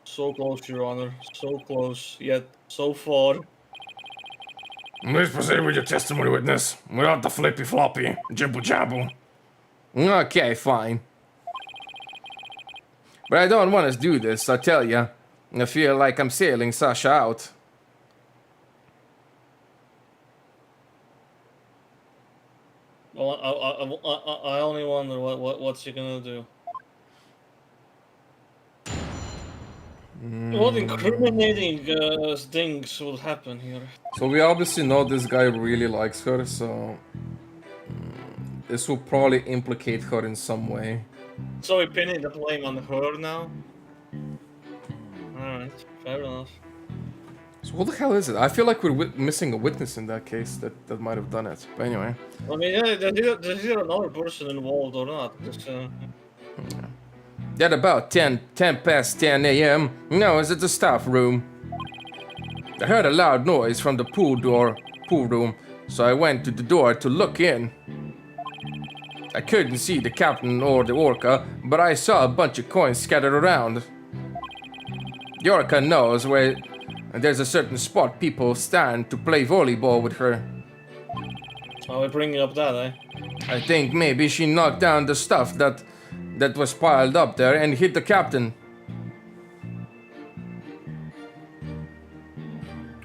Speaker 1: So close, Your Honor. So close, yet so far.
Speaker 4: Please proceed with your testimony, witness, without the flippy floppy jimbo jabbo.
Speaker 3: Okay, fine. But I don't want to do this, I tell ya. I feel like I'm sailing Sasha out.
Speaker 1: Well, I only wonder what's he gonna do. What incriminating things will happen here?
Speaker 2: So we obviously know this guy really likes her, so this will probably implicate her in some way.
Speaker 1: So we're pinning the blame on her now? Alright, fair enough.
Speaker 2: So what the hell is it? I feel like we're missing a witness in that case that might have done it. But anyway.
Speaker 1: I mean, yeah, there's either another person involved or not.
Speaker 3: At about 10 past 10 a.m., I was at the staff room. I heard a loud noise from the pool room, so I went to the door to look in. I couldn't see the captain or the orca, but I saw a bunch of coins scattered around. The orca knows where there's a certain spot people stand to play volleyball with her.
Speaker 1: So we're bringing up that, eh?
Speaker 3: I think maybe she knocked down the stuff that was piled up there and hit the captain.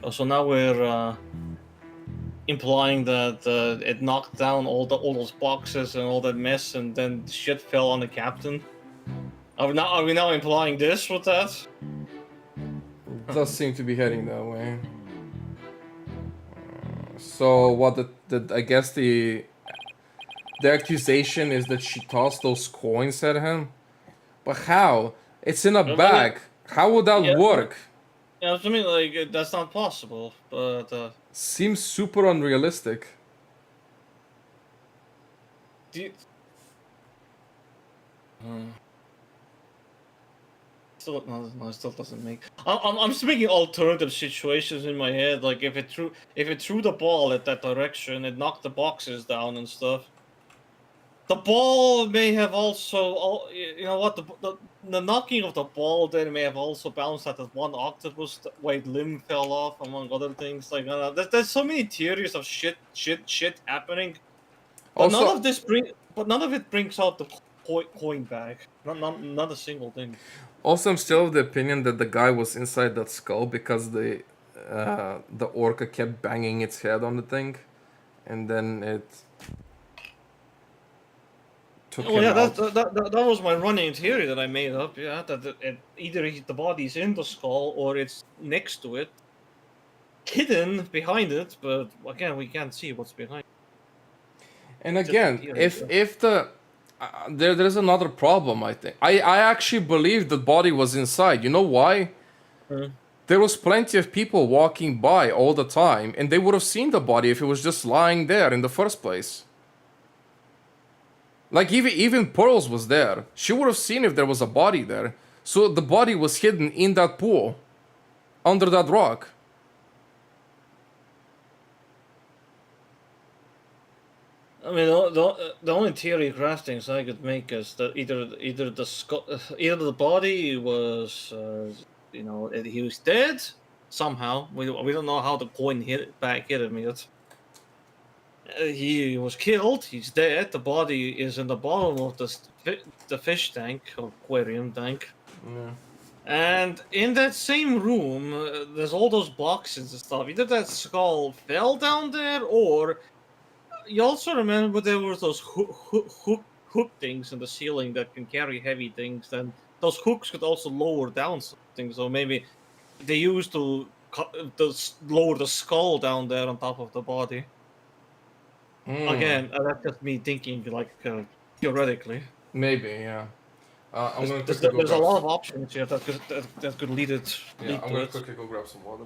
Speaker 1: Oh, so now we're implying that it knocked down all those boxes and all that mess, and then shit fell on the captain. Are we now implying this with that?
Speaker 2: It does seem to be heading that way. So what I guess the accusation is that she tossed those coins at him? But how? It's in a bag. How would that work?
Speaker 1: Yeah, I mean, like, that's not possible, but
Speaker 2: Seems super unrealistic.
Speaker 1: Still, no, it still doesn't make. I'm just making alternative situations in my head. Like if it threw the ball at that direction, it knocked the boxes down and stuff. The ball may have also, you know what, the knocking of the ball then may have also bounced at that one octopus where limb fell off, among other things. Like there's so many theories of shit happening, but
Speaker 2: Also,
Speaker 1: none of it brings out the coin back. Not a single thing.
Speaker 2: Also, I'm still of the opinion that the guy was inside that skull because the orca kept banging its head on the thing, and then it took him out.
Speaker 1: That was my running theory that I made up. Yeah, that either the body's in the skull or it's next to it, hidden behind it. But again, we can't see what's behind.
Speaker 2: And again, if the there's another problem. I think I actually believe the body was inside. You know why? There was plenty of people walking by all the time, and they would have seen the body if it was just lying there in the first place. Like even Pearls was there. She would have seen if there was a body there. So the body was hidden in that pool, under that rock.
Speaker 1: I mean, the only theory craftings I could make is that either the body was, he was dead somehow. We don't know how the coin hit him yet. He was killed. He's dead. The body is in the bottom of the fish tank or aquarium tank.
Speaker 2: Yeah.
Speaker 1: And in that same room, there's all those boxes and stuff. Either that skull fell down there, or you also remember there were those hook things in the ceiling that can carry heavy things. Then those hooks could also lower down something. So maybe they used to lower the skull down there on top of the body. Again, that's just me thinking, like, theoretically.
Speaker 2: Maybe, yeah. I'm gonna
Speaker 1: There's
Speaker 2: quickly
Speaker 1: a lot of options here that could lead it.
Speaker 2: Yeah, I'm gonna quickly go grab some water.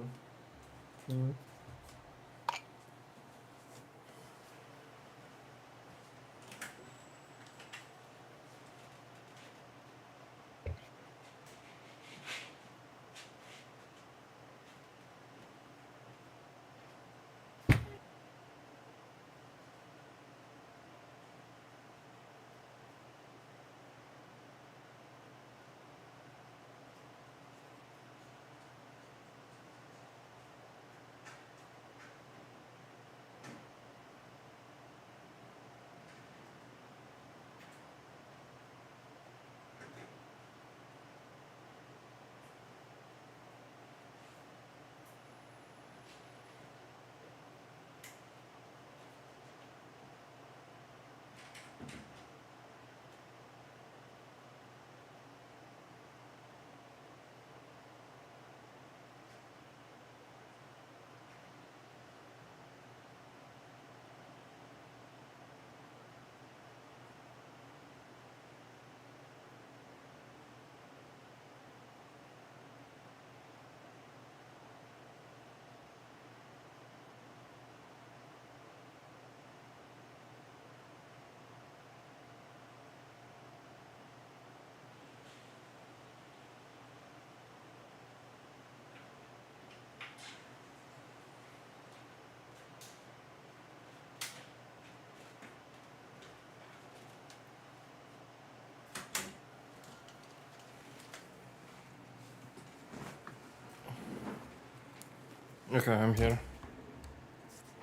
Speaker 3: Okay, I'm here.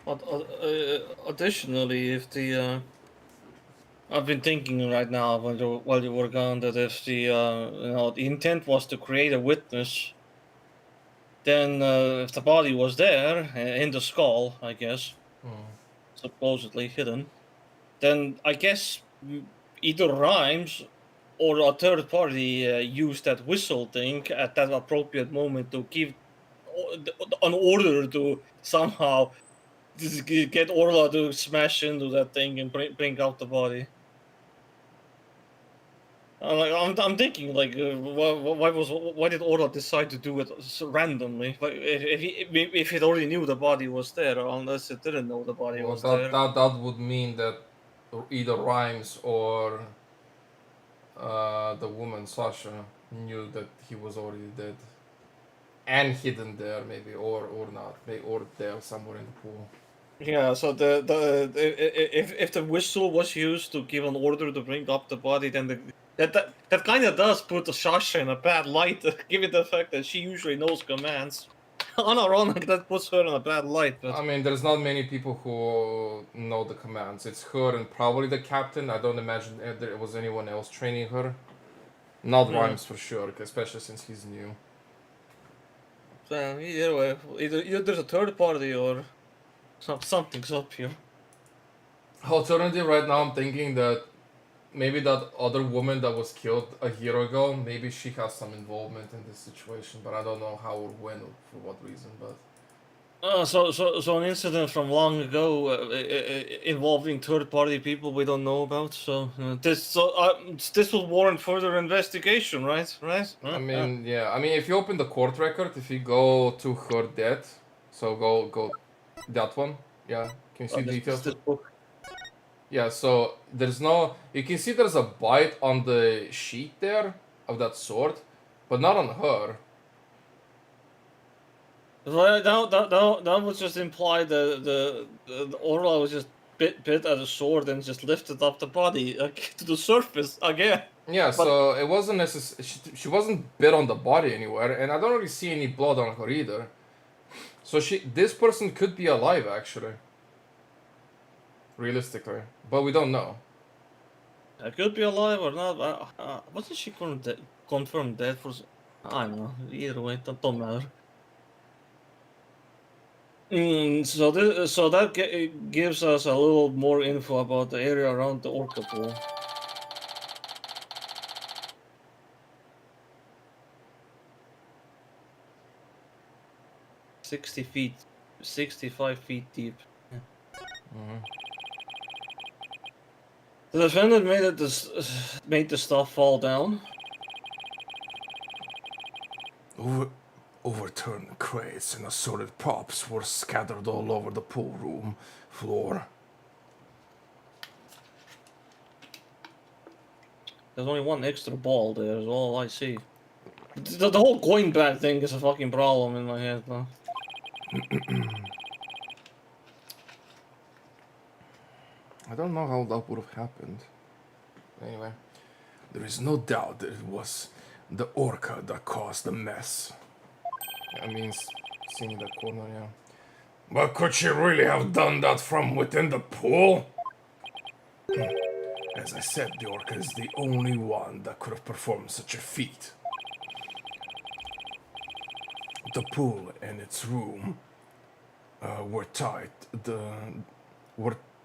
Speaker 1: But additionally, if the I've been thinking right now while you were gone that if the intent was to create a witness, then if the body was there in the skull, I guess, supposedly hidden, then I guess either Rhymes or a third party used that whistle thing at that appropriate moment to give an order to somehow get Orla to smash into that thing and bring out the body. I'm thinking like, why did Orla decide to do it so randomly? Like, if it already knew the body was there, unless it didn't know the body
Speaker 2: Well,
Speaker 1: was there.
Speaker 2: that would mean that either Rhymes or the woman Sasha knew that he was already dead and hidden there, maybe, or not, or there somewhere in the pool.
Speaker 1: Yeah, so if the whistle was used to give an order to bring up the body, then that kind of does put the Sasha in a bad light, given the fact that she usually knows commands. Unironic, that puts her in a bad light, but
Speaker 2: I mean, there's not many people who know the commands. It's her and probably the captain. I don't imagine there was anyone else training her. Not Rhymes for sure, especially since he's new.
Speaker 1: either way, either there's a third party or something's up here.
Speaker 2: Alternative, right now I'm thinking that maybe that other woman that was killed a year ago, maybe she has some involvement in this situation, but I don't know how or when or for what reason. But
Speaker 1: So an incident from long ago involving third-party people we don't know about. This will warrant further investigation, right? Right?
Speaker 2: I mean, yeah. I mean, if you open the court record, if you go to her death, so go that one. Yeah, can you see details?
Speaker 1: This book.
Speaker 2: Yeah, so there's no. You can see there's a bite on the sheet there of that sword, but not on her.
Speaker 1: Well, that would just imply the Orla was just bit at a sword and just lifted up the body to the surface again.
Speaker 2: Yeah, so it wasn't necessary. She wasn't bit on the body anywhere, and I don't really see any blood on her either. So this person could be alive actually, realistically, but we don't know.
Speaker 1: It could be alive or not. Wasn't she confirmed dead for? I don't know. Either way, that don't matter. So that gives us a little more info about the area around the Orca pool. $60 feet, 65 feet deep. Yeah. The defendant made the stuff fall down.
Speaker 4: Overturned crates and assorted props were scattered all over the pool room floor.
Speaker 1: There's only one extra ball there, is all I see. The whole coin bag thing is a fucking problem in my head now.
Speaker 2: I don't know how that would have happened. Anyway,
Speaker 4: There is no doubt that it was the Orca that caused the mess.
Speaker 2: I mean, seeing that corner, yeah.
Speaker 4: But could she really have done that from within the pool? As I said, the Orca is the only one that could have performed such a feat. The pool and its room were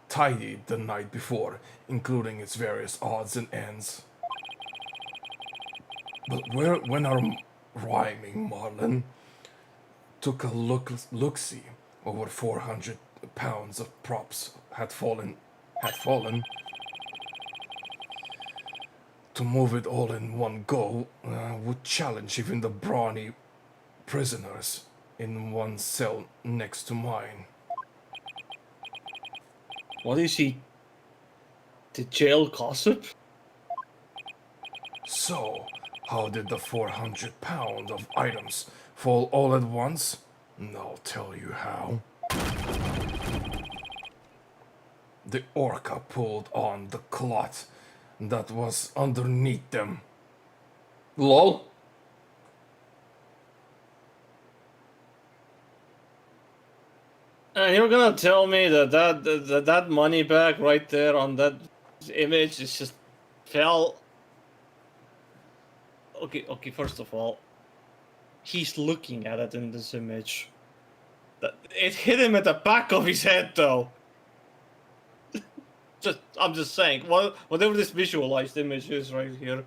Speaker 4: tidied the night before, including its various odds and ends. But when our rhyming Marlin took a look-see, over 400 pounds of props had fallen. To move it all in one go would challenge even the brawny prisoners in one cell next to mine.
Speaker 1: What is he? The jail gossip?
Speaker 4: So, how did the 400 pounds of items fall all at once? I'll tell you how. The Orca pulled on the cloth that was underneath them.
Speaker 2: LOL.
Speaker 1: And you're gonna tell me that money bag right there on that image is just fell. Okay. First of all, he's looking at it in this image. It hit him at the back of his head, though. I'm just saying, whatever this visualized image is right here.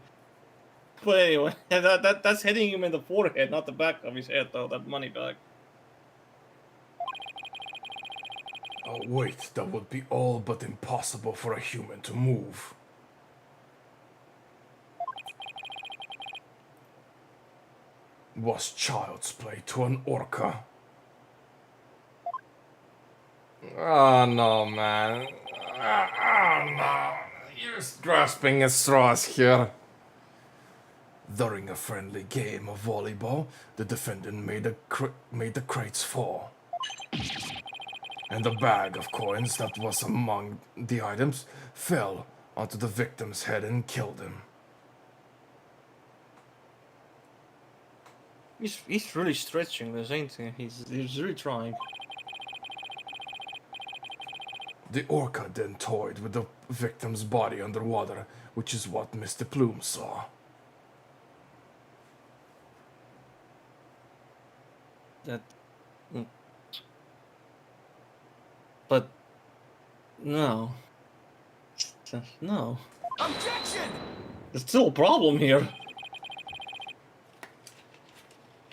Speaker 1: But anyway, that's hitting him in the forehead, not the back of his head, though. That money bag.
Speaker 4: Oh, wait, that would be all but impossible for a human to move. Was child's play to an orca.
Speaker 3: Oh no, man. Oh no. You're grasping at straws here.
Speaker 4: During a friendly game of volleyball, the defendant made the crates fall. And the bag of coins that was among the items fell onto the victim's head and killed him.
Speaker 1: He's really stretching this, ain't he? He's really trying.
Speaker 4: The orca then toyed with the victim's body underwater, which is what Mr. Plume saw.
Speaker 1: That. But. No. No.
Speaker 5: Objection!
Speaker 1: There's still a problem here.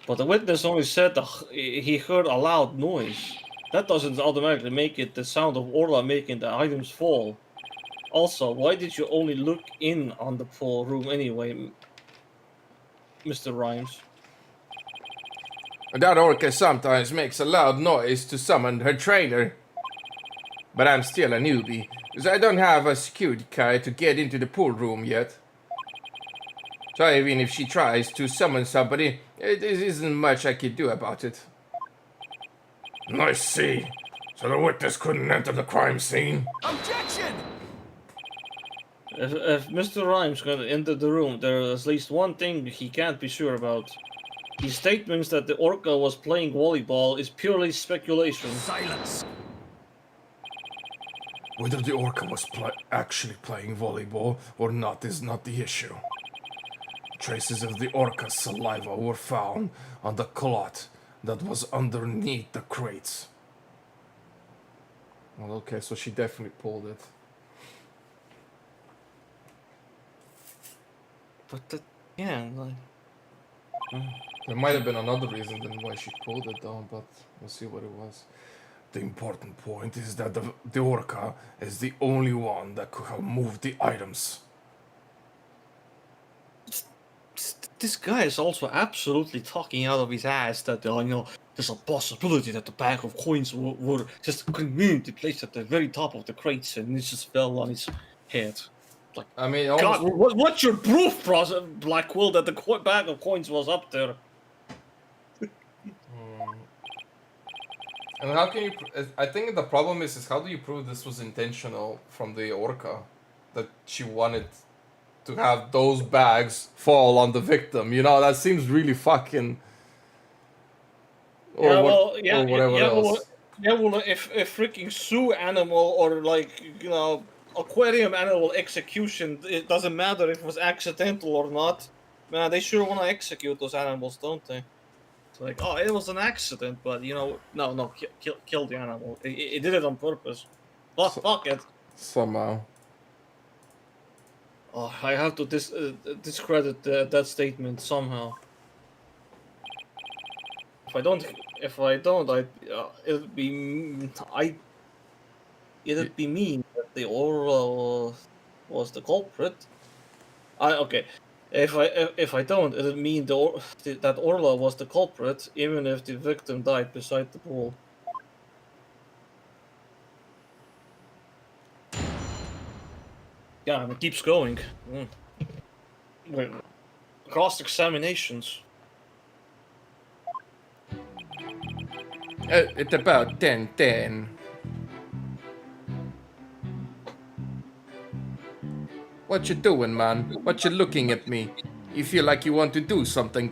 Speaker 1: But the witness only said that he heard a loud noise. That doesn't automatically make it the sound of Orla making the items fall. Also, why did you only look in on the pool room anyway, Mr. Rhymes?
Speaker 3: That orca sometimes makes a loud noise to summon her trainer. But I'm still a newbie, so I don't have a security card to get into the pool room yet. So even if she tries to summon somebody, it isn't much I can do about it.
Speaker 4: I see. So the witness couldn't enter the crime scene?
Speaker 5: Objection!
Speaker 1: If Mr. Rhymes gonna enter the room, there is at least one thing he can't be sure about. His statements that the orca was playing volleyball is purely speculation.
Speaker 5: Silence!
Speaker 4: Whether the orca was actually playing volleyball or not is not the issue. Traces of the orca's saliva were found on the cloth that was underneath the crates.
Speaker 2: Well, okay, so she definitely pulled it.
Speaker 1: But yeah, like...
Speaker 2: There might have been another reason than why she pulled it though, but we'll see what it was.
Speaker 4: The important point is that the orca is the only one that could have moved the items.
Speaker 1: This guy is also absolutely talking out of his ass that, there's a possibility that the bag of coins were just conveniently placed at the very top of the crates and it just fell on his head. Like,
Speaker 2: I mean,
Speaker 1: God, what's your proof, Black Quill, that the bag of coins was up there?
Speaker 2: and how can you? I think the problem is how do you prove this was intentional from the orca, that she wanted to have those bags fall on the victim? You know, that seems really fucking. Or whatever else.
Speaker 1: If freaking zoo animal or aquarium animal execution, it doesn't matter if it was accidental or not. Man, they sure want to execute those animals, don't they? It's like, oh, it was an accident, but no, kill the animal. It did it on purpose. Fuck it.
Speaker 2: Somehow.
Speaker 1: Oh, I have to discredit that statement somehow. If I don't, it'd be mean that the Orla was the culprit. Okay. If I don't, it'd mean that Orla was the culprit, even if the victim died beside the pool. Yeah, and it keeps going. Cross examinations.
Speaker 3: It's about 10:10. What you doing, man? What you looking at me? You feel like you want to do something?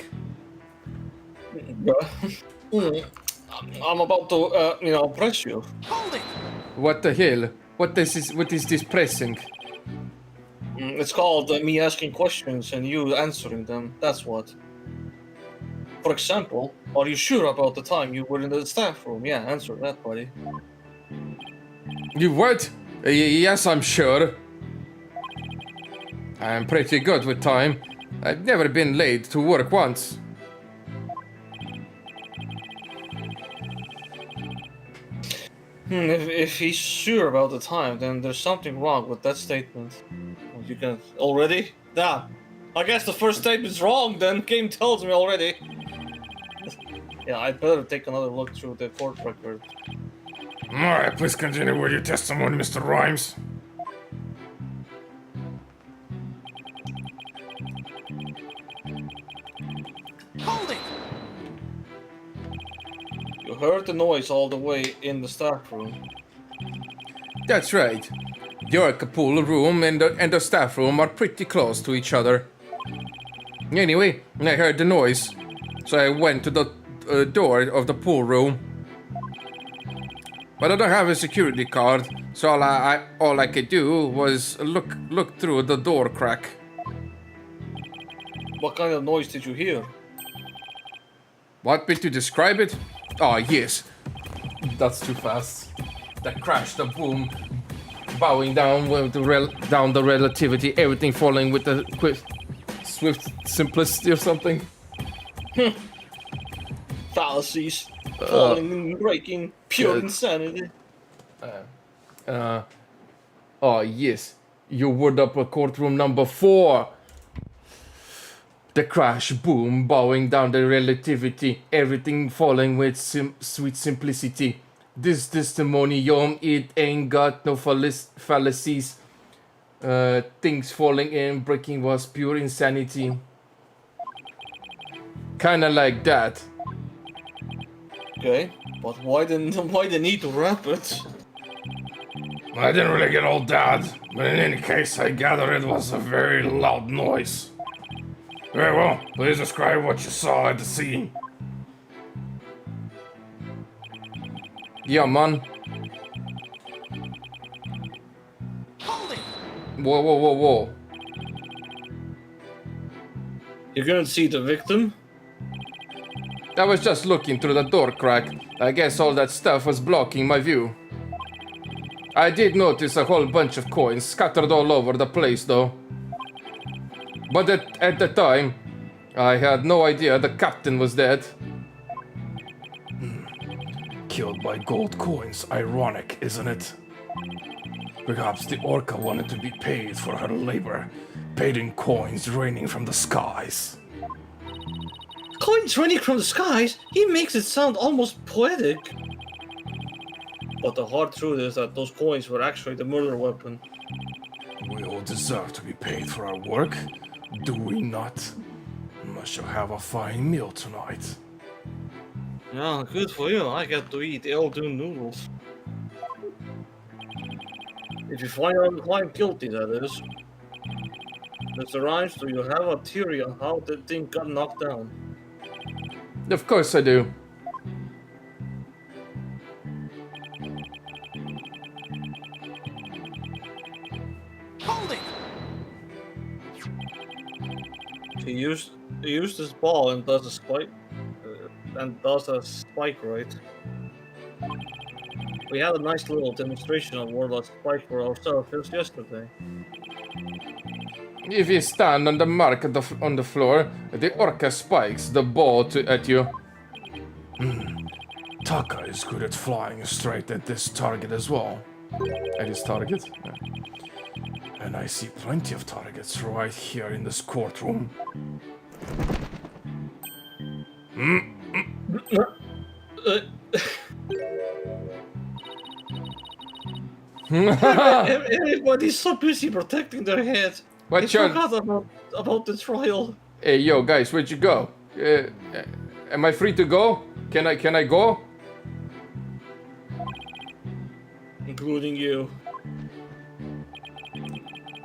Speaker 1: I'm about to, press you.
Speaker 5: Hold it!
Speaker 3: What the hell? What is this pressing?
Speaker 1: It's called me asking questions and you answering them. That's what. For example, are you sure about the time you were in the staff room? Yeah, answer that, buddy.
Speaker 3: You what? Yes, I'm sure. I'm pretty good with time. I've never been late to work once.
Speaker 1: If he's sure about the time, then there's something wrong with that statement. Well, you can already? Damn. I guess the first statement's wrong. Then game tells me already. Yeah, I'd better take another look through the court record.
Speaker 4: Alright, please continue with your testimony, Mr. Rhymes.
Speaker 5: Hold it!
Speaker 1: You heard the noise all the way in the staff room.
Speaker 3: That's right. Your pool room and the staff room are pretty close to each other. Anyway, I heard the noise, so I went to the door of the pool room. But I don't have a security card, so all I could do was look through the door crack.
Speaker 1: What kind of noise did you hear?
Speaker 3: Want me to describe it? Oh yes,
Speaker 2: That's too fast.
Speaker 3: the crash, the boom, bowing down with down the relativity, everything falling with the
Speaker 2: Swift simplicity or something.
Speaker 1: Fallacies. Falling and breaking. Pure insanity.
Speaker 3: Oh yes, you would up a courtroom number 4. The crash, boom, bowing down the relativity, everything falling with sweet simplicity. This testimony, it ain't got no fallacies. Things falling in, breaking was pure insanity. Kinda like that.
Speaker 1: Okay, but why the need to wrap it?
Speaker 4: I didn't really get all that, but in any case, I gather it was a very loud noise. Very well, please describe what you saw at the scene.
Speaker 3: Yeah, man.
Speaker 5: Hold it!
Speaker 3: Whoa.
Speaker 1: You couldn't see the victim?
Speaker 3: I was just looking through the door crack. I guess all that stuff was blocking my view. I did notice a whole bunch of coins scattered all over the place though. But at the time, I had no idea the captain was dead.
Speaker 4: Killed by gold coins, ironic, isn't it? Perhaps the orca wanted to be paid for her labor, paid in coins raining from the skies.
Speaker 1: Coins raining from the skies? He makes it sound almost poetic. But the hard truth is that those coins were actually the murder weapon.
Speaker 4: We all deserve to be paid for our work, do we not? I shall have a fine meal tonight.
Speaker 1: Yeah, good for you. I get to eat Eldoon noodles. If you find guilty, that is. Mr. Rhymes, do you have a theory on how the thing got knocked down?
Speaker 3: Of course I do.
Speaker 5: Hold it!
Speaker 1: He used this ball and does a spike, right? We had a nice little demonstration of Warlock's spike for ourselves just yesterday.
Speaker 3: If you stand on the mark on the floor, the orca spikes the ball at you.
Speaker 4: Taka is good at flying straight at this target as well.
Speaker 2: At his target. Yeah.
Speaker 4: And I see plenty of targets right here in this courtroom.
Speaker 1: Everybody's so busy protecting their heads. They
Speaker 3: What's your...
Speaker 1: forgot about the trial.
Speaker 3: Hey, yo, guys, where'd you go? Am I free to go? Can I go?
Speaker 1: Including you.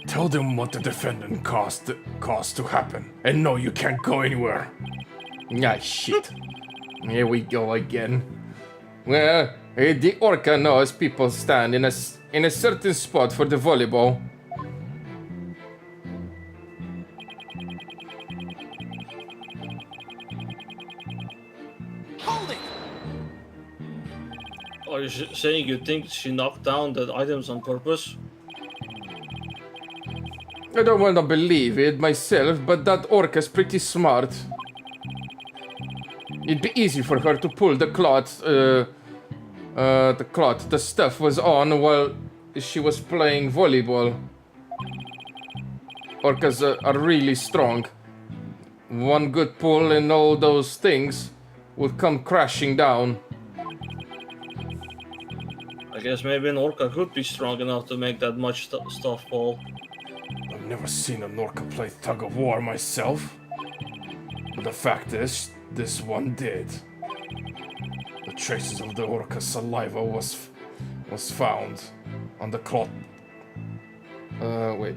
Speaker 4: Tell them what the defendant caused to happen. And no, you can't go anywhere.
Speaker 3: Ah, shit. Here we go again. Well, the orca knows people stand in a certain spot for the volleyball.
Speaker 5: Hold it!
Speaker 1: Are you saying you think she knocked down the items on purpose?
Speaker 3: I don't want to believe it myself, but that orca's pretty smart. It'd be easy for her to pull the cloth, the stuff was on while she was playing volleyball. Orcas are really strong. One good pull and all those things would come crashing down.
Speaker 1: I guess maybe an orca could be strong enough to make that much stuff fall.
Speaker 4: I've never seen an orca play tug of war myself. But the fact is, this one did. The traces of the orca's saliva was found on the cloth.
Speaker 3: Wait.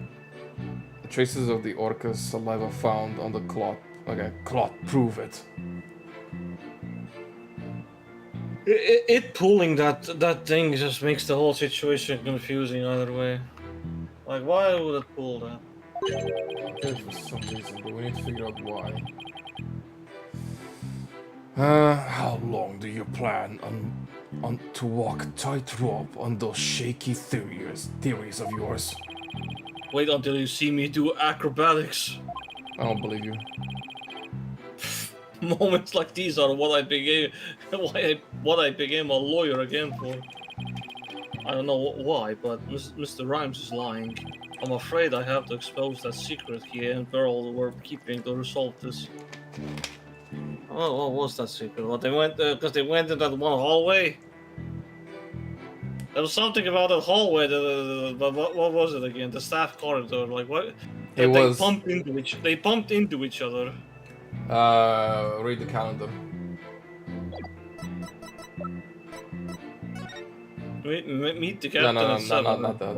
Speaker 3: The traces of the orca's saliva found on the cloth. Okay.
Speaker 4: Cloth prove it.
Speaker 1: It pulling that thing just makes the whole situation confusing either way. Like, why would it pull that?
Speaker 3: Okay, for some reason, but we need to figure out why.
Speaker 4: How long do you plan on to walk tightrope on those shaky theories of yours?
Speaker 1: Wait until you see me do acrobatics.
Speaker 3: I don't believe you.
Speaker 1: Moments like these are what I became a lawyer again for. I don't know why, but Mr. Rhymes is lying. I'm afraid I have to expose that secret he and Pearl were keeping to resolve this. Oh, what was that secret? What they went because they went in that one hallway. There was something about that hallway. But what was it again? The staff corridor. Like what?
Speaker 3: It was.
Speaker 1: They bumped into each other.
Speaker 3: Read the calendar.
Speaker 1: Meet the captain.
Speaker 3: No, not that.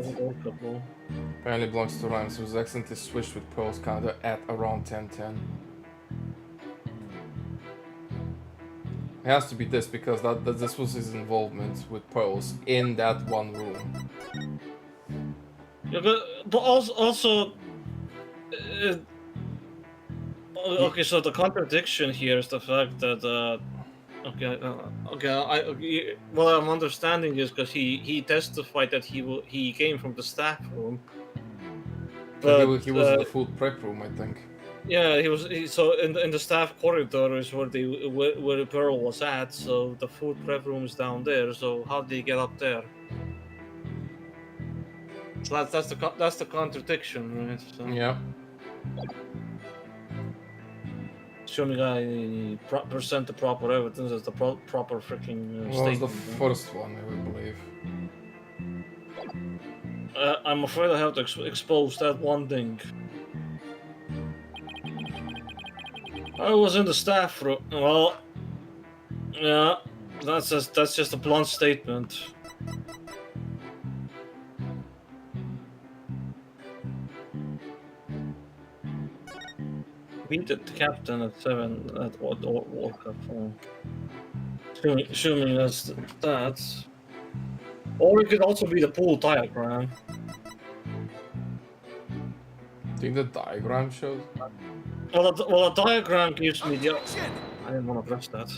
Speaker 3: Apparently belongs to Rhymes. It was accidentally switched with Pearl's calendar at around 10:10. It has to be this because this was his involvement with Pearls in that one room.
Speaker 1: Yeah, but also okay, so the contradiction here is the fact that what I'm understanding is because he testified that he came from the staff room.
Speaker 3: But he was in the food prep room, I think.
Speaker 1: Yeah, so in the staff corridor is where Pearl was at. So the food prep room is down there. So how did he get up there? So that's the contradiction, right? So,
Speaker 3: Yeah.
Speaker 1: assuming I present the proper evidence as the proper freaking
Speaker 3: What was
Speaker 1: statement.
Speaker 3: the first one, I would believe.
Speaker 1: I'm afraid I have to expose that one thing. I was in the staff room. Well, yeah, that's just a blunt statement. Meet the captain at 7 at Walk Up. Assuming that's that. Or it could also be the pool diagram.
Speaker 3: Do you think the diagram shows?
Speaker 1: Well, the diagram gives me the. I didn't want to press that.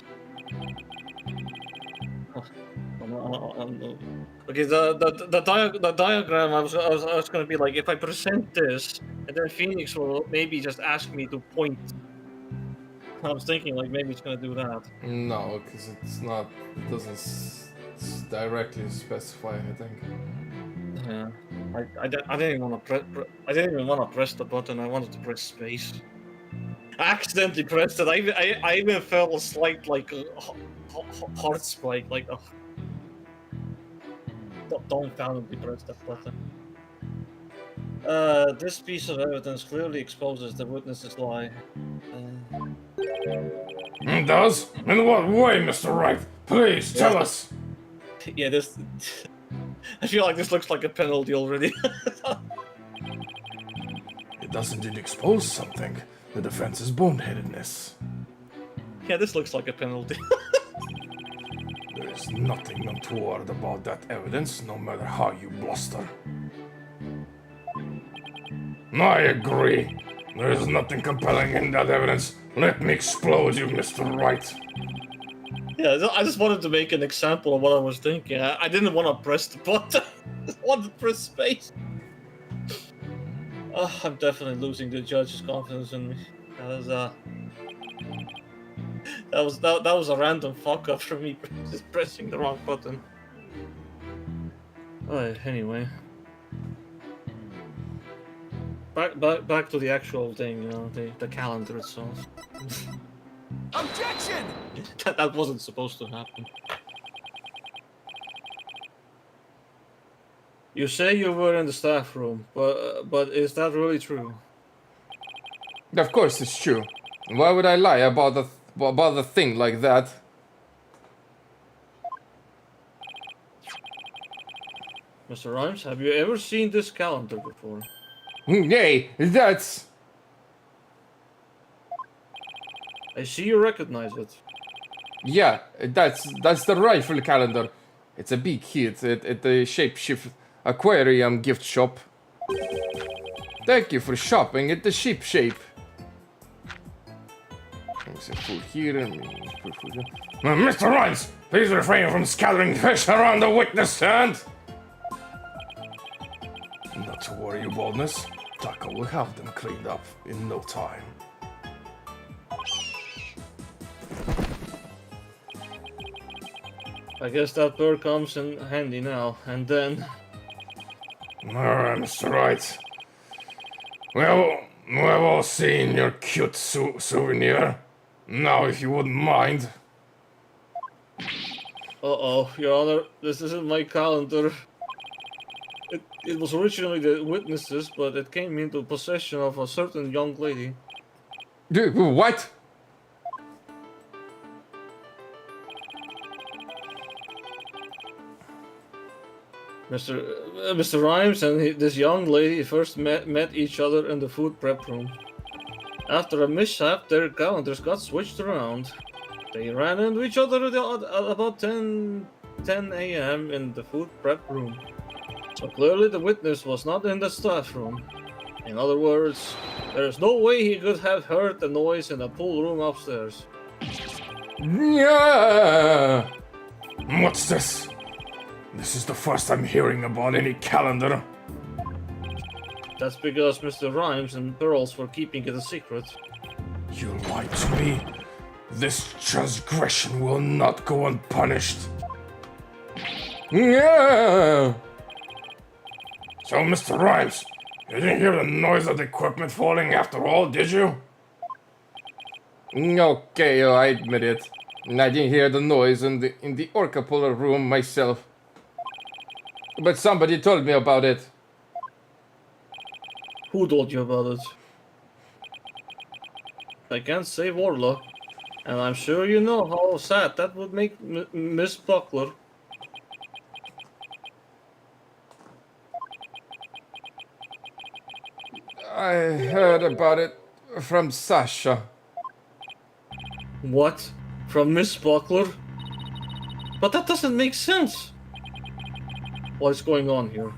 Speaker 1: Okay, the diagram. I was gonna be like, if I present this, and then Phoenix will maybe just ask me to point. I was thinking like maybe it's gonna do that.
Speaker 3: No, because it's not. It doesn't directly specify anything.
Speaker 1: Yeah, I didn't even want to press. I didn't even want to press the button. I wanted to press space. I accidentally pressed it. I even felt a slight like heart spike. Like, oh. Don't foundedly press that button. This piece of evidence clearly exposes the witness's lie.
Speaker 4: It does? In what way, Mr. Wright? Please, tell us!
Speaker 1: Yeah, this... I feel like this looks like a penalty already.
Speaker 4: It does indeed expose something. The defense's boneheadedness.
Speaker 1: Yeah, this looks like a penalty.
Speaker 4: There is nothing untoward about that evidence, no matter how you bluster. I agree. There is nothing compelling in that evidence. Let me explode you, Mr. Wright.
Speaker 1: Yeah, I just wanted to make an example of what I was thinking. I didn't want to press the button. I just wanted to press space. Oh, I'm definitely losing the judge's confidence in me. That was a random fuck up for me just pressing the wrong button. Alright, anyway. Back to the actual thing, you know, the calendar itself.
Speaker 5: Objection!
Speaker 1: That wasn't supposed to happen. You say you were in the staff room, but is that really true?
Speaker 3: Of course it's true. Why would I lie about a thing like that?
Speaker 1: Mr. Rhymes, have you ever seen this calendar before?
Speaker 3: Hey, that's...
Speaker 1: I see you recognize it.
Speaker 3: Yeah, that's the rifle calendar. It's a big hit at the Shapeshift Aquarium gift shop. Thank you for shopping at the Ship Shape. Food here and food here.
Speaker 4: Mr. Rhymes, please refrain from scattering fish around the witness stand. Not to worry, Your Boldness. Taco will have them cleaned up in no time.
Speaker 1: I guess that bird comes in handy now, and then...
Speaker 4: Alright, Mr. Wright. Well, we have all seen your cute souvenir. Now, if you wouldn't mind.
Speaker 1: Uh-oh, Your Honor, this isn't my calendar. It was originally the witnesses, but it came into possession of a certain young lady.
Speaker 3: Dude, what?
Speaker 1: Mr. Rhymes and this young lady first met each other in the food prep room. After a mishap, their calendars got switched around. They ran into each other at about 10 a.m. in the food prep room. So clearly the witness was not in the staff room. In other words, there is no way he could have heard the noise in the pool room upstairs.
Speaker 3: Yeah.
Speaker 4: What's this? This is the first I'm hearing about any calendar.
Speaker 1: That's because Mr. Rhymes and Pearls were keeping it a secret.
Speaker 4: You lied to me. This transgression will not go unpunished.
Speaker 3: Yeah.
Speaker 4: So, Mr. Rhymes, you didn't hear the noise of the equipment falling after all, did you?
Speaker 3: Okay, I admit it. I didn't hear the noise in the Orca Polar room myself. But somebody told me about it.
Speaker 1: Who told you about it? I can't save Orla, and I'm sure you know how sad that would make Miss Buckler.
Speaker 3: I heard about it from Sasha.
Speaker 1: What? From Miss Buckler? But that doesn't make sense. What's going on here?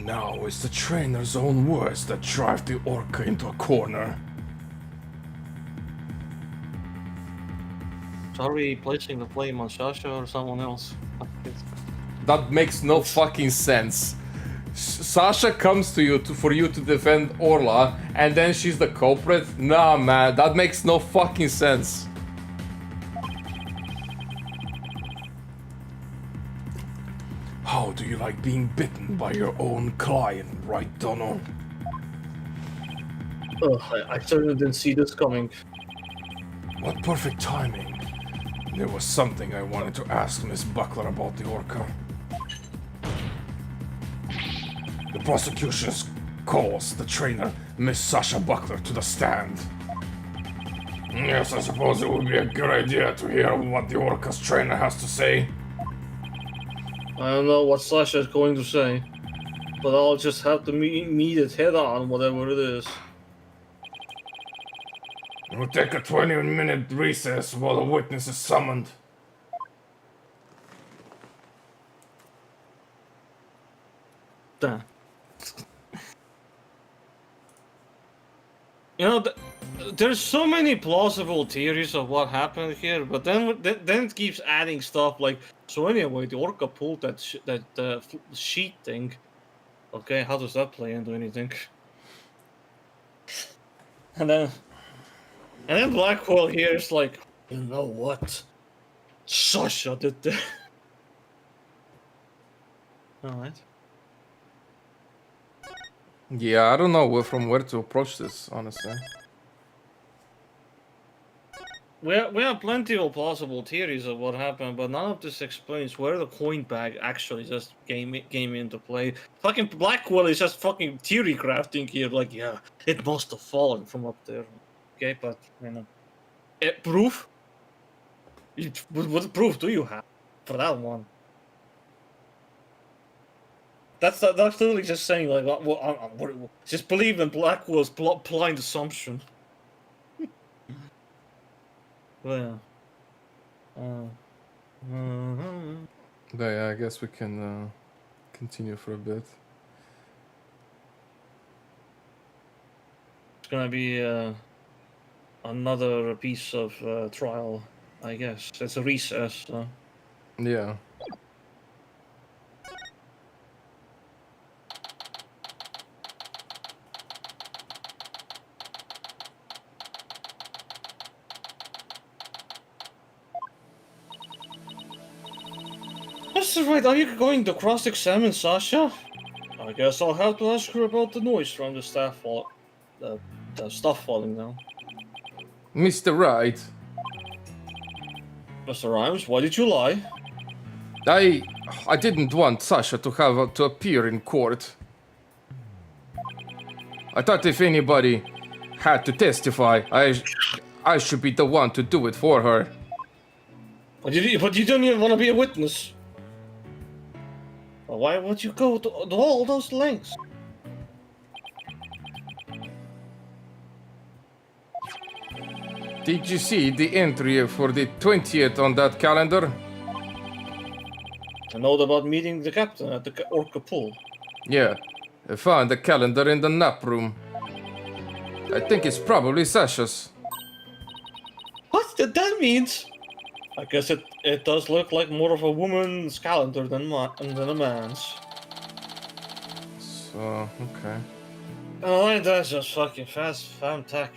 Speaker 4: Now it's the trainer's own words that drive the Orca into a corner.
Speaker 1: Are we placing the blame on Sasha or someone else?
Speaker 3: That makes no fucking sense. Sasha comes to you for you to defend Orla, and then she's the culprit? Nah, man, that makes no fucking sense.
Speaker 4: How do you like being bitten by your own client, right, Donald?
Speaker 1: Ugh, I certainly didn't see this coming.
Speaker 4: What perfect timing. There was something I wanted to ask Miss Buckler about the Orca. The prosecution's calls the trainer, Miss Sasha Buckler, to the stand. Yes, I suppose it would be a good idea to hear what the Orca's trainer has to say.
Speaker 1: I don't know what Sasha is going to say, but I'll just have to meet it head on, whatever it is.
Speaker 4: We'll take a 20-minute recess while a witness is summoned.
Speaker 1: Damn. You know, there's so many plausible theories of what happened here, but then it keeps adding stuff like, so anyway, the orca pulled that sheet thing. Okay, how does that play into anything? And then Blackwell here is like, you know what? Sasha did that. Alright.
Speaker 2: Yeah, I don't know from where to approach this, honestly.
Speaker 1: We have plenty of plausible theories of what happened, but none of this explains where the coin bag actually just came into play. Fucking Blackwell is just fucking theory crafting here, like, yeah, it must have fallen from up there. Okay, but, you know. Proof? What proof do you have for that one? That's literally just saying, like, just believe in Blackwell's blind assumption. Well,
Speaker 2: But yeah, I guess we can continue for a bit.
Speaker 1: it's gonna be another piece of trial, I guess. It's a recess.
Speaker 2: Yeah.
Speaker 1: That's right. Are you going to cross-examine Sasha? I guess I'll have to ask her about the noise from the the stuff falling down.
Speaker 2: Mr. Wright,
Speaker 1: Mr. Rhymes, why did you lie?
Speaker 2: I didn't want Sasha to have to appear in court. I thought if anybody had to testify, I should be the one to do it for her.
Speaker 1: But you don't even want to be a witness. Well, why would you go to all those lengths?
Speaker 2: Did you see the entry for the 20th on that calendar?
Speaker 1: I know about meeting the captain at the Orca pool.
Speaker 2: Yeah, I found the calendar in the nap room. I think it's probably Sasha's.
Speaker 1: What? That means? I guess it does look like more of a woman's calendar than a man's.
Speaker 2: So, okay.
Speaker 1: Oh, that's just fucking fantacular.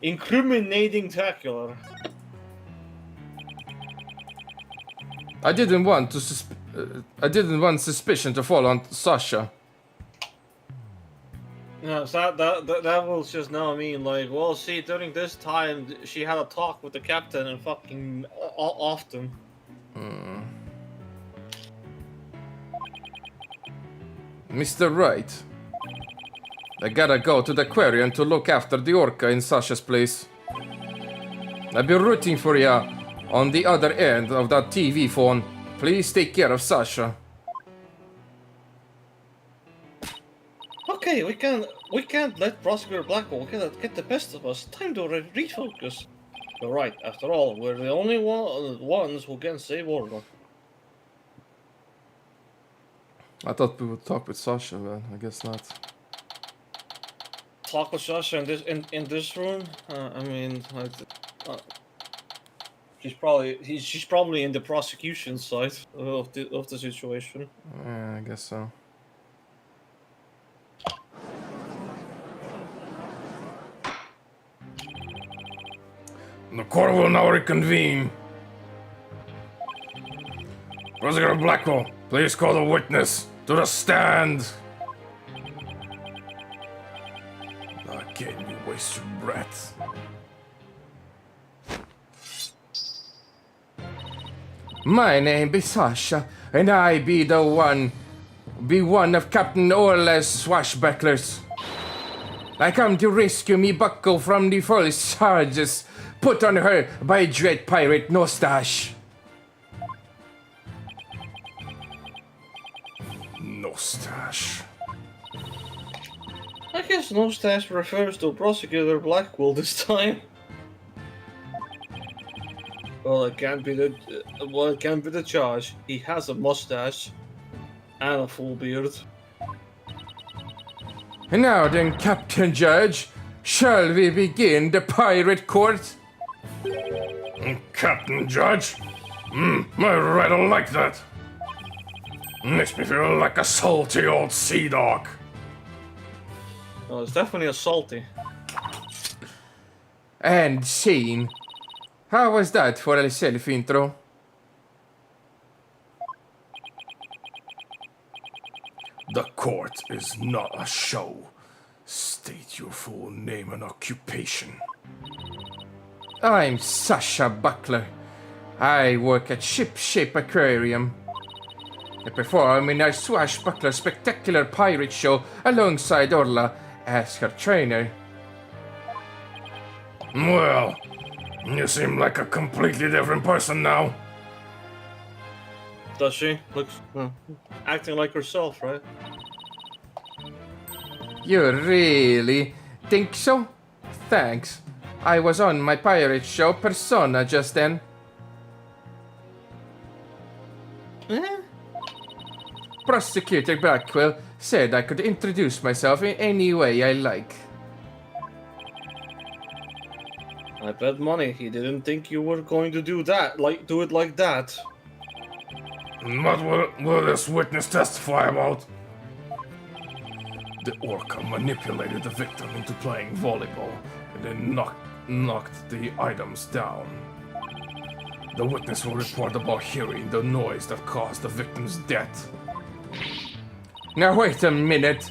Speaker 1: Incriminating tacular.
Speaker 2: I didn't want suspicion to fall on Sasha.
Speaker 1: No, so that will just now mean like, well, see, during this time she had a talk with the captain and fucking often.
Speaker 2: Mr. Wright, I gotta go to the aquarium to look after the orca in Sasha's place. I've been rooting for ya on the other end of that TV phone. Please take care of Sasha.
Speaker 1: Okay, we can't let Prosecutor Blackwell get the best of us. Time to refocus. You're right. After all, we're the only ones who can save Orla.
Speaker 2: I thought we would talk with Sasha, but I guess not.
Speaker 1: Talk with Sasha in this room. I mean, like, she's probably in the prosecution side of the situation.
Speaker 2: Yeah, I guess so.
Speaker 4: The court will now reconvene. Prosecutor Blackwell, please call the witness to the stand. Again, you waste your breath.
Speaker 2: My name be Sasha, and I be one of Captain Orla's swashbucklers. I come to rescue me buckle from the false charges put on her by dread pirate Nostache.
Speaker 4: No stash.
Speaker 1: I guess no stash refers to Prosecutor Blackwell this time. Well, it can't be the charge. He has a mustache and a full beard.
Speaker 3: And now then, Captain Judge, shall we begin the pirate court?
Speaker 4: Captain Judge? I rather like that. Makes me feel like a salty old sea dog.
Speaker 1: Oh, it's definitely a salty.
Speaker 3: And scene. How was that for a self-intro?
Speaker 4: The court is not a show. State your full name and occupation.
Speaker 3: I'm Sasha Buckler. I work at Ship Shape Aquarium. I perform in our swashbuckler spectacular pirate show alongside Orla as her trainer.
Speaker 4: Well, you seem like a completely different person now.
Speaker 1: Does she? Looks acting like herself, right?
Speaker 3: You really think so? Thanks. I was on my pirate show persona just then.
Speaker 1: Eh?
Speaker 3: Prosecutor Blackwell said I could introduce myself in any way I like.
Speaker 1: I bet money he didn't think you were going to do that, do it like that.
Speaker 4: What will this witness testify about? The orca manipulated the victim into playing volleyball and then knocked the items down. The witness will report about hearing the noise that caused the victim's death.
Speaker 3: Now wait a minute.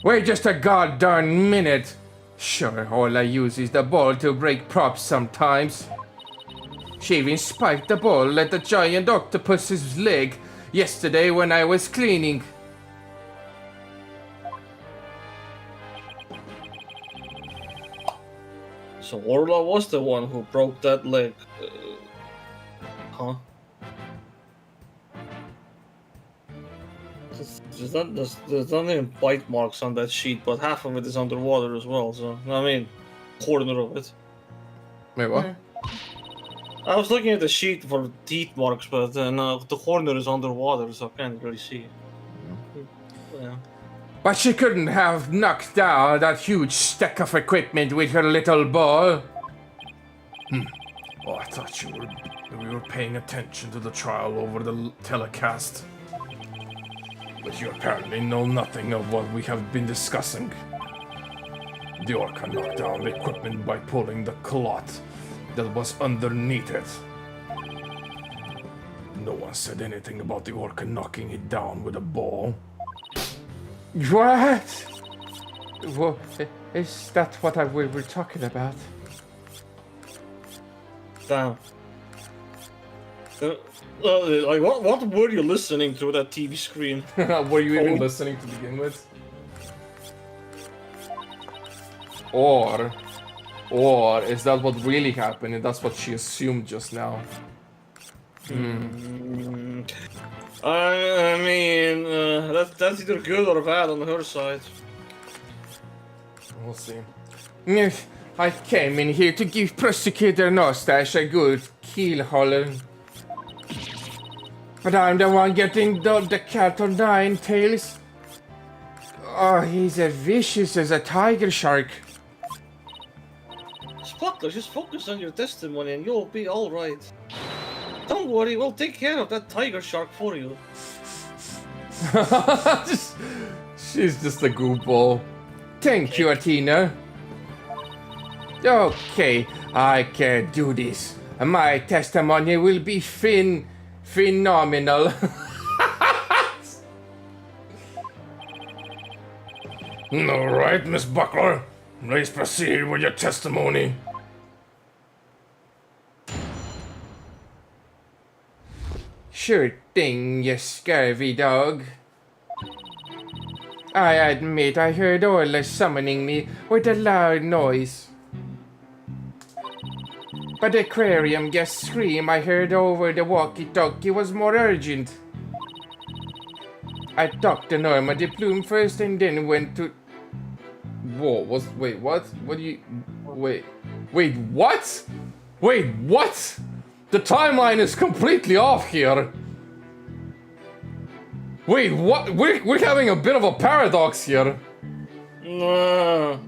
Speaker 3: Wait just a goddamn minute. Sure, all I use is the ball to break props sometimes. She even spiked the ball at the giant octopus's leg yesterday when I was cleaning.
Speaker 1: So Orla was the one who broke that leg. Huh? There's not even bite marks on that sheet, but half of it is underwater as well, so, I mean, corner of it.
Speaker 3: Wait, what?
Speaker 1: I was looking at the sheet for teeth marks, but the corner is underwater, so I can't really see it. Yeah.
Speaker 3: But she couldn't have knocked down that huge stack of equipment with her little ball.
Speaker 4: Oh, I thought we were paying attention to the trial over the telecast. But you apparently know nothing of what we have been discussing. The orca knocked down the equipment by pulling the cloth that was underneath it. No one said anything about the orca knocking it down with a ball.
Speaker 3: What? What? Is that what we were talking about?
Speaker 1: Damn. Like, what were you listening to that TV screen?
Speaker 2: Were you even listening to begin with? Or is that what really happened and that's what she assumed just now?
Speaker 1: I mean, that's either good or bad on her side.
Speaker 2: We'll see.
Speaker 3: Yes, I came in here to give Prosecutor Nostash a good keel holler. But I'm the one getting the cat on 9 tails. Oh, he's as vicious as a tiger shark.
Speaker 1: Spockler, just focus on your testimony and you'll be alright. Don't worry, we'll take care of that tiger shark for you.
Speaker 2: She's just a goofball.
Speaker 3: Thank you, Athena. Okay, I can do this. My testimony will be phenomenal.
Speaker 4: All right, Miss Buckler. Please proceed with your testimony.
Speaker 3: Sure thing, you scurvy dog. I admit I heard Orla summoning me with a loud noise. But the aquarium guest scream I heard over the walkie-talkie was more urgent. I docked the Normandy plume first and then went to...
Speaker 2: Whoa, wait, what? What do you, wait, what? Wait, what? The timeline is completely off here. Wait, what? We're having a bit of a paradox here.
Speaker 1: No.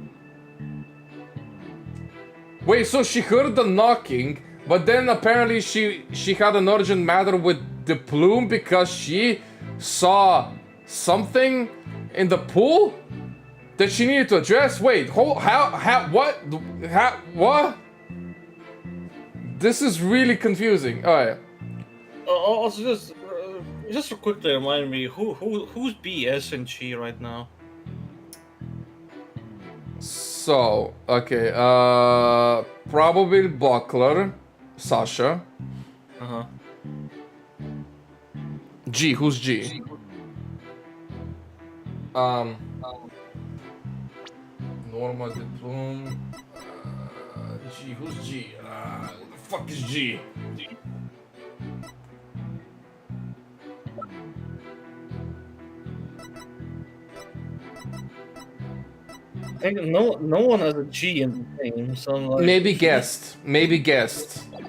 Speaker 2: Wait, so she heard the knocking, but then apparently she had an urgent matter with the plume because she saw something in the pool that she needed to address. Wait, what? This is really confusing. All right.
Speaker 1: Also, just to quickly remind me, who's BS and Chi right now?
Speaker 2: So, okay, probably Buckler, Sasha.
Speaker 1: Uh-huh.
Speaker 2: G, who's G? Norma de Plume. G, who's G? Who the fuck is G?
Speaker 1: I think no one has a G in the name, so I'm like...
Speaker 2: Maybe guest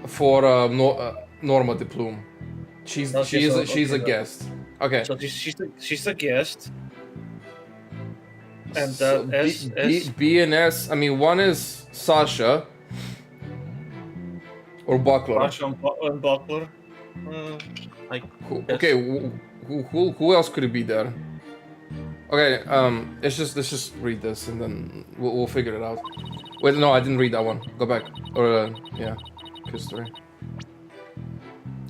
Speaker 2: for Norma de Plume. She's a guest. Okay.
Speaker 1: So she's a guest. And
Speaker 2: So B and S. I mean, one is Sasha or Buckler.
Speaker 1: Sasha and Buckler. Like,
Speaker 2: Okay, who else could it be there? Okay, let's just read this and then we'll figure it out. Wait, no, I didn't read that one. Go back. Or yeah, history.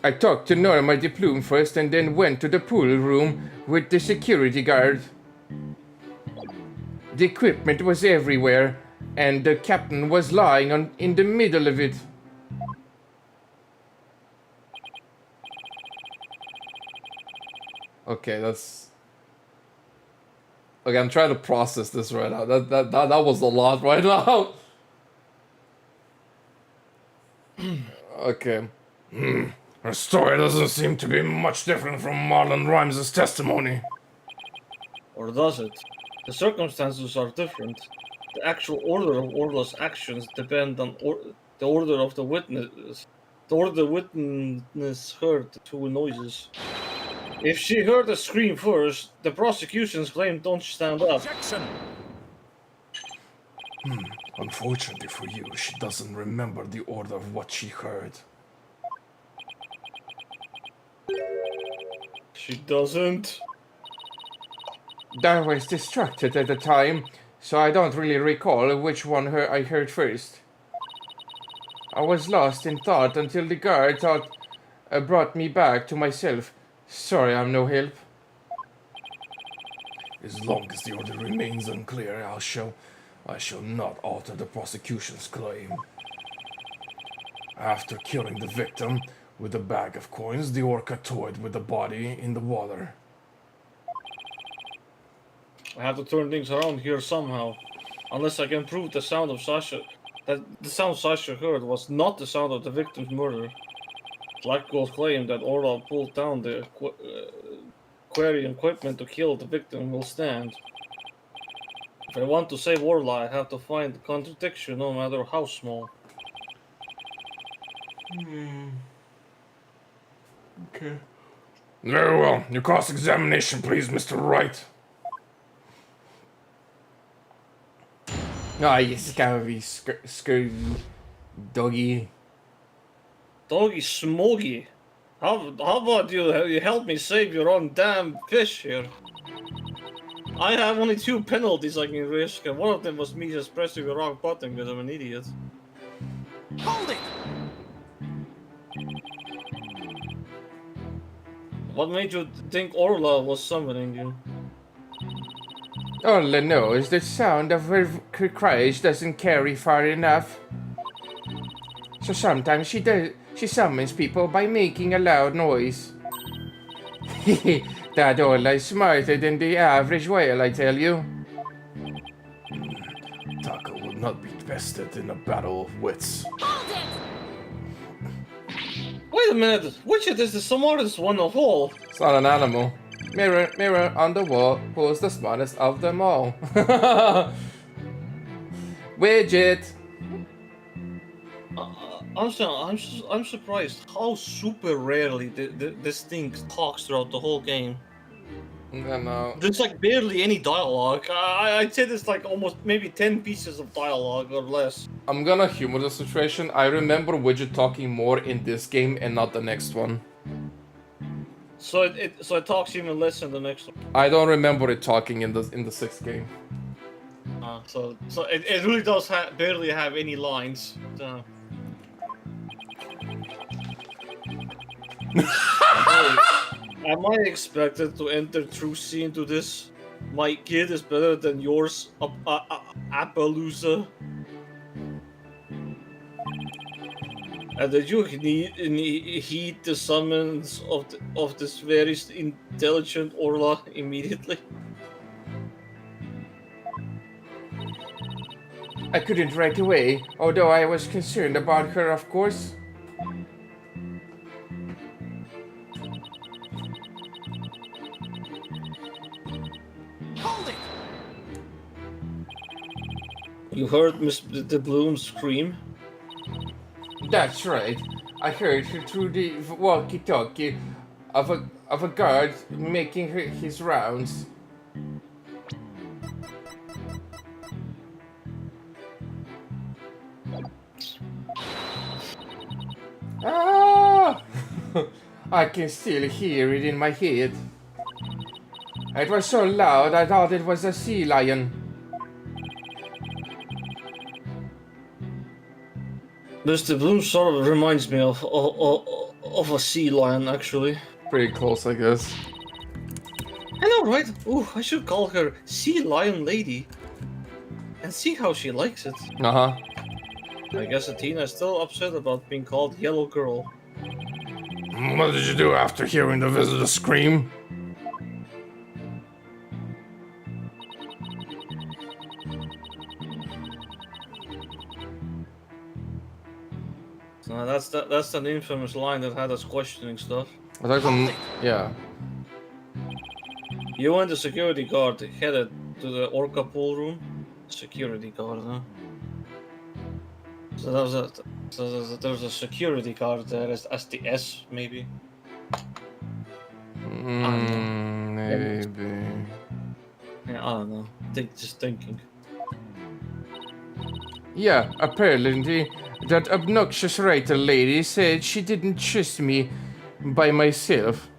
Speaker 2: I talked to Norma de Plume first and then went to the pool room with the security guard. The equipment was everywhere, and the captain was lying in the middle of it. Okay, that's... Okay, I'm trying to process this right now. That was a lot right now. Okay.
Speaker 4: Her story doesn't seem to be much different from Marlon Rhymes' testimony.
Speaker 1: or does it? The circumstances are different. The actual order of Orla's actions depend on the order of the witness. The order the witness heard the two noises. If she heard a scream first, the prosecution's claim don't stand up.
Speaker 5: Objection!
Speaker 4: Unfortunately for you, she doesn't remember the order of what she heard.
Speaker 1: She doesn't.
Speaker 2: I was distracted at the time, so I don't really recall which one I heard first. I was lost in thought until the guard brought me back to myself. Sorry, I'm no help.
Speaker 4: As long as the order remains unclear, I shall not alter the prosecution's claim. After killing the victim with a bag of coins, the orca toyed with the body in the water.
Speaker 1: I have to turn things around here somehow. Unless I can prove the sound of Sasha, that the sound Sasha heard was not the sound of the victim's murder. Black Gold claimed that Orla pulled down the aquarium equipment to kill the victim will stand. If I want to save Orla, I have to find the contradiction, no matter how small.
Speaker 2: Okay.
Speaker 4: Very well. Your cross-examination, please, Mr. Wright.
Speaker 2: Ah, yes, gotta be scurvy, doggy.
Speaker 1: Doggy Smoggy, how about you help me save your own damn fish here? I have only 2 penalties I can risk, and one of them was me just pressing the wrong button because I'm an idiot.
Speaker 5: Hold it!
Speaker 1: What made you think Orla was summoning you?
Speaker 2: All I know is the sound of her cries doesn't carry far enough. So sometimes she summons people by making a loud noise. That Orla is smarter than the average whale, I tell you.
Speaker 4: Taka will not be bested in a battle of wits.
Speaker 6: Hold it!
Speaker 1: Wait a minute, which is the smartest one of all?
Speaker 2: It's not an animal. Mirror, mirror on the wall, who's the smartest of them all? Widget!
Speaker 1: I'm surprised how super rarely this thing talks throughout the whole game.
Speaker 2: No.
Speaker 1: There's like barely any dialogue. I'd say there's like almost maybe 10 pieces of dialogue or less.
Speaker 2: I'm gonna humor the situation. I remember Widget talking more in this game and not the next one.
Speaker 1: So it talks even less in the next one.
Speaker 2: I don't remember it talking in the sixth game.
Speaker 1: So it really does barely have any lines. So. Am I expected to enter true C into this? My kid is better than yours, Appaloosa. And did you heed the summons of this very intelligent Orla immediately?
Speaker 3: I couldn't right away, although I was concerned about her, of course.
Speaker 5: Hold it!
Speaker 1: You heard Miss the Bloom scream?
Speaker 3: That's right. I heard her through the walkie-talkie of a guard making his rounds. Ah! I can still hear it in my head. It was so loud I thought it was a sea lion.
Speaker 1: Mr. Bloom sort of reminds me of a sea lion, actually.
Speaker 2: Pretty close, I guess.
Speaker 1: I know, right? Ooh, I should call her Sea Lion Lady. And see how she likes it.
Speaker 2: Uh-huh.
Speaker 1: I guess Athena is still upset about being called Yellow Girl.
Speaker 4: What did you do after hearing the visitor scream?
Speaker 1: So that's an infamous line that had us questioning stuff.
Speaker 2: I thought some, yeah.
Speaker 1: You and the security guard headed to the Orca pool room. Security guard, huh? So there was a security guard there as the S, maybe.
Speaker 2: Maybe.
Speaker 1: Yeah, I don't know. Just thinking.
Speaker 3: Yeah, apparently that obnoxious writer lady said she didn't trust me by myself.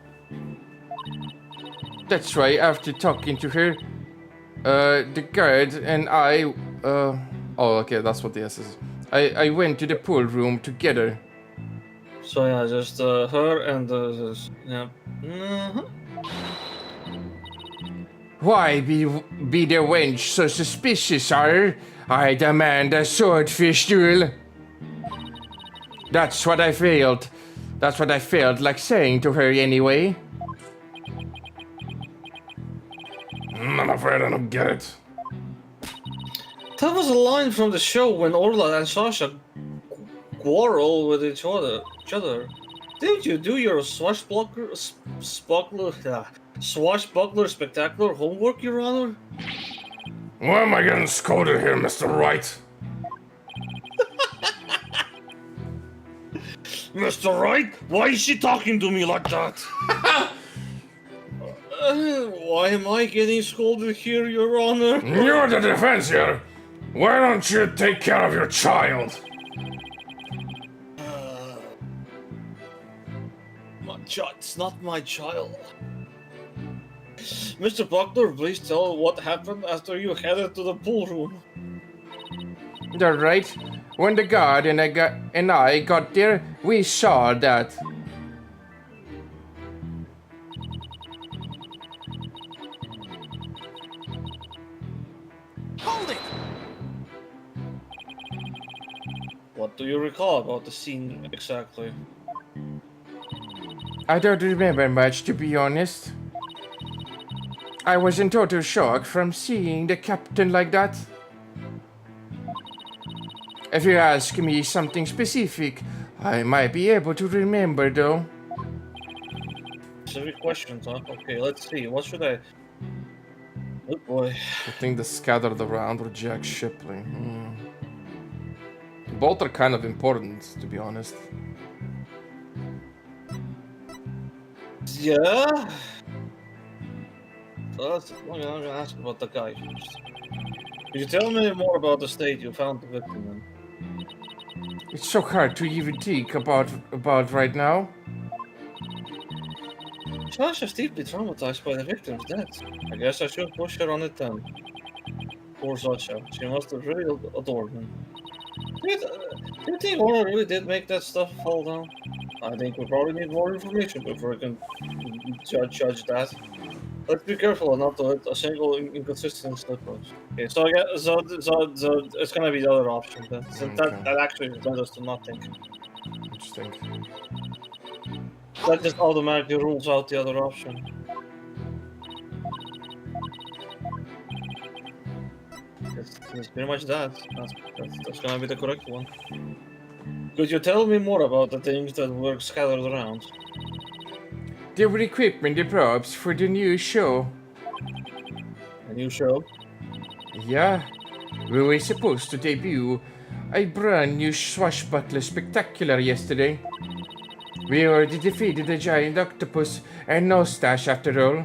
Speaker 3: That's why after talking to her, the guard and I,
Speaker 2: Oh, okay, that's what the S is.
Speaker 3: I went to the pool room together.
Speaker 1: So yeah, just her and yeah.
Speaker 3: Why be the wench so suspicious, sir? I demand a swordfish duel. That's what I felt. That's what I felt like saying to her anyway.
Speaker 4: I'm afraid I don't get it.
Speaker 1: That was a line from the show when Orla and Sasha quarrel with each other. Didn't you do your swashbuckler spectacular homework, Your Honor?
Speaker 4: Why am I getting scolded here, Mr. Wright?
Speaker 1: Mr. Wright, why is she talking to me like that? Why am I getting scolded here, Your Honor?
Speaker 4: You're the defense here. Why don't you take care of your child?
Speaker 1: It's not my child. Mr. Buckler, please tell what happened after you headed to the pool room.
Speaker 3: All right. When the guard and I got there, we saw that.
Speaker 5: Hold it!
Speaker 1: What do you recall about the scene exactly?
Speaker 3: I don't remember much, to be honest. I was in total shock from seeing the captain like that. If you ask me something specific, I might be able to remember though.
Speaker 1: Specific questions, huh? Okay, let's see. What should I... Oh boy.
Speaker 2: I think the scattered around were Jack Shipley.
Speaker 3: Both are kind of important, to be honest.
Speaker 1: Yeah. So I'm gonna ask about the guy first. Could you tell me more about the state you found the victim in?
Speaker 3: It's so hard to even think about right now.
Speaker 1: Sasha's deeply traumatized by the victim's death. I guess I should push her on it then. Poor Sasha. She must have really adored him. Do you think Warner really did make that stuff fall down? I think we probably need more information before we can judge that. Let's be careful and not to hit a single inconsistent slip up. Okay, so I guess so it's gonna be the other option then. So
Speaker 3: Okay.
Speaker 1: that actually led us to nothing.
Speaker 3: Interesting.
Speaker 1: That just automatically rules out the other option. It's pretty much that. That's gonna be the correct one. Could you tell me more about the things that were scattered around?
Speaker 3: They were equipping the props for the new show.
Speaker 1: A new show?
Speaker 3: Yeah, we were supposed to debut a brand new swashbuckler spectacular yesterday. We already defeated the giant octopus and no stash after all.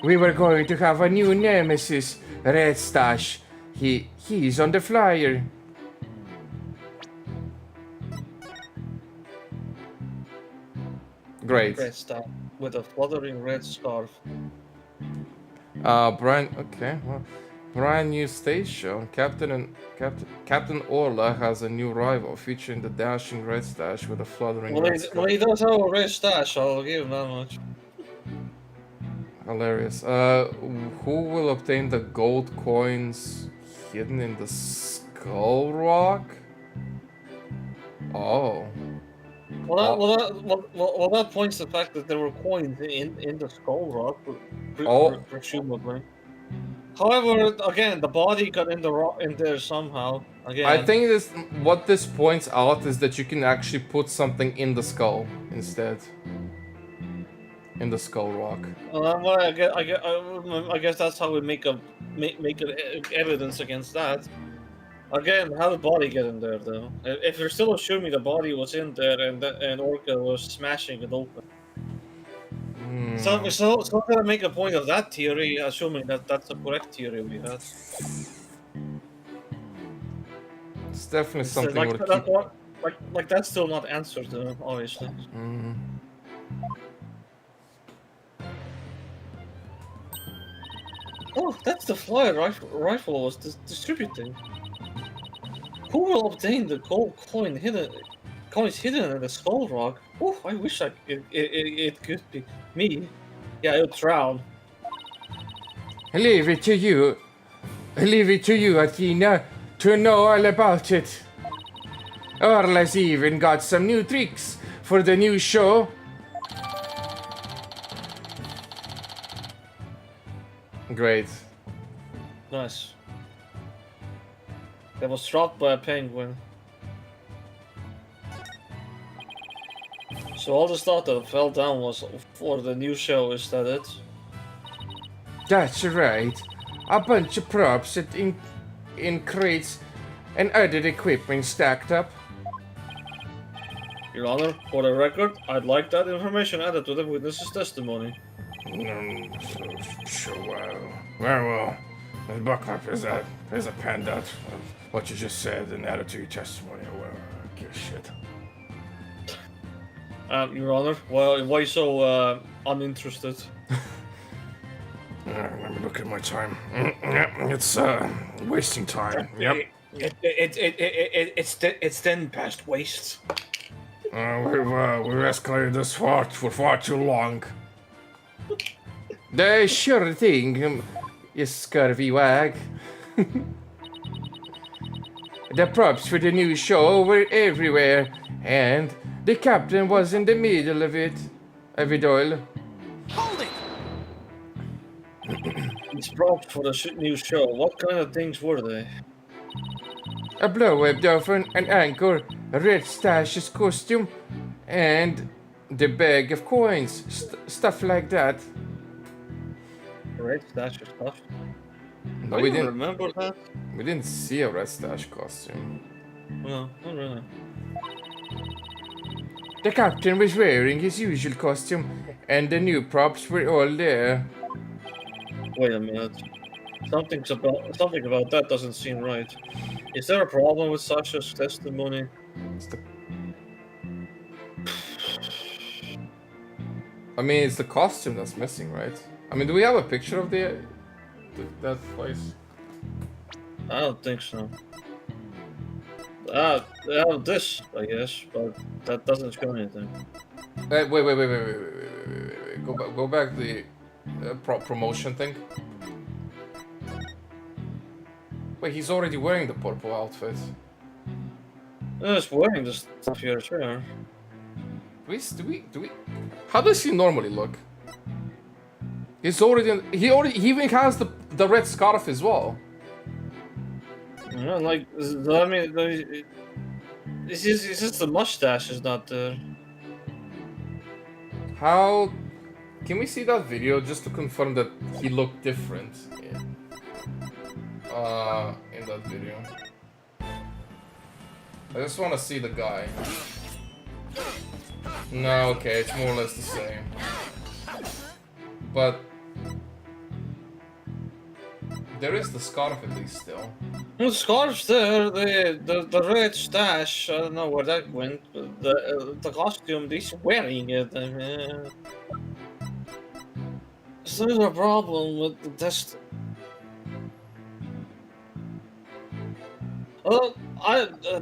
Speaker 3: We were going to have a new nemesis, Red Stash. He's on the flyer. Great.
Speaker 1: Red star with a fluttering red scarf.
Speaker 3: Brand new stage show. Captain Orla has a new rival featuring the dashing Red Stash with a fluttering red scarf.
Speaker 1: Well, he does have a red stash, I'll give him that much.
Speaker 3: Hilarious. Who will obtain the gold coins hidden in the Skull Rock? Oh.
Speaker 1: Well, that points to the fact that there were coins in the Skull Rock, presumably. However, again, the body got in there somehow. Again,
Speaker 3: I think what this points out is that you can actually put something in the skull instead. In the Skull Rock.
Speaker 1: Well, I guess that's how we make evidence against that. Again, how did the body get in there, though? If you're still assuming the body was in there and Orca was smashing it open. So gotta make a point of that theory, assuming that that's the correct theory we had.
Speaker 3: It's definitely something
Speaker 1: like,
Speaker 3: we'll keep...
Speaker 1: like that's still not answered, though, obviously. Oh, that's the flyer rifle was distributing. Who will obtain the gold coins hidden in the Skull Rock? Oh, I wish it could be me. Yeah, it would drown.
Speaker 3: I leave it to you, Athena, to know all about it. Orla's even got some new tricks for the new show. Great.
Speaker 1: Nice. That was dropped by a penguin. So all the stuff that fell down was for the new show, is that it?
Speaker 3: That's right. A bunch of props in crates and other equipment stacked up.
Speaker 1: Your Honor, for the record, I'd like that information added to the witness's testimony.
Speaker 4: Well, the buckler is a pen that what you just said and added to your testimony. Well, I give a shit.
Speaker 1: Your Honor, well, why so uninterested?
Speaker 4: Let me look at my time. It's wasting time. Yep.
Speaker 1: It's 10 past waste.
Speaker 4: We've escalated this for far too long.
Speaker 3: The sure thing, you scurvy wag. The props for the new show were everywhere, and the captain was in the middle of it. All.
Speaker 5: Hold it!
Speaker 1: These props for the new show, what kind of things were they?
Speaker 3: A blow-up dolphin, an anchor, a Red Stash's costume, and the bag of coins, stuff like that.
Speaker 1: Red Stash stuff?
Speaker 3: No,
Speaker 1: I
Speaker 3: we
Speaker 1: don't
Speaker 3: didn't.
Speaker 1: remember that.
Speaker 3: We didn't see a Red Stash costume.
Speaker 1: No, not really.
Speaker 3: The captain was wearing his usual costume, and the new props were all there.
Speaker 1: Wait a minute. Something about that doesn't seem right. Is there a problem with Sasha's testimony?
Speaker 3: It's the... I mean, it's the costume that's missing, right? I mean, do we have a picture of that place?
Speaker 1: I don't think so. They have this, I guess, but that doesn't show anything.
Speaker 3: Wait. Go back to the promotion thing. Wait, he's already wearing the purple outfit.
Speaker 1: He's wearing this stuff here, sure.
Speaker 3: Do we? How does he normally look? He's already. He even has the red scarf as well.
Speaker 1: Yeah, like, I mean, it's just the mustache is not there.
Speaker 3: How? Can we see that video just to confirm that he looked different in that video? I just want to see the guy. No, okay, it's more or less the same. But there is the scarf at least still.
Speaker 1: The scarf's there, the red stash, I don't know where that went, but the costume, he's wearing it, I mean... So there's a problem with the test...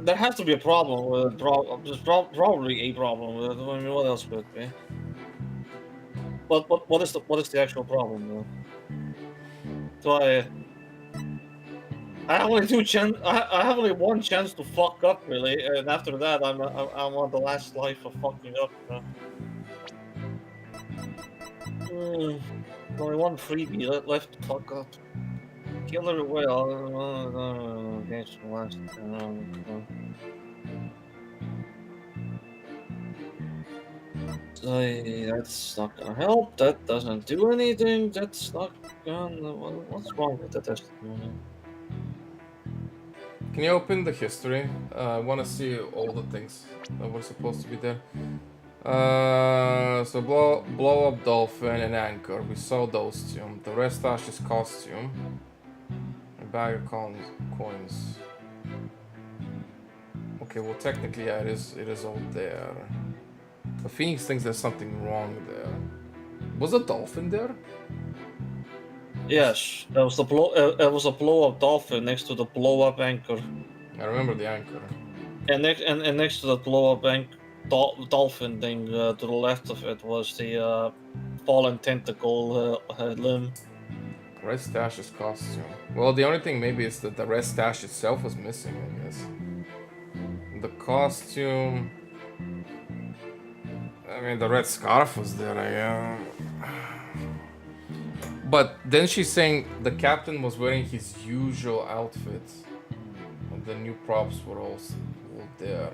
Speaker 1: there has to be a problem with it, there's probably a problem with it, I mean, what else could it be? But what is the actual problem, though? So I have only one chance to fuck up, really, and after that, I'm on the last life of fucking up. Only one freebie left to fuck up. Killer whale. Against the last. That's not gonna help. That doesn't do anything. That's not gonna. What's wrong with the testimony?
Speaker 3: Can you open the history? I want to see all the things that were supposed to be there. So blow up dolphin and anchor. We saw those two. The rest Ash's costume. A bag of coins. Okay, well technically yeah, it is all there. The Phoenix thinks there's something wrong there. Was a dolphin there?
Speaker 1: Yes, there was it was a blow-up dolphin next to the blow-up anchor,
Speaker 3: I remember the anchor.
Speaker 1: and next to the blow-up dolphin thing to the left of it was the fallen tentacle limb.
Speaker 3: Red Stash's costume. Well, the only thing maybe is that the Red Stash itself was missing, I guess. The costume... I mean, the red scarf was there, I guess. But then she's saying the captain was wearing his usual outfit. And the new props were all there.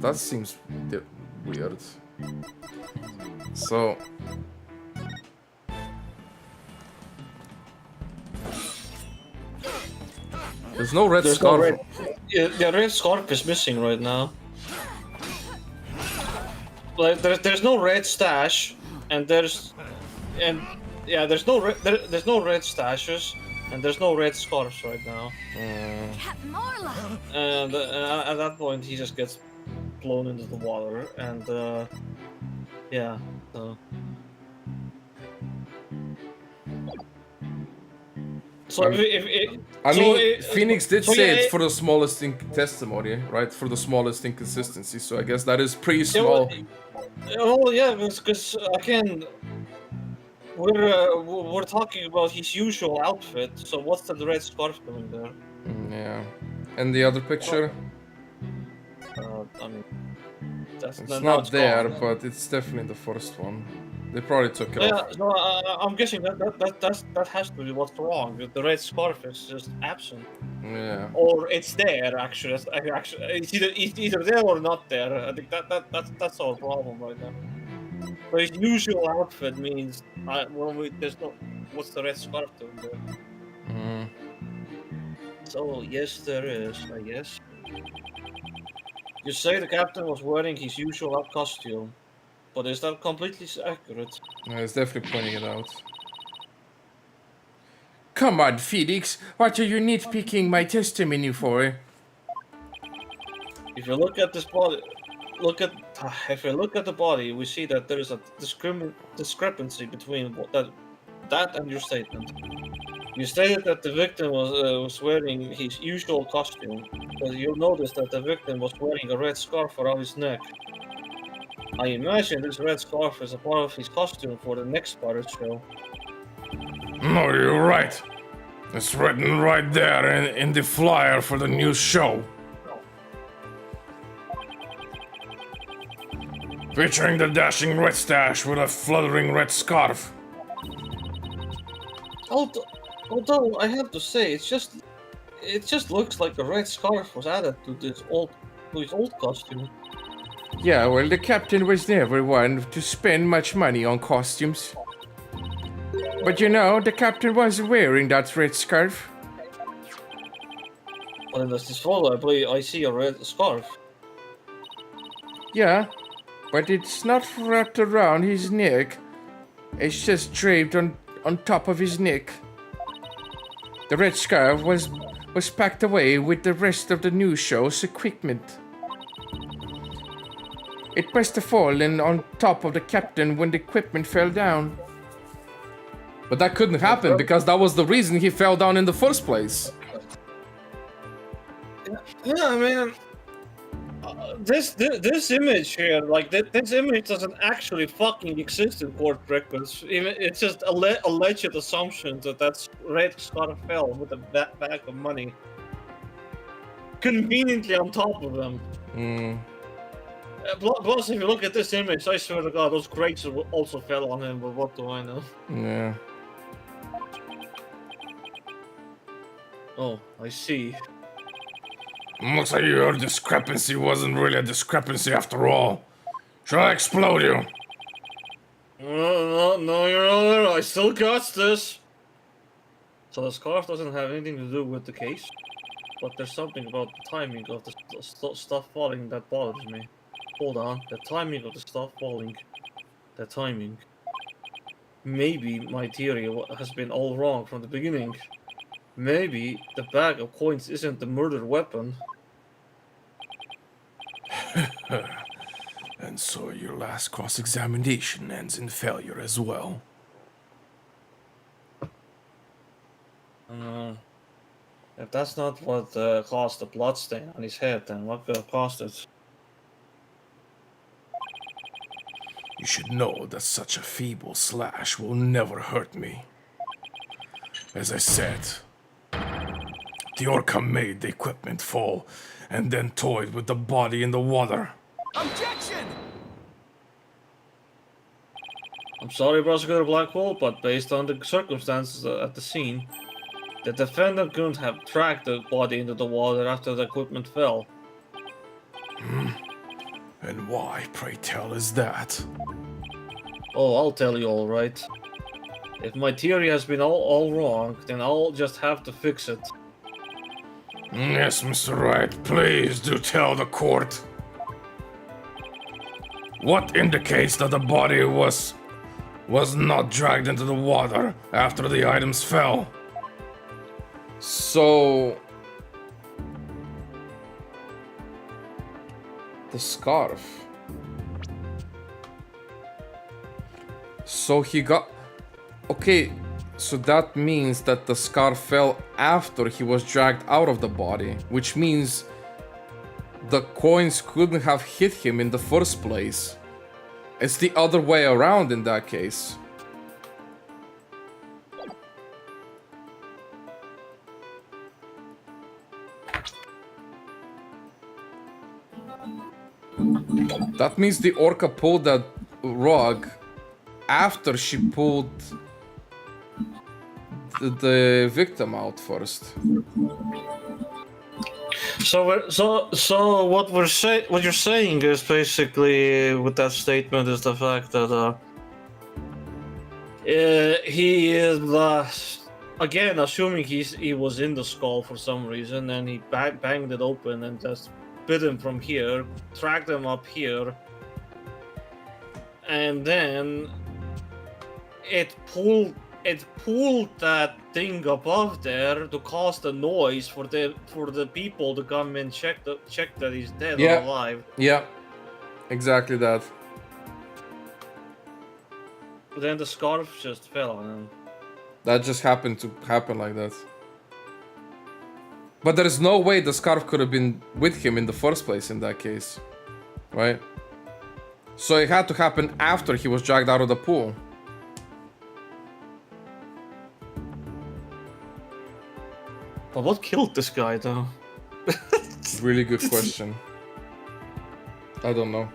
Speaker 3: That seems weird. So... There's no red scarf.
Speaker 1: The red scarf is missing right now. Like there's no red stash, and there's no red stashes, and there's no red scarves right now.
Speaker 6: Captain Marla!
Speaker 1: And at that point, he just gets blown into the water, and yeah. So
Speaker 3: Phoenix did say it's for the smallest testimony, right? For the smallest inconsistency. So I guess that is pretty small.
Speaker 1: Yeah, because again, we're talking about his usual outfit. So what's the red scarf doing there?
Speaker 3: Yeah, and the other picture.
Speaker 1: I mean,
Speaker 3: It's not there, but it's definitely the first one. They probably took it off.
Speaker 1: No, I'm guessing that has to be what's wrong. The red scarf is just absent.
Speaker 3: Yeah.
Speaker 1: Or it's there actually. It's either there or not there. I think that's our problem right now. So his usual outfit means there's no. What's the red scarf doing there? Oh, yes, there is, I guess. You say the captain was wearing his usual costume, but is that completely accurate?
Speaker 2: It's definitely pointing it out.
Speaker 3: Come on, Felix, what are you nitpicking my testimony for?
Speaker 1: If you look at this body, if you look at the body, we see that there is a discrepancy between that and your statement. You stated that the victim was wearing his usual costume, but you'll notice that the victim was wearing a red scarf around his neck. I imagine this red scarf is a part of his costume for the next pirate show.
Speaker 4: No, you're right. It's written right there in the flyer for the new show. Featuring the dashing red stash with a fluttering red scarf.
Speaker 1: Although I have to say, it just looks like the red scarf was added to his old costume.
Speaker 3: Yeah, well, the captain was never one to spend much money on costumes. But you know, the captain was wearing that red scarf.
Speaker 1: But in this photo, I believe I see a red scarf.
Speaker 3: Yeah, but it's not wrapped around his neck. It's just draped on top of his neck. The red scarf was packed away with the rest of the new show's equipment. It must have fallen on top of the captain when the equipment fell down.
Speaker 2: But that couldn't happen because that was the reason he fell down in the first place.
Speaker 1: Yeah, I mean, this image here, like this image doesn't actually fucking exist in court records. Even it's just alleged assumption that red scarf fell with a bag of money conveniently on top of them. Plus, if you look at this image, I swear to God, those crates also fell on him. But what do I know?
Speaker 2: Yeah.
Speaker 1: Oh, I see.
Speaker 4: Looks like your discrepancy wasn't really a discrepancy after all. Shall I explode you?
Speaker 1: No, Your Honor, I still got this. So the scarf doesn't have anything to do with the case, but there's something about the timing of the stuff falling that bothers me. Hold on, the timing of the stuff falling. The timing. Maybe my theory has been all wrong from the beginning. Maybe the bag of coins isn't the murder weapon.
Speaker 4: And so your last cross-examination ends in failure as well.
Speaker 1: If that's not what caused the bloodstain on his head, then what could have caused it?
Speaker 4: You should know that such a feeble slash will never hurt me. As I said, the Orca made the equipment fall and then toyed with the body in the water.
Speaker 5: Objection!
Speaker 1: I'm sorry, Prosecutor Blackwell, but based on the circumstances at the scene, the defendant couldn't have dragged the body into the water after the equipment fell.
Speaker 4: And why, pray tell, is that?
Speaker 1: Oh, I'll tell you all right. If my theory has been all wrong, then I'll just have to fix it.
Speaker 4: Yes, Mr. Wright, please do tell the court. What indicates that the body was not dragged into the water after the items fell?
Speaker 2: So... the scarf. So he got... Okay, so that means that the scarf fell after he was dragged out of the body, which means the coins couldn't have hit him in the first place. It's the other way around in that case. That means the orca pulled that rug after she pulled the victim out first.
Speaker 1: So what you're saying is basically with that statement is the fact that he is Again, assuming he was in the skull for some reason, and he banged it open and just bit him from here, tracked him up here, and then it pulled that thing above there to cause the noise for the people to come and check that he's dead or alive.
Speaker 2: Yeah, exactly that.
Speaker 1: But then the scarf just fell on him.
Speaker 2: That just happened to happen like that. But there is no way the scarf could have been with him in the first place in that case, right? So it had to happen after he was dragged out of the pool.
Speaker 1: But what killed this guy, though?
Speaker 2: Really good question. I don't know.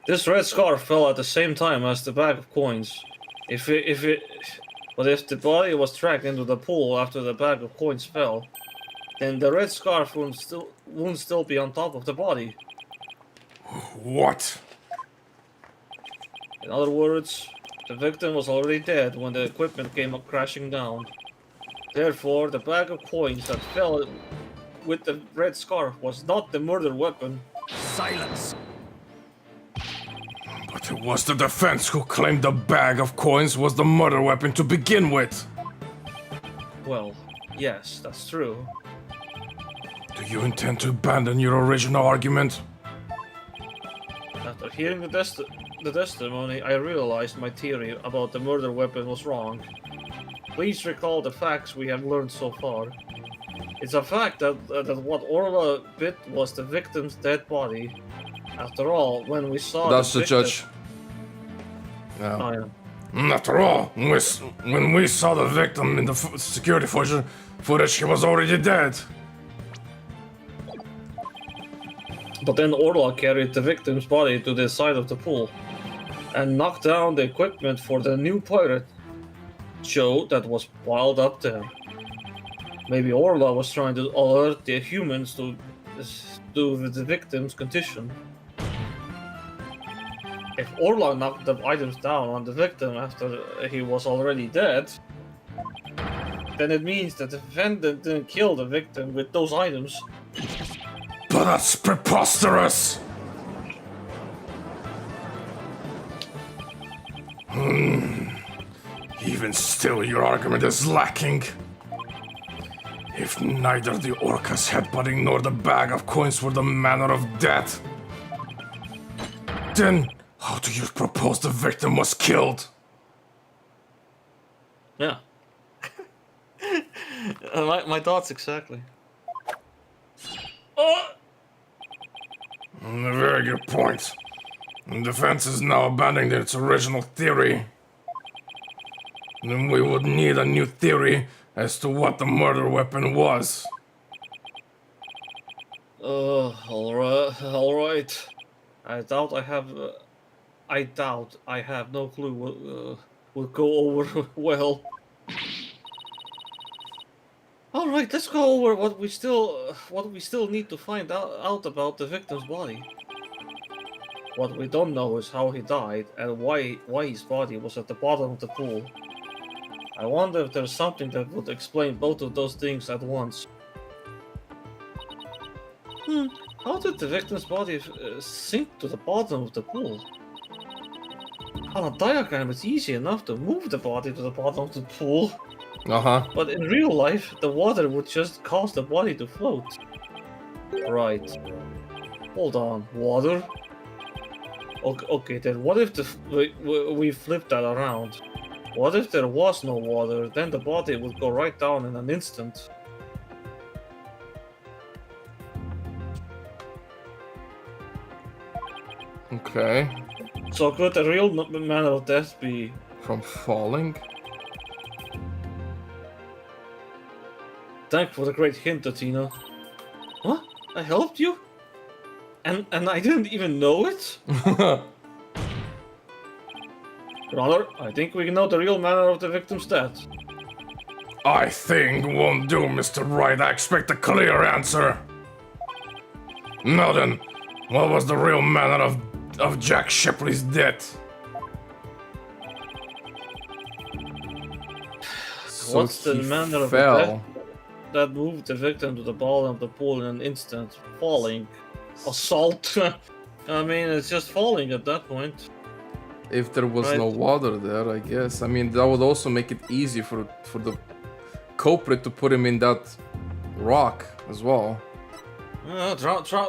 Speaker 1: This red scarf fell at the same time as the bag of coins. But if the body was dragged into the pool after the bag of coins fell, then the red scarf wouldn't still be on top of the body.
Speaker 4: What?
Speaker 1: In other words, the victim was already dead when the equipment came up crashing down. Therefore, the bag of coins that fell with the red scarf was not the murder weapon.
Speaker 5: Silence.
Speaker 4: But it was the defense who claimed the bag of coins was the murder weapon to begin with.
Speaker 1: Well, yes, that's true.
Speaker 4: Do you intend to abandon your original argument?
Speaker 1: After hearing the testimony, I realized my theory about the murder weapon was wrong. Please recall the facts we have learned so far. It's a fact that what Orla bit was the victim's dead body. After all, when we saw
Speaker 2: That's the judge. Yeah.
Speaker 1: Oh, yeah.
Speaker 4: After all, when we saw the victim in the security footage, he was already dead.
Speaker 1: But then Orla carried the victim's body to the side of the pool and knocked down the equipment for the new pirate show that was piled up there. Maybe Orla was trying to alert the humans to the victim's condition. If Orla knocked the items down on the victim after he was already dead, then it means that the defendant didn't kill the victim with those items.
Speaker 4: But that's preposterous! Even still, your argument is lacking. If neither the orca's headbutting nor the bag of coins were the manner of death, then how do you propose the victim was killed?
Speaker 1: Yeah. my thoughts exactly.
Speaker 4: A very good point. The defense is now abandoning its original theory. Then we would need a new theory as to what the murder weapon was.
Speaker 1: Alright. I doubt I have no clue what will go over well. Alright, let's go over what we still need to find out about the victim's body. What we don't know is how he died and why his body was at the bottom of the pool. I wonder if there's something that would explain both of those things at once. How did the victim's body sink to the bottom of the pool? On a diagram, it's easy enough to move the body to the bottom of the pool. But in real life, the water would just cause the body to float. Right. Hold on, water? Okay, then what if we flip that around? What if there was no water? Then the body would go right down in an instant.
Speaker 2: Okay.
Speaker 1: So could the real manner of death be
Speaker 2: From falling?
Speaker 1: Thank for the great hint, Athena. What? I helped you? And I didn't even know it? Brother, I think we know the real manner of the victim's death.
Speaker 4: I think won't do, Mr. Wright. I expect a clear answer. Now then, what was the real manner of of Jack Shipley's death.
Speaker 2: So
Speaker 1: What's the
Speaker 2: he
Speaker 1: manner of
Speaker 2: fell.
Speaker 1: death that moved the victim to the bottom of the pool in an instant? Falling. Assault. I mean, it's just falling at that point.
Speaker 2: If there was
Speaker 1: Right.
Speaker 2: no water there, I guess. I mean, that would also make it easy for the culprit to put him in that rock as well.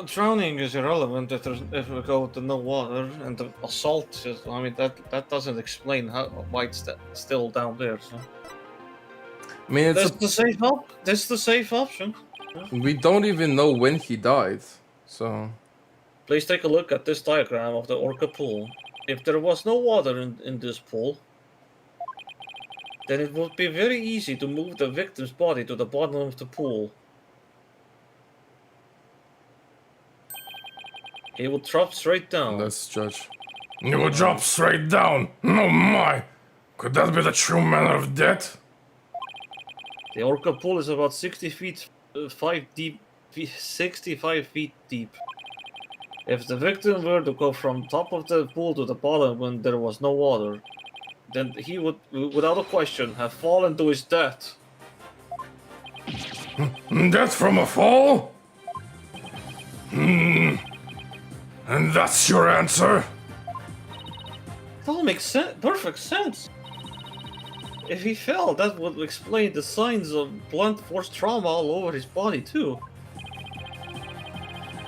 Speaker 1: Drowning is irrelevant if we go to no water, and the assault is. I mean, that doesn't explain why it's still down there. So.
Speaker 2: I mean,
Speaker 1: That's the safe That's the safe option.
Speaker 2: we don't even know when he died, so
Speaker 1: Please take a look at this diagram of the Orca pool. If there was no water in this pool, then it would be very easy to move the victim's body to the bottom of the pool. He would drop straight down.
Speaker 2: let's judge.
Speaker 4: You will drop straight down. Oh my! Could that be the true manner of death?
Speaker 1: The Orca pool is about 65 feet deep. If the victim were to go from top of the pool to the bottom when there was no water, then he would, without a question, have fallen to his death.
Speaker 4: Death from a fall? And that's your answer?
Speaker 1: It all makes perfect sense. If he fell, that would explain the signs of blunt force trauma all over his body too.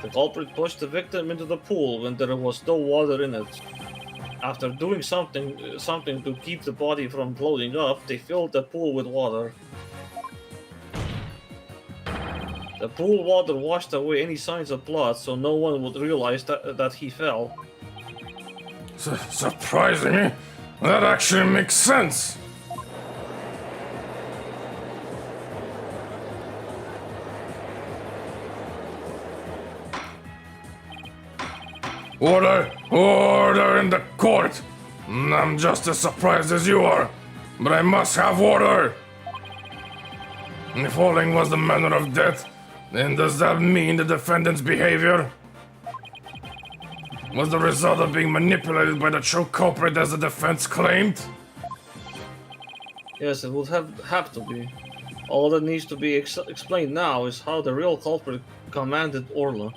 Speaker 1: The culprit pushed the victim into the pool when there was no water in it. After doing something to keep the body from floating up, they filled the pool with water. The pool water washed away any signs of blood, so no one would realize that he fell.
Speaker 4: Surprisingly, that actually makes sense. Order! Order in the court! I'm just as surprised as you are, but I must have order! If falling was the manner of death, then does that mean the defendant's behavior was the result of being manipulated by the true culprit as the defense claimed?
Speaker 1: Yes, it would have to be. All that needs to be explained now is how the real culprit commanded Orla.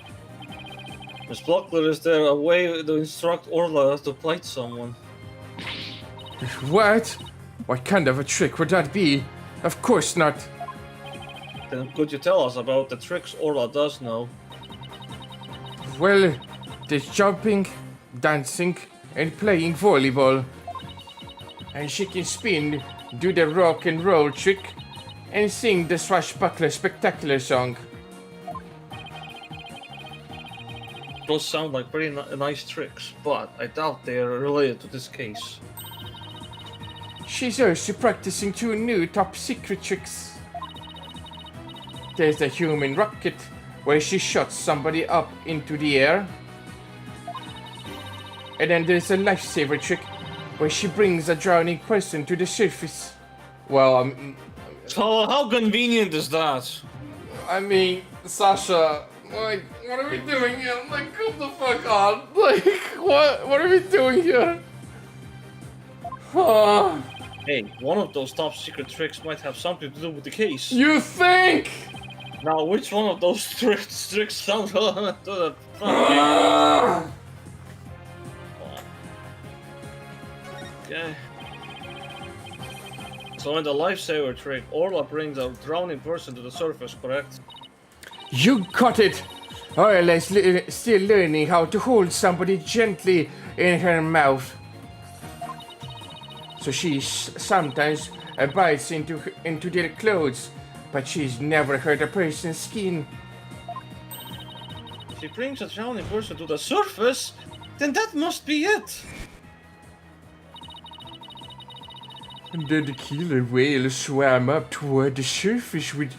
Speaker 1: Miss Buckler, is there a way to instruct Orla to fight someone?
Speaker 3: What? What kind of a trick would that be? Of course not.
Speaker 1: Then could you tell us about the tricks Orla does know?
Speaker 3: Well, there's jumping, dancing, and playing volleyball. And she can spin, do the rock and roll trick, and sing the swashbuckler spectacular song.
Speaker 1: Those sound like pretty nice tricks, but I doubt they are related to this case.
Speaker 3: She's also practicing 2 new top secret tricks. There's the human rocket, where she shots somebody up into the air. And then there's a lifesaver trick, where she brings a drowning person to the surface. Well,
Speaker 1: So how convenient is that?
Speaker 2: I mean, Sasha, like, what are we doing here? Like, come the fuck on. Like, what are we doing here?
Speaker 1: Hey, one of those top secret tricks might have something to do with the case.
Speaker 2: You think?
Speaker 1: Now, which one of those tricks sounds to the Okay. So in the lifesaver trick, Orla brings a drowning person to the surface, correct?
Speaker 3: You got it! Orla is still learning how to hold somebody gently in her mouth. So she sometimes bites into their clothes, but she's never hurt a person's skin.
Speaker 1: She brings a drowning person to the surface? Then that must be it!
Speaker 3: And then the killer whale swam up toward the surface with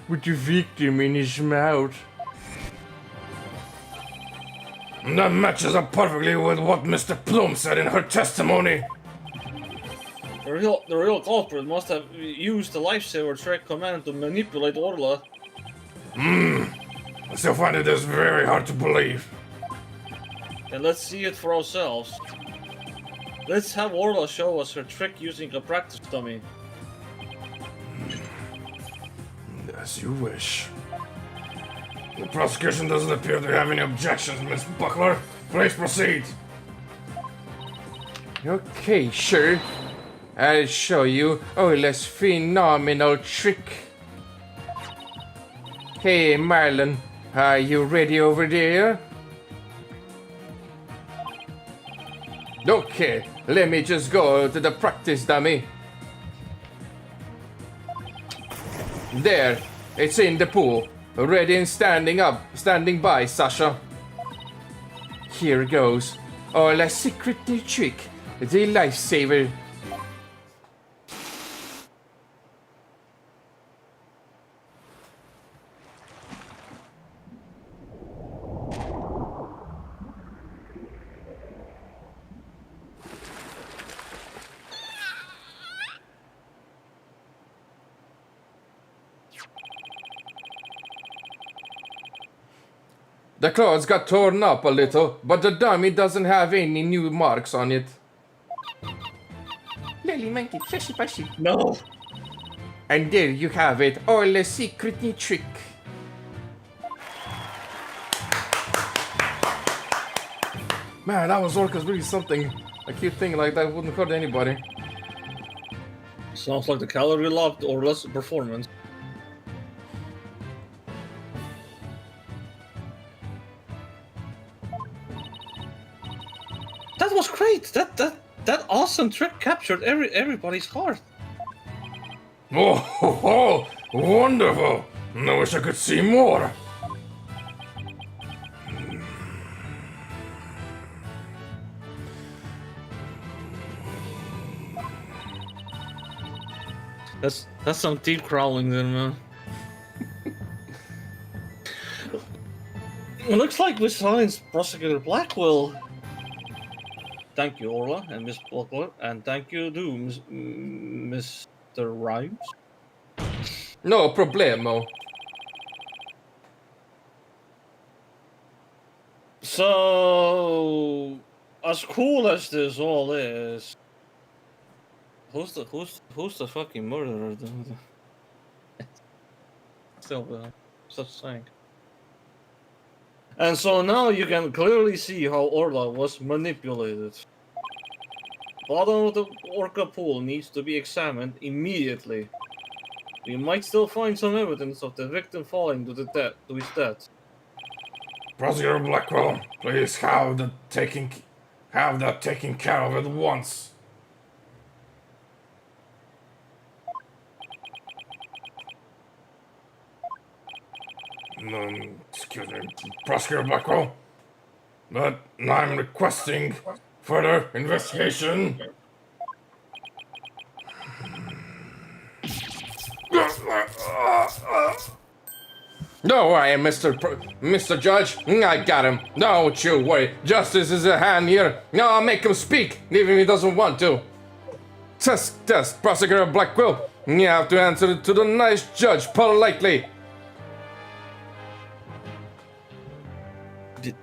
Speaker 3: the victim in his mouth.
Speaker 4: That matches up perfectly with what Mr. Plume said in her testimony.
Speaker 1: The real culprit must have used the lifesaver trick command to manipulate Orla.
Speaker 4: I still find it is very hard to believe.
Speaker 1: and let's see it for ourselves. Let's have Orla show us her trick using a practice dummy.
Speaker 4: As you wish. The prosecution doesn't appear to have any objections, Miss Buckler. Please proceed.
Speaker 3: Okay, sure. I'll show you Orla's phenomenal trick. Hey, Marlon, are you ready over there? Okay, let me just go to the practice dummy. There, it's in the pool. Ready and standing by, Sasha. Here goes. Orla's secret new trick, the lifesaver. The clothes got torn up a little, but the dummy doesn't have any new marks on it. Lily monkey, fishy fishy.
Speaker 1: No!
Speaker 3: And there you have it, Orla's secret new trick. Man, that was Orca's really something. A cute thing like that wouldn't hurt anybody.
Speaker 1: Sounds like the calorie locked Orla's performance. That was great! That awesome trick captured everybody's heart.
Speaker 4: Oh, ho, ho, wonderful. I wish I could see more.
Speaker 1: That's some deep growling then, man. It looks like we silenced Prosecutor Blackwell. Thank you, Orla and Miss Buckler, and thank you to Mr. Rhymes.
Speaker 3: No problemo.
Speaker 1: So, as cool as this all is, who's the fucking murderer? Still, such thing. And so now you can clearly see how Orla was manipulated. Bottom of the Orca pool needs to be examined immediately. We might still find some evidence of the victim falling to his death.
Speaker 4: Prosecutor Blackwell, please have that taken care of at once. Excuse me, Prosecutor Blackwell, but I'm requesting further investigation.
Speaker 3: Don't worry, Mr. Judge. I got him. Don't you worry. Justice is at hand here. No, I'll make him speak, even if he doesn't want to. Test, Prosecutor Blackwell. You have to answer to the nice judge politely.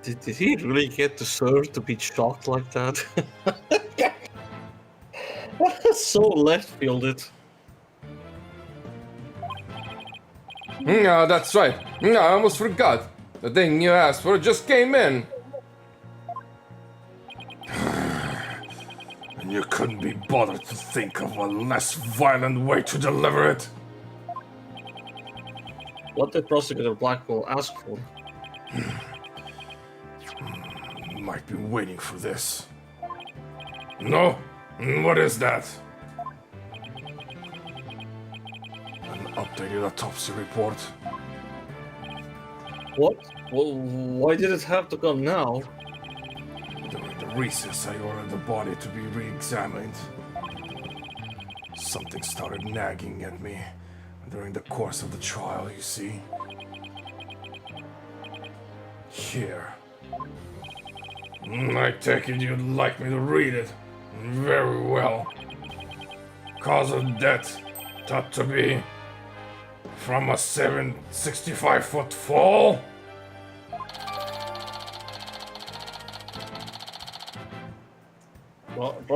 Speaker 1: Did he really get deserved to be shocked like that? That's so left-fielded.
Speaker 3: No, that's right. No, I almost forgot. The thing you asked for just came in.
Speaker 4: And you couldn't be bothered to think of a less violent way to deliver it?
Speaker 1: What did Prosecutor Blackwell ask for?
Speaker 4: Might be waiting for this. No? What is that? An updated autopsy report.
Speaker 1: What? Well, why did it have to come now?
Speaker 4: During the recess, I ordered the body to be re-examined. Something started nagging at me during the course of the trial, you see. Here. I take it you'd like me to read it. Very well. Cause of death thought to be from a 765-foot fall.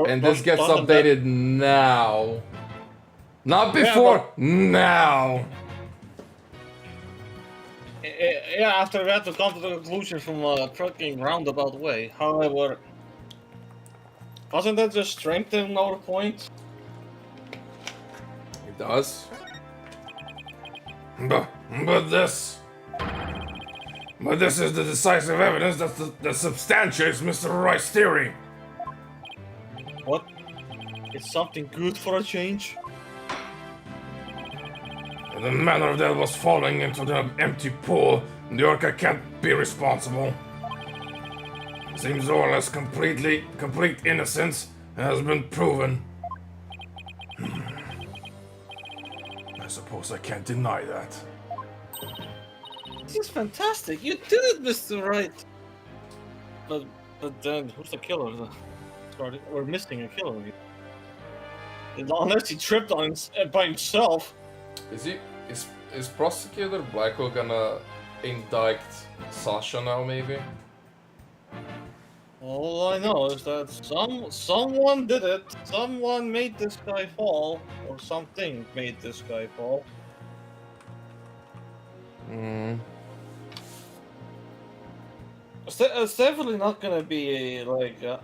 Speaker 2: And this gets updated now. Not before, now.
Speaker 1: Yeah, after we had to come to the conclusion from a trucking roundabout way. However, doesn't that just strengthen our point?
Speaker 2: It does.
Speaker 4: But this is the decisive evidence that substantiates Mr. Wright's theory.
Speaker 1: What? It's something good for a change?
Speaker 4: The manner that was falling into the empty pool, the Orca can't be responsible. Seems Orla's complete innocence has been proven. I suppose I can't deny that.
Speaker 1: This is fantastic. You did it, Mr. Wright. But then, who's the killer? Sorry, we're missing a killer. Unless he tripped on by himself.
Speaker 2: Is Prosecutor Blackwell gonna indict Sasha now, maybe?
Speaker 1: All I know is that someone did it. Someone made this guy fall, or something made this guy fall. It's definitely not gonna be like an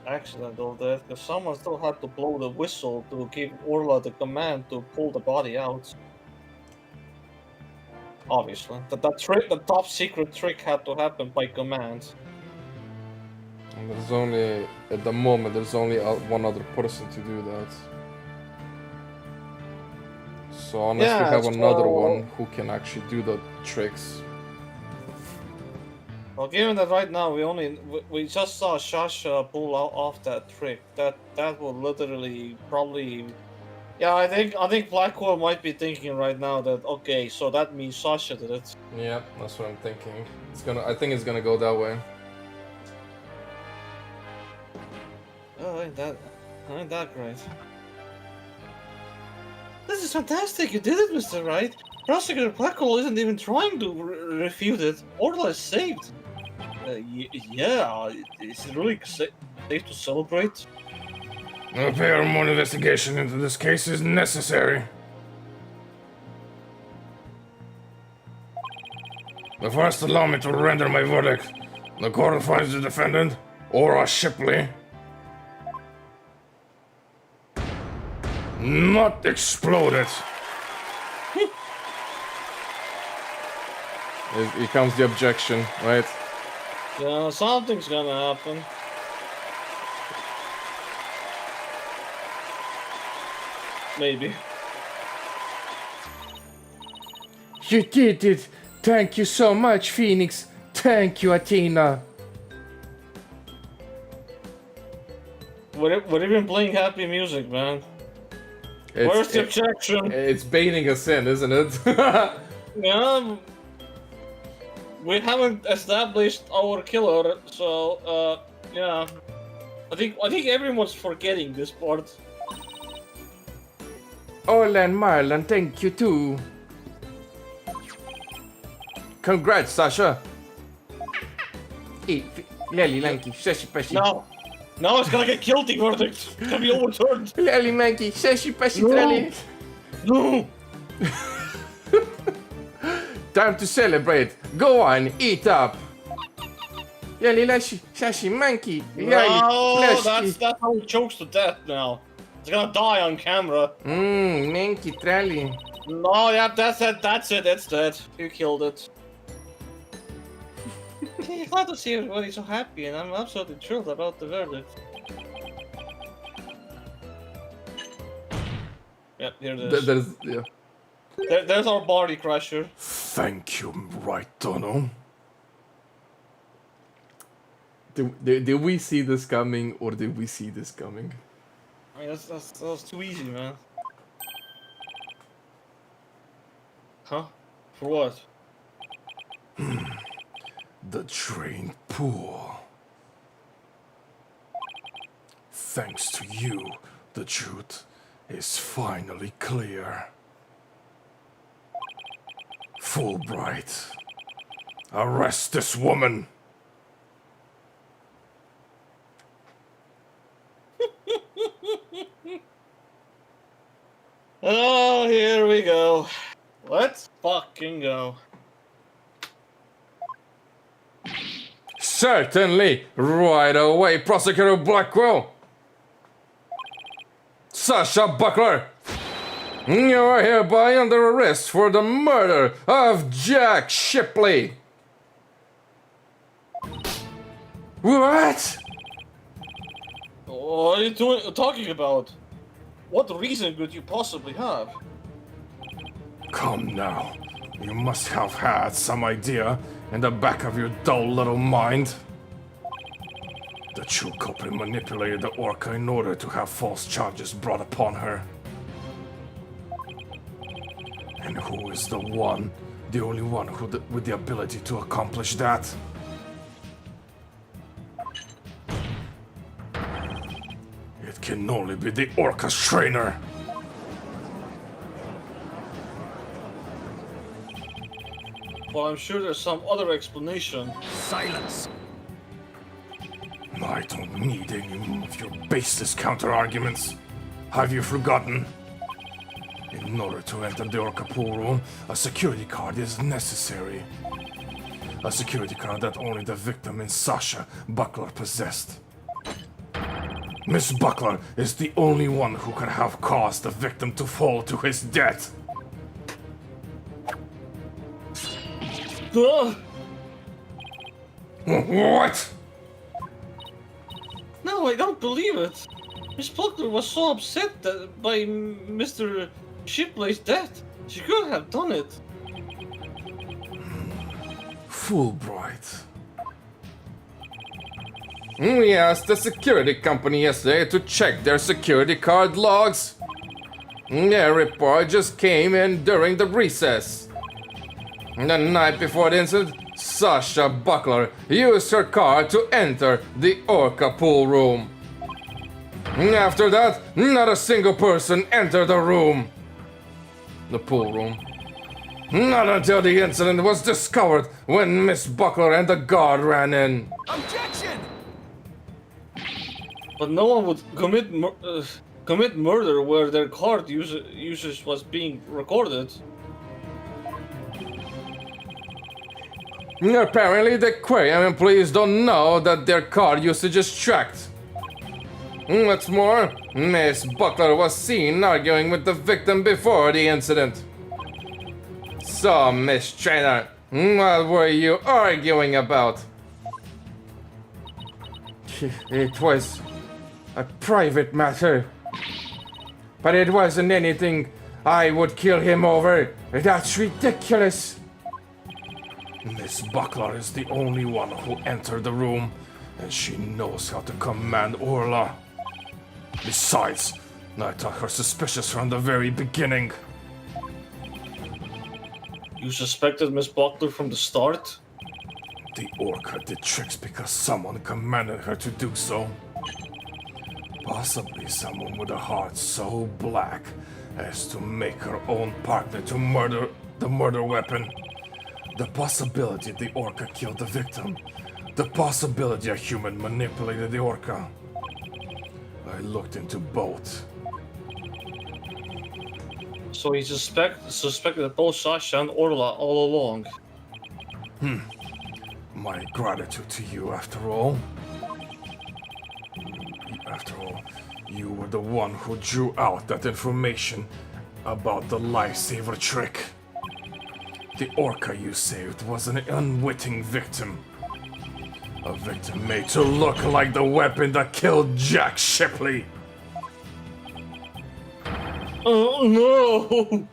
Speaker 1: accidental death, because someone still had to blow the whistle to give Orla the command to pull the body out. Obviously, the top secret trick had to happen by command.
Speaker 2: And there's only, at the moment, there's only one other person to do that. So unless we have another one who can actually do the tricks.
Speaker 1: Well, given that right now we just saw Sasha pull off that trick, that will literally probably, yeah, I think Blackwell might be thinking right now that, okay, so that means Sasha did it.
Speaker 2: Yeah, that's what I'm thinking. I think it's gonna go that way.
Speaker 1: Oh, ain't that great? This is fantastic. You did it, Mr. Wright. Prosecutor Blackwell isn't even trying to refute it. Orla is saved. Yeah, is it really safe to celebrate?
Speaker 4: A paranormal investigation into this case is necessary. But first, allow me to render my verdict. The court finds the defendant, Aura Shipley, not exploded.
Speaker 2: Here comes the objection, right?
Speaker 1: Yeah, something's gonna happen. Maybe.
Speaker 3: You did it! Thank you so much, Phoenix! Thank you, Athena!
Speaker 1: We're even playing happy music, man. Where's the objection?
Speaker 2: It's baiting us in, isn't it?
Speaker 1: Yeah, we haven't established our killer, so yeah. I think everyone's forgetting this part.
Speaker 3: Ola and Marlon, thank you too. Congrats, Sasha. Hey, Lally Lanky, Sashi Pashi.
Speaker 1: No, it's gonna get guilty verdict. It's gonna be overturned.
Speaker 3: Lally Lanky, Sashi Pashi,
Speaker 1: No.
Speaker 3: Trally.
Speaker 1: No.
Speaker 3: Time to celebrate. Go on, eat up. Lally Lashi, Sashi Monkey.
Speaker 1: No, that's how he chokes to death now. It's gonna die on camera.
Speaker 3: Monkey, Trally.
Speaker 1: No, yeah, that's it, it's dead. You killed it. Glad to see everybody so happy, and I'm absolutely thrilled about the verdict. Yep, here it is. There's our body crusher.
Speaker 4: Thank you, Right Donald.
Speaker 2: Did we see this coming, or did we see this coming?
Speaker 1: I mean, that's too easy, man. Huh? For what?
Speaker 4: The drained pool. Thanks to you, the truth is finally clear. Fulbright, arrest this woman.
Speaker 1: Let's fucking go.
Speaker 3: Certainly, right away, Prosecutor Blackwell. Sasha Buckler, you are hereby under arrest for the murder of Jack Shipley. What?
Speaker 1: What are you talking about? What reason could you possibly have?
Speaker 4: Come now. You must have had some idea in the back of your dull little mind. The true culprit manipulated the Orca in order to have false charges brought upon her. And who is the only one with the ability to accomplish that? It can only be the Orca's trainer.
Speaker 1: Well, I'm sure there's some other explanation.
Speaker 5: Silence.
Speaker 4: I don't need any of your baseless counter-arguments. Have you forgotten? In order to enter the Orca pool room, a security card is necessary. A security card that only the victim and Sasha Buckler possessed. Miss Buckler is the only one who could have caused the victim to fall to his death.
Speaker 3: What?
Speaker 1: No, I don't believe it. Miss Buckler was so upset by Mr. Shipley's death. She could have done it.
Speaker 4: Fulbright.
Speaker 3: We asked the security company yesterday to check their security card logs. Their report just came in during the recess. The night before the incident, Sasha Buckler used her car to enter the Orca pool room. After that, not a single person entered the room. The pool room. Not until the incident was discovered when Miss Buckler and the guard ran in.
Speaker 5: Objection!
Speaker 1: But no one would commit murder where their card usage was being recorded.
Speaker 3: Apparently, the aquarium employees don't know that their card usage is tracked. What's more, Miss Buckler was seen arguing with the victim before the incident. So, Miss Trainer, what were you arguing about? It was a private matter. But it wasn't anything I would kill him over. That's ridiculous.
Speaker 4: Miss Buckler is the only one who entered the room, and she knows how to command Orla. Besides, I thought her suspicious from the very beginning.
Speaker 1: You suspected Miss Buckler from the start?
Speaker 4: The Orca did tricks because someone commanded her to do so. Possibly someone with a heart so black as to make her own partner to murder the murder weapon. The possibility the Orca killed the victim. The possibility a human manipulated the Orca. I looked into both.
Speaker 1: So he suspected both Sasha and Orla all along.
Speaker 4: My gratitude to you, after all. After all, you were the one who drew out that information about the lifesaver trick. The Orca you saved was an unwitting victim. A victim made to look like the weapon that killed Jack Shipley.
Speaker 1: Oh no!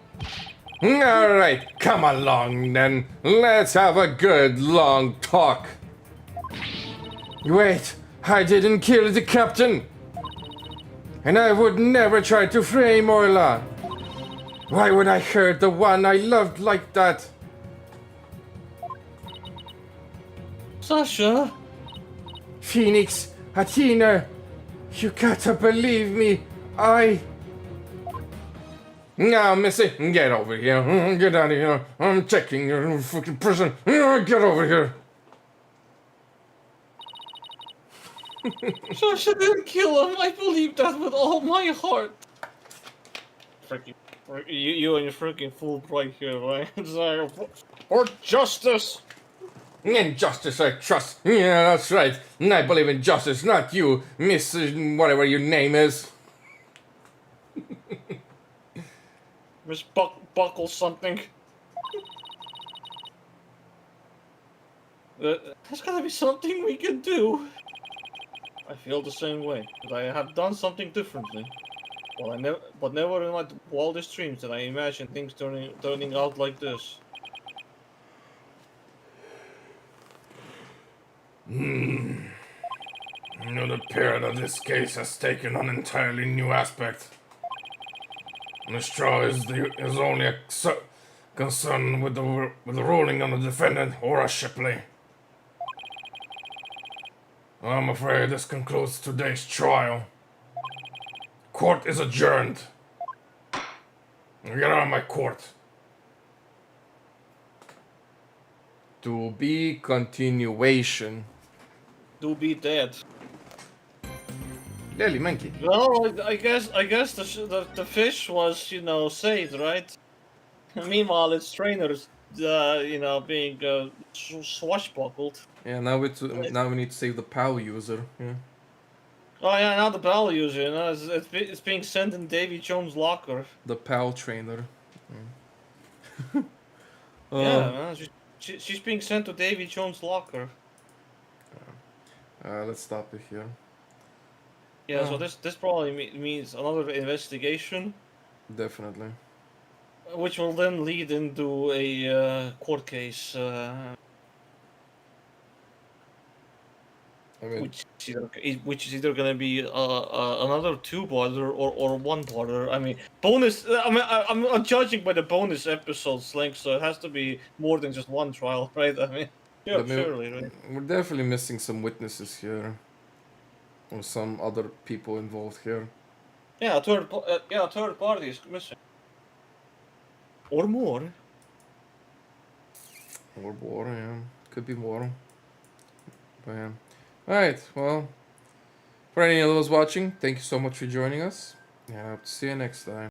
Speaker 3: Alright, come along then. Let's have a good long talk. Wait, I didn't kill the captain. And I would never try to frame Orla. Why would I hurt the one I loved like that?
Speaker 1: Sasha?
Speaker 3: Phoenix, Athena, you gotta believe me. Now, Missy, get over here. Get out of here. I'm checking your fucking prison. Get over here.
Speaker 1: Sasha didn't kill him. I believe that with all my heart. Freaking You and your freaking Fulbright here, right? It's like, for justice!
Speaker 3: In justice I trust. Yeah, that's right. And I believe in justice, not you, Miss whatever your name is.
Speaker 1: Miss Buckle something. There's gotta be something we can do. I feel the same way, but I have done something differently. Well, but never in my wildest dreams did I imagine things turning out like this.
Speaker 4: It would appear that this case has taken an entirely new aspect. The straw is only concerned with the ruling on the defendant, Aura Shipley. I'm afraid this concludes today's trial. Court is adjourned. Get out of my court.
Speaker 2: To be continuation.
Speaker 1: Do be dead.
Speaker 2: Leli, menki.
Speaker 1: Well, I guess the fish was, you know, saved, right? Meanwhile, its trainers, being swashbuckled.
Speaker 2: Yeah, now we need to save the PAL user. Yeah.
Speaker 1: Oh yeah, now the bell user, you know, it's being sent in Davy Jones' locker.
Speaker 2: The PAL trainer.
Speaker 1: Yeah, man, she's being sent to Davy Jones' locker.
Speaker 2: Let's stop it here.
Speaker 1: Yeah, so this probably means another investigation,
Speaker 2: Definitely.
Speaker 1: which will then lead into a court case,
Speaker 2: I mean,
Speaker 1: which is either gonna be another two-parter or one-parter. I mean, bonus. I mean, I'm judging by the bonus episode's length, so it has to be more than just one trial, right? I mean, yeah,
Speaker 2: I mean,
Speaker 1: surely, right?
Speaker 2: we're definitely missing some witnesses here. Or some other people involved here.
Speaker 1: Yeah, a third party is missing, or more.
Speaker 2: Or more, yeah. Could be more. But yeah. Alright, well. For any of those watching, thank you so much for joining us. And I hope to see you next time.